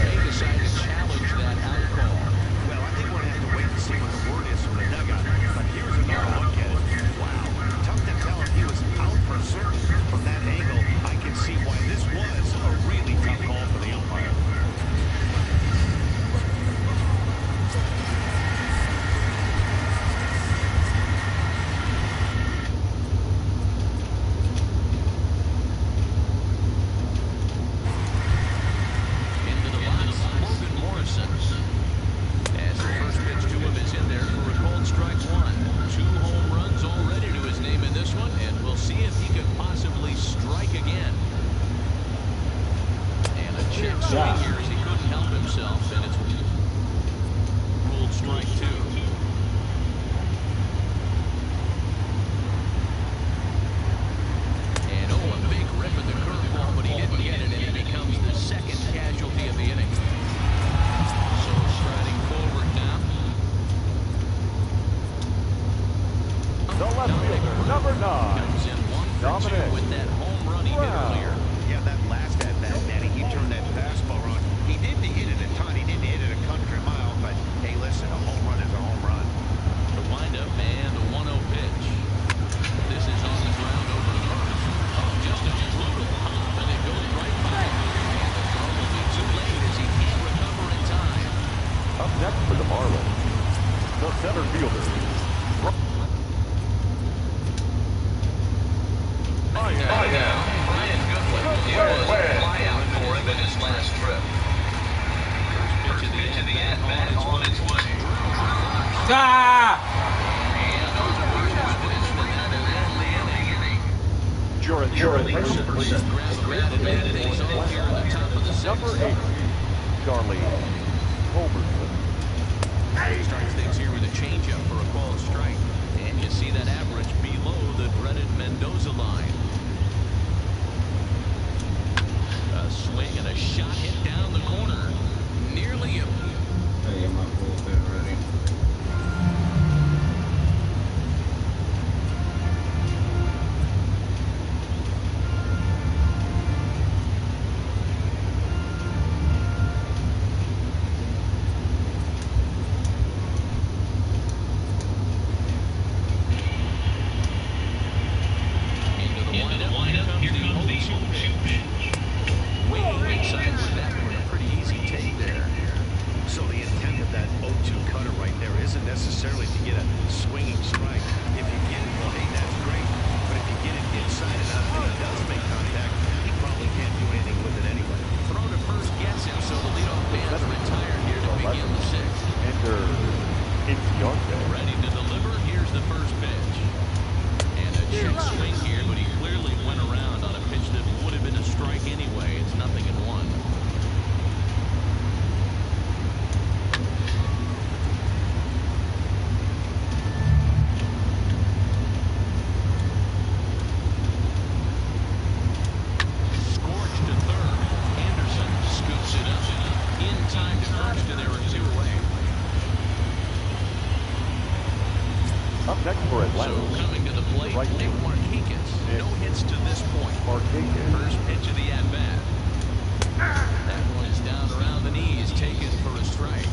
They decided to challenge that out call. Well, I think we're going to have to wait and see what the word is from the dugout. But here's another look at it. Wow. Tough to tell if he was out for certain. From that angle, I can see why this was a really tough call for the umpire. check swing here as he couldn't help himself, and it's ruled strike 2. And a big rip at the curveball, but he didn't get it, and it becomes the second casualty of the inning. So striding forward now. The left fielder, number 9. Comes in 1-for-2 with that home run he did earlier. Yeah, that last at bat, Danny, he turned that fastball around. He didn't hit it a ton. He didn't hit it a country mile. But, hey, listen, a home run is a home run. The windup and the 1-0 pitch. This is on the ground over the first. Oh, just a brutal hop, and it goes right by him. And the throw will be too late as he can't recover in time. Up next for the Marlins, the center fielder. Brian Goodwin. It was a flyout for him in his last trip. First pitch of the at-bat on its way. Number 8, Charlie Culberson. Starts things here with a changeup for a called strike. And you see that average below the dreaded Mendoza line. A swing and a shot hit down the corner. Nearly a... I get my bullpen ready. Ready to deliver. Here's the first pitch. And a check swing here, but he clearly went around on a pitch that would have been a strike anyway. It's 0-1. Scorched to third. Anderson scoops it up. In time to first, and there are 2 away. Up next for Atlanta. So coming to the plate, Right. Nick Markakis. No hits to this point. First pitch of the at-bat. That one's down around the knees, taken for a strike.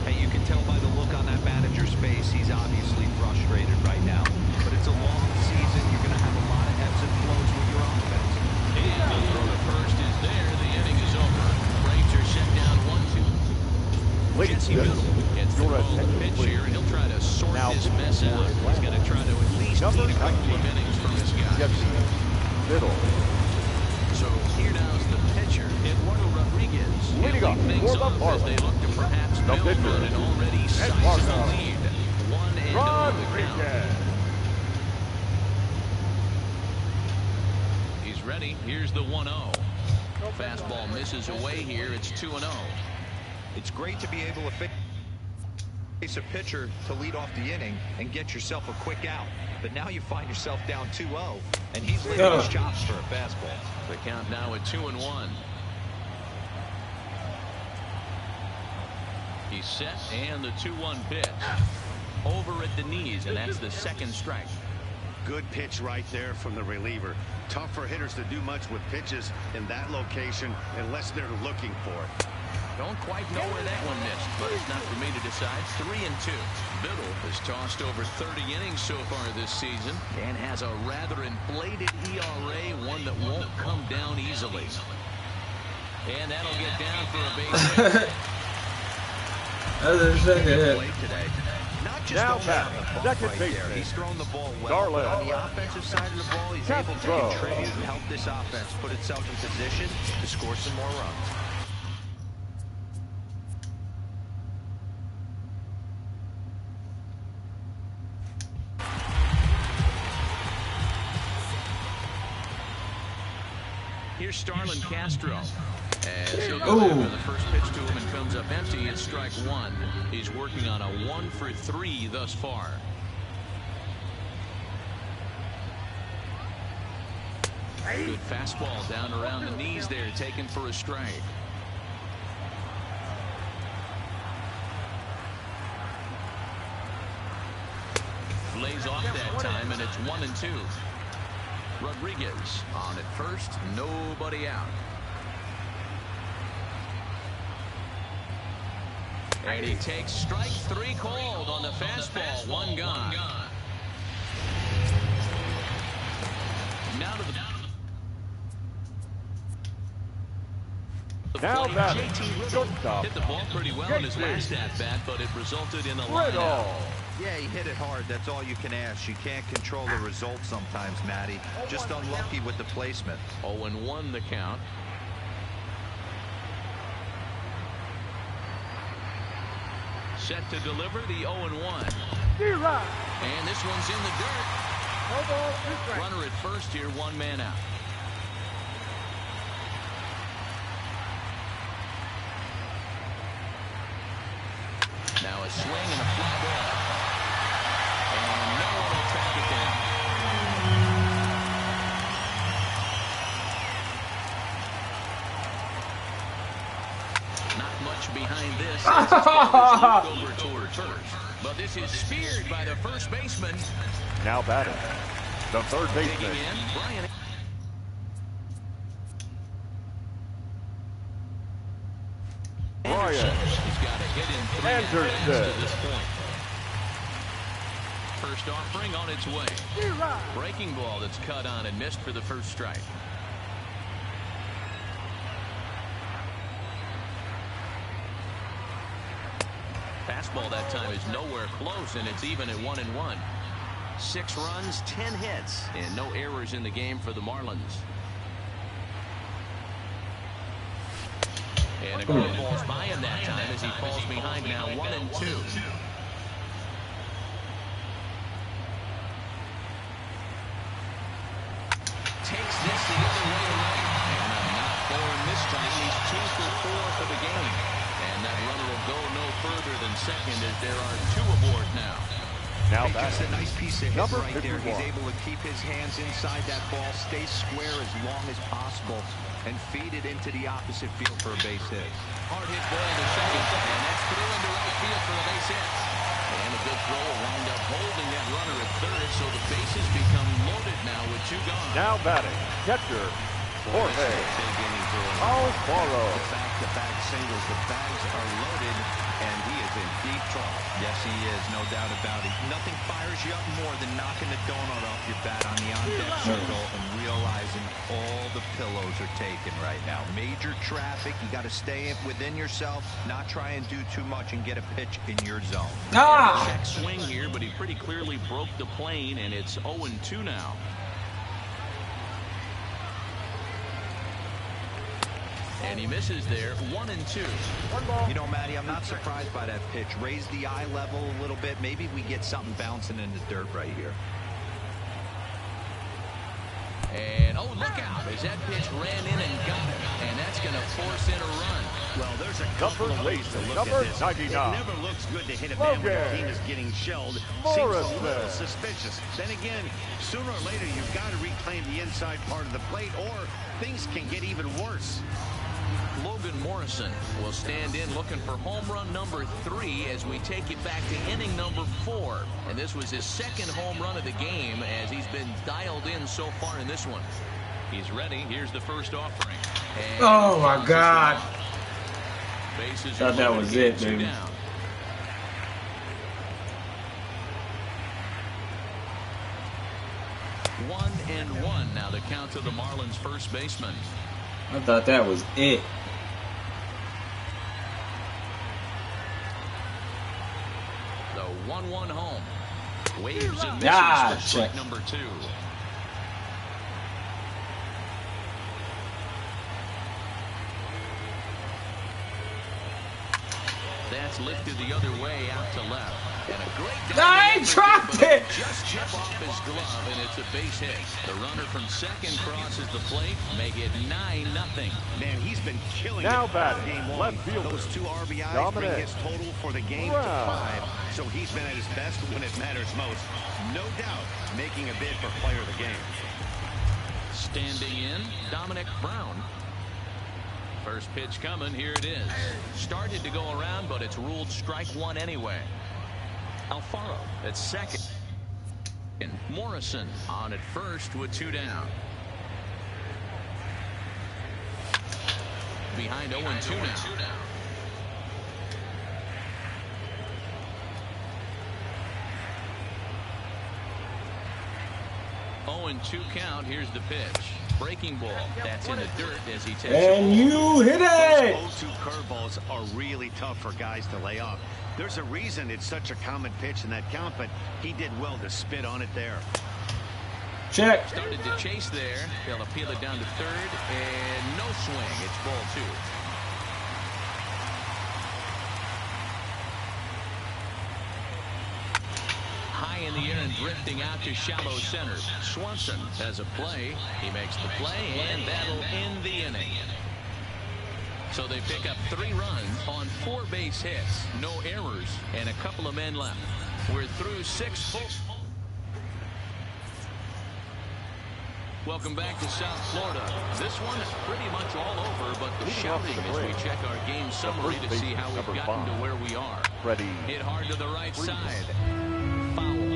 Hey, you can tell by the look on that manager's face, he's obviously frustrated right now. But it's a long season. You're going to have a lot of ebbs and flows with your offense. And the throw to first is there. The inning is over. Braves are set down 1-2. Jesse Biddle gets the call to pitch here, and he'll try to sort this mess out. He's going to try to at least need a couple of innings from this guy. Jesse Biddle. So here now's the pitcher, Eduardo Rodriguez. Leading off things for the off as they look to perhaps build on an already sizable lead. 1-0 the count. He's ready. Here's the 1-0. Fastball misses away here. It's 2-0. It's great to be able to face a pitcher to lead off the inning and get yourself a quick out. But now you find yourself down 2-0, and he's licking his chops for a fastball. The count now at 2-1. He's set, and the 2-1 pitch. Over at the knees, and that's the second strike. Good pitch right there from the reliever. Tough for hitters to do much with pitches in that location unless they're looking for it. Don't quite know where that one missed, but it's not for me to decide. 3-2. Biddle has tossed over 30 innings so far this season and has a rather inflated ERA, one that won't come down easily. And that'll get down for a base hit. That's a second hit. Not just Now on back, the ball second right baseman. there. He's thrown the ball well. Darling. On the offensive side of the ball, he's able to contribute and help this offense put itself in position to score some more runs. Here's Starlin Castro as After the first pitch to him and comes up empty, it's strike one. He's working on a 1 for 3 thus far. Good fastball down around the knees there, taken for a strike. Lays off that time, and it's 1-2. Rodriguez on at first, nobody out. And he takes strike 3 called on the fastball. One gone. Now to the Now that hit the ball pretty well in his last at-bat, but it resulted in a line-out. Yeah, he hit it hard. That's all you can ask. You can't control the result sometimes, Matty. Just unlucky with the placement. 0-1 the count. Set to deliver the 0-1. And this one's in the dirt. Runner at first here, 1 man out. Now a swing and a fly ball. And no one will track it down. Not much behind this. As his ball is looped over toward first. But this is speared by the first baseman. Now batting, the third baseman. Brian. He's got a hit in 3 at-bats to this point. First offering on its way. Breaking ball that's cut on and missed for the first strike. Fastball that time is nowhere close, and it's even at 1-1. 6 runs, 10 hits, and no errors in the game for the Marlins. And a good ball's by him that time as he falls behind now 1-2. Takes this the other way around. And a knock for him this time. He's 2 for 4 for the game. And that runner will go no further than second as there are 2 aboard now. Now that's a nice piece of hit right there. He's able to keep his hands inside that ball, stay square as long as possible, and feed it into the opposite field for a base hit. Hard hit ball to second, and that's through into right field for a base hit. And a good throw will wind up holding that runner at third, so the bases become loaded now with 2 gone. Now batting, catcher, Jorge Alfaro. The back-to-back singles, the bags are loaded, and he is in deep trouble. Yes, he is, no doubt about it. Nothing fires you up more than knocking the donut off your bat on the on-deck circle and realizing all the pillows are taken right now. Major traffic, you got to stay within yourself, not try and do too much and get a pitch in your zone. Check swing here, but he pretty clearly broke the plane, and it's 0-2 now. And he misses there, 1-2. You know, Matty, I'm not surprised by that pitch. Raise the eye level a little bit. Maybe we get something bouncing in the dirt right here. And, oh, look out, as that pitch ran in and got him. And that's going to force in a run. Well, there's a couple of ways to look at this. 99. It never looks good to hit a man when the team is getting shelled. Seems a little suspicious. Then again, sooner or later, you've got to reclaim the inside part of the plate, or things can get even worse. Logan Morrison will stand in looking for home run number 3 as we take it back to inning number 4. And this was his 2nd home run of the game as he's been dialed in so far in this one. He's ready. Here's the first offering. And oh my God. Bases Thought that was it, baby. Down. One and one now the count to the Marlins first baseman. I thought that was it. The 1-1 home. Waves and misses for strike number 2. That's lifted the other way out to left. And a great I dropped it. Just chip off his glove, and it's a base hit. The runner from second crosses the plate, make it 9-0. Man, he's been killing now it batting, game long. left fielder. Those 2 RBIs Dominic bring his total for the game to 5. So he's been at his best when it matters most. No doubt making a bid for player of the game. Standing in, Dominic Brown. First pitch coming, here it is. Started to go around, but it's ruled strike 1 anyway. Alfaro at second. And Morrison on at first with 2 down. Behind 0-2 now. And 2 count. Here's the pitch. Breaking ball. That's in the dirt as he takes and you hit it. Those 0-2 curveballs are really tough for guys to lay off. There's a reason it's such a common pitch in that count, but he did well to spit on it there. Check. Started to chase there. They'll appeal it down to third, and no swing. It's ball 2. High in the air and drifting out to shallow center. Swanson has a play. He makes the play, and that'll end the inning. So they pick up 3 runs on 4 base hits, no errors, and a couple of men left. We're through 6 full. Welcome back to South Florida. This one is pretty much all over, but the shouting as we check our game summary to see how we've gotten to where we are. Hit hard to the right side. Foul.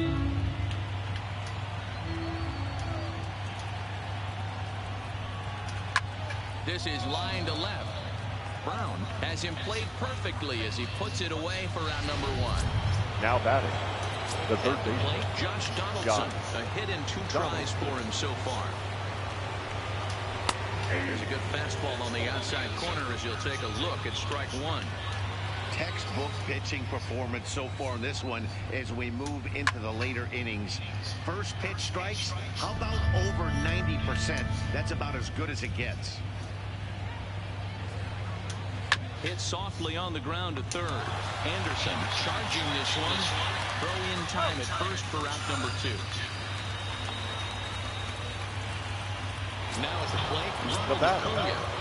This is line to left. Brown has him played perfectly as he puts it away for round number 1. Now batting, the third baseman, Josh Donaldson. A hit in 2 tries for him so far. There's a good fastball on the outside corner as you'll take a look at strike 1. Textbook pitching performance so far in this one as we move into the later innings. First pitch strikes, how about over 90%? That's about as good as it gets. Hit softly on the ground to third. Anderson charging this one. Throw in time at first for out number 2. Now at the plate, the batter,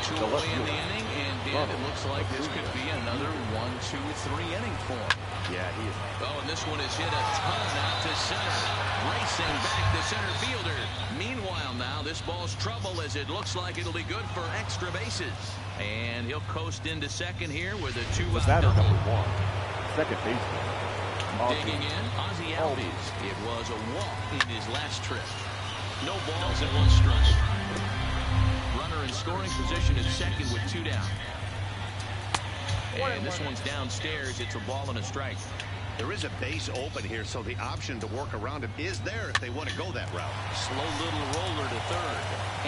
2 away in the inning, and it looks like this could be another 1-2-3 inning for him. Yeah, he is. Oh, and this one is hit a ton out to center. Racing back the center fielder. Meanwhile now, this ball's trouble as it looks like it'll be good for extra bases. And he'll coast into second here with a 2-out batter double. number 1, second baseman. Digging in, Ozzie Albies. It was a walk in his last trip. No balls and 1 strike. Runner in scoring position at second with 2 down. And this one's downstairs. It's a ball and a strike. There is a base open here, so the option to work around it is there if they want to go that route. Slow little roller to third.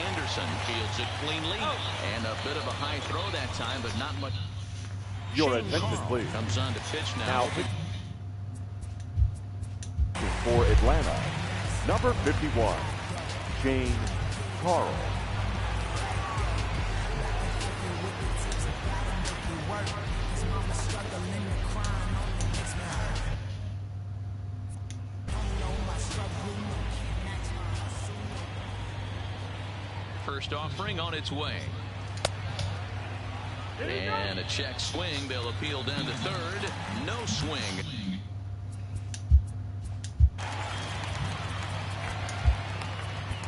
Anderson fields it cleanly. And a bit of a high throw that time, but not much. Your attention, please. Comes on to pitch now. For Atlanta, number 51, James Carl. First offering on its way. And a check swing. They'll appeal down to third. No swing.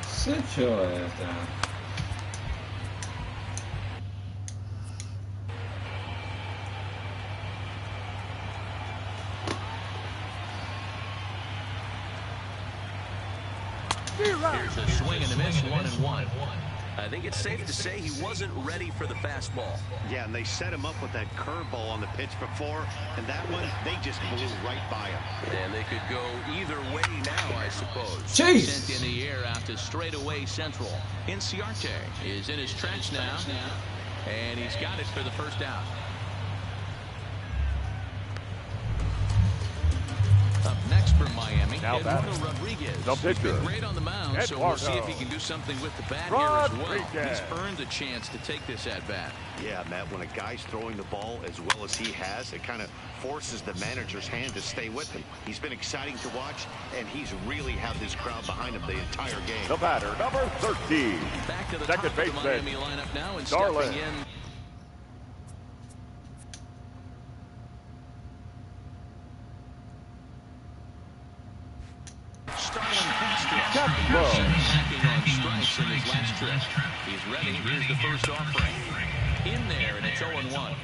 Sit your ass down. Here's a swing and a miss, 1-1. I think it's safe to say he wasn't ready for the fastball. Yeah, and they set him up with that curveball on the pitch before, and that one, they just blew right by him. And they could go either way now, I suppose. Jeez. Sent in the air out to straightaway central. Inciarte is in his tracks now, and he's got it for the first out. Up next from Miami, Now Eduardo Rodriguez. the pitcher. He's been great on the mound, so we'll see if he can do something with the bat here as well. He's earned a chance to take this at bat. Yeah, Matt, when a guy's throwing the ball as well as he has, it kind of forces the manager's hand to stay with him. He's been exciting to watch, and he's really had this crowd behind him the entire game. The batter, number 13. Back to the second top of the baseman, Miami lineup now, and Darlin. stepping in. Hacking on strikes in his last trip. He's ready. Here's the first offering. In there, and it's 0-1.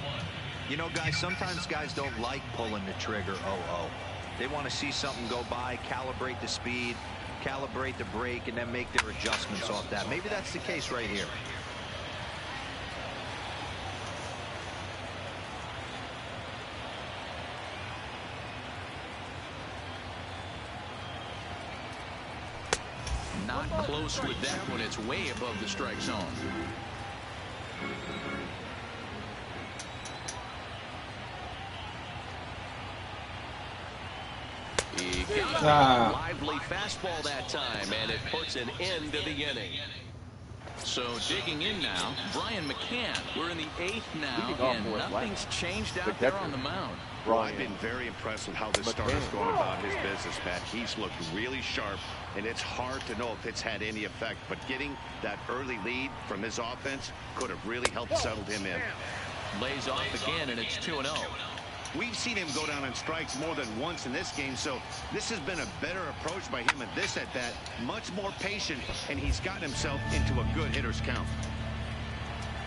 You know, guys, sometimes guys don't like pulling the trigger 0-0. They want to see something go by, calibrate the speed, calibrate the brake, and then make their adjustments off that. Maybe that's the case right here. Not close with that one. It's way above the strike zone. He got a lively fastball that time, and it puts an end to the inning. So digging in now, Brian McCann. We're in the 8th now, and nothing's changed out there on the mound. Well, I've been very impressed with how this starter's going about his business, Matt. He's looked really sharp, and it's hard to know if it's had any effect. But getting that early lead from his offense could have really helped settle him in. Lays off again, and it's 2-0. We've seen him go down on strikes more than once in this game, so this has been a better approach by him at this at-bat. Much more patient, and he's gotten himself into a good hitter's count.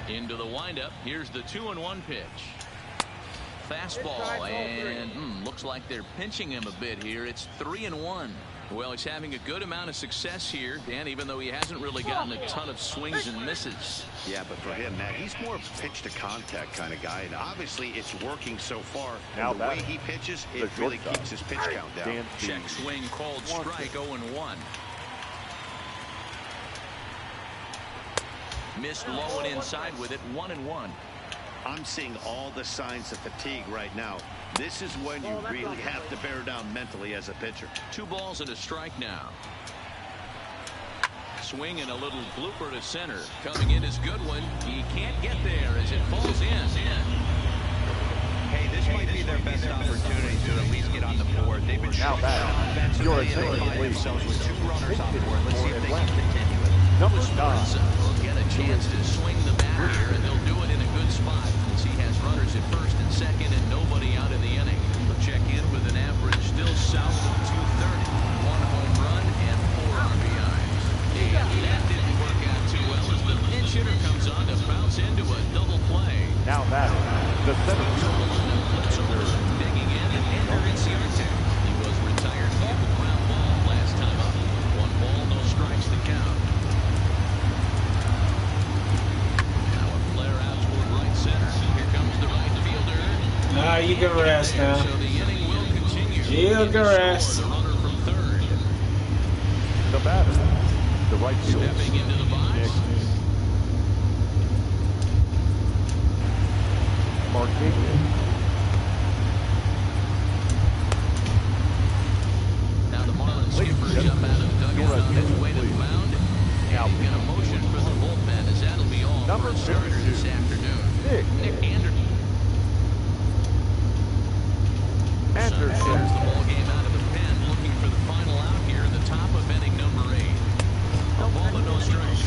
Into the windup. Here's the 2-1 pitch. Fastball, and looks like they're pinching him a bit here. It's 3-1. Well, he's having a good amount of success here, Dan, even though he hasn't really gotten a ton of swings and misses. Yeah, but for him, Matt, he's more of a pitch-to-contact kind of guy, and obviously it's working so far. Now and the way he pitches, it really keeps his pitch count down. Check swing, called strike, 0-1. Missed low and inside with it, 1-1. I'm seeing all the signs of fatigue right now. This is when you really have to bear down mentally as a pitcher. 2 balls and a strike now. Swing and a little blooper to center. Coming in is Goodwin. He can't get there as it falls in. Hey, this might be their best opportunity to at least get on the board. They've been shut down offensively, and they find themselves with 2 runners on board. Let's see if they can continue it. Number 9. Will get a chance to swing the bat here, and they'll do it in a good spot as he has runners at first and second and nobody out in the inning. He'll check in with an average still south of 230. 1 home run and 4 RBIs. And that didn't work out too well as the pinch hitter comes on to bounce into a double play. Now batting, the center fielder. Digging in and Ender Inciarte. He was retired via the ground ball last time up. 1 ball, no strikes to count. You can rest now. You can rest. The batter, the right fielder. Stepping into the box. Marquez. Now the Marlins skipper jump out of the dugout on his way to the mound. Now he's going to motion for the bullpen as that'll be all for a starter this afternoon. Nick Anderson. Anderson clears the ball game out of the pen, looking for the final out here in the top of inning number 8. No ball and no strikes.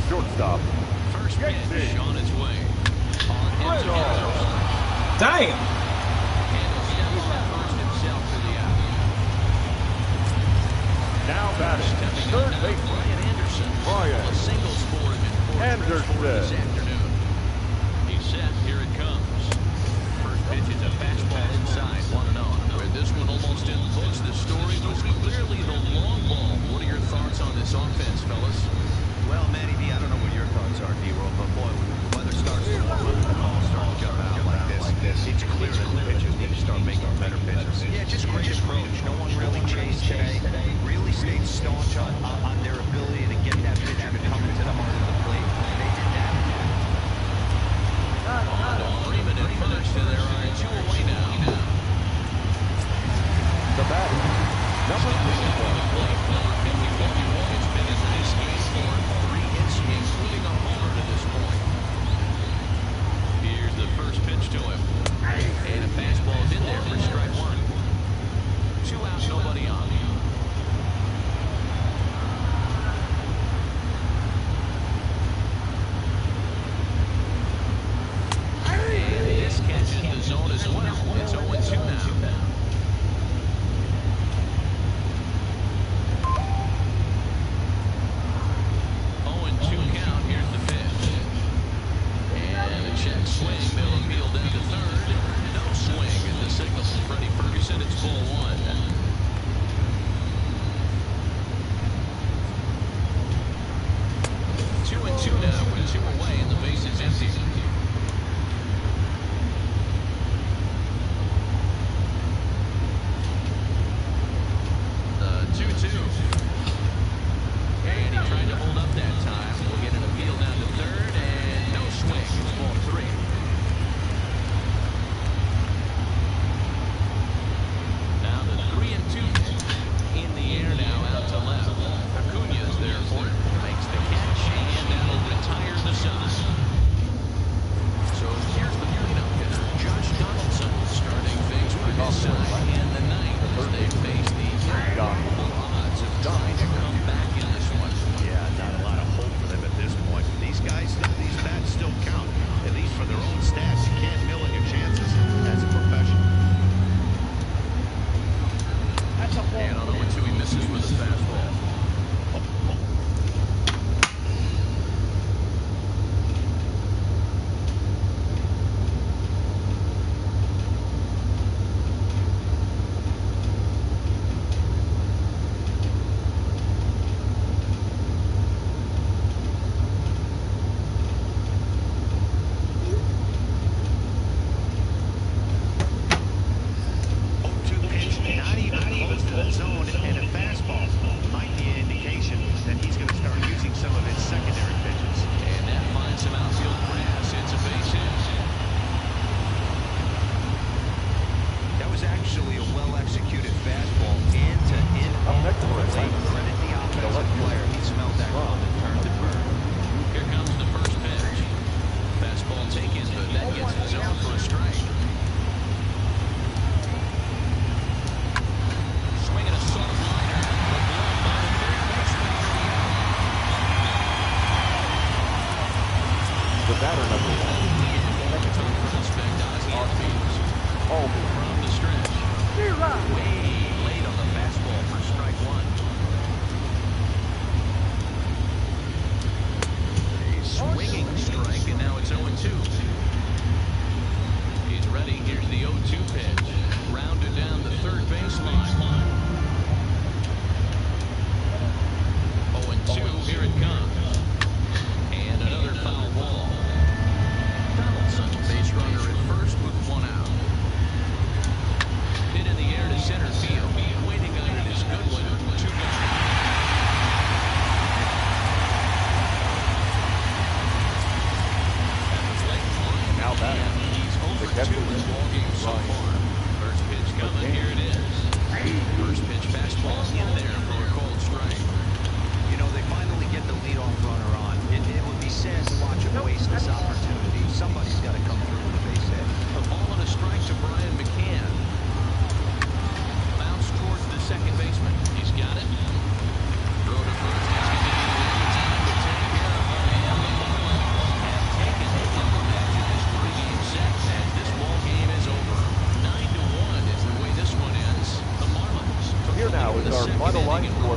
Shortstop. First pitch on its way. Damn. Now batting, third baseman, Brian Anderson. This afternoon. He's set. Here it comes. First pitch is a fastball inside, 1-0. Where this one almost didn't books. The story was clearly the long ball. What are your thoughts on this offense, fellas? Well, Manny B, I don't know what your thoughts are, D-Roll, but boy, when the weather starts to warm up and the ball starts to jump out like this, it's clear that the pitchers need to start making better pitches. Yeah, just great approach. No one really chased today. Really stayed staunch on their ability to get that pitcher to come into the heart of the plate. They did that. Freeman at first, and there are 2 away now. The batter, number 3. It's been in this game for 3 hits, including a homer to this point. Here's the first pitch to him. And a fastball is in there for strike 1. 2 out, nobody on. And this catches the zone as well. It's 0-2 now.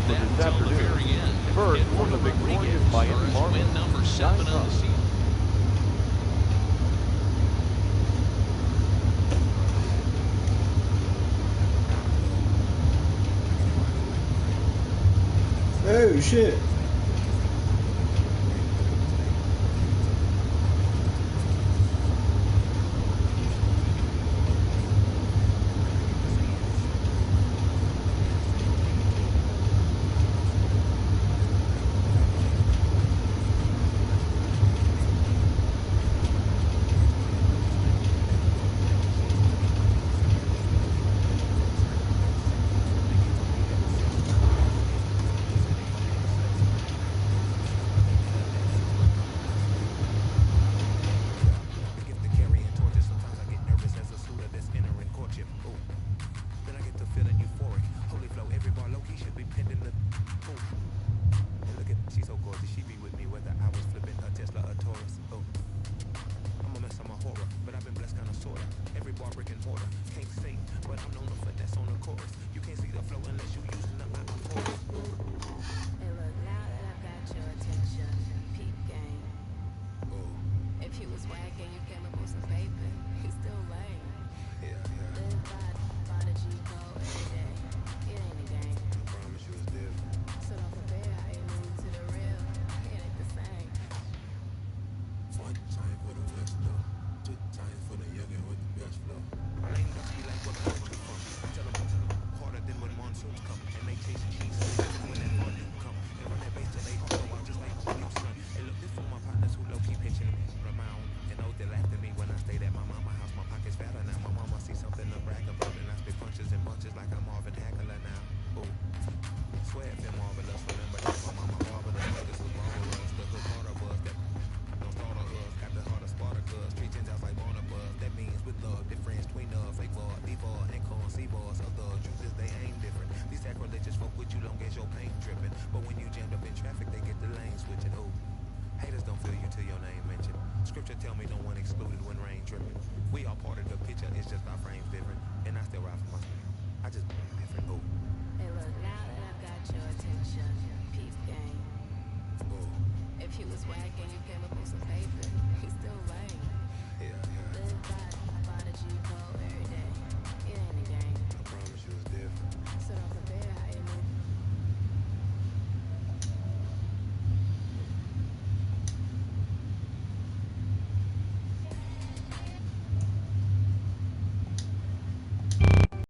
for this afternoon. First, for the victorious Miami Marlins. Win number 7 on the season. Oh shit. If you was whack and you kept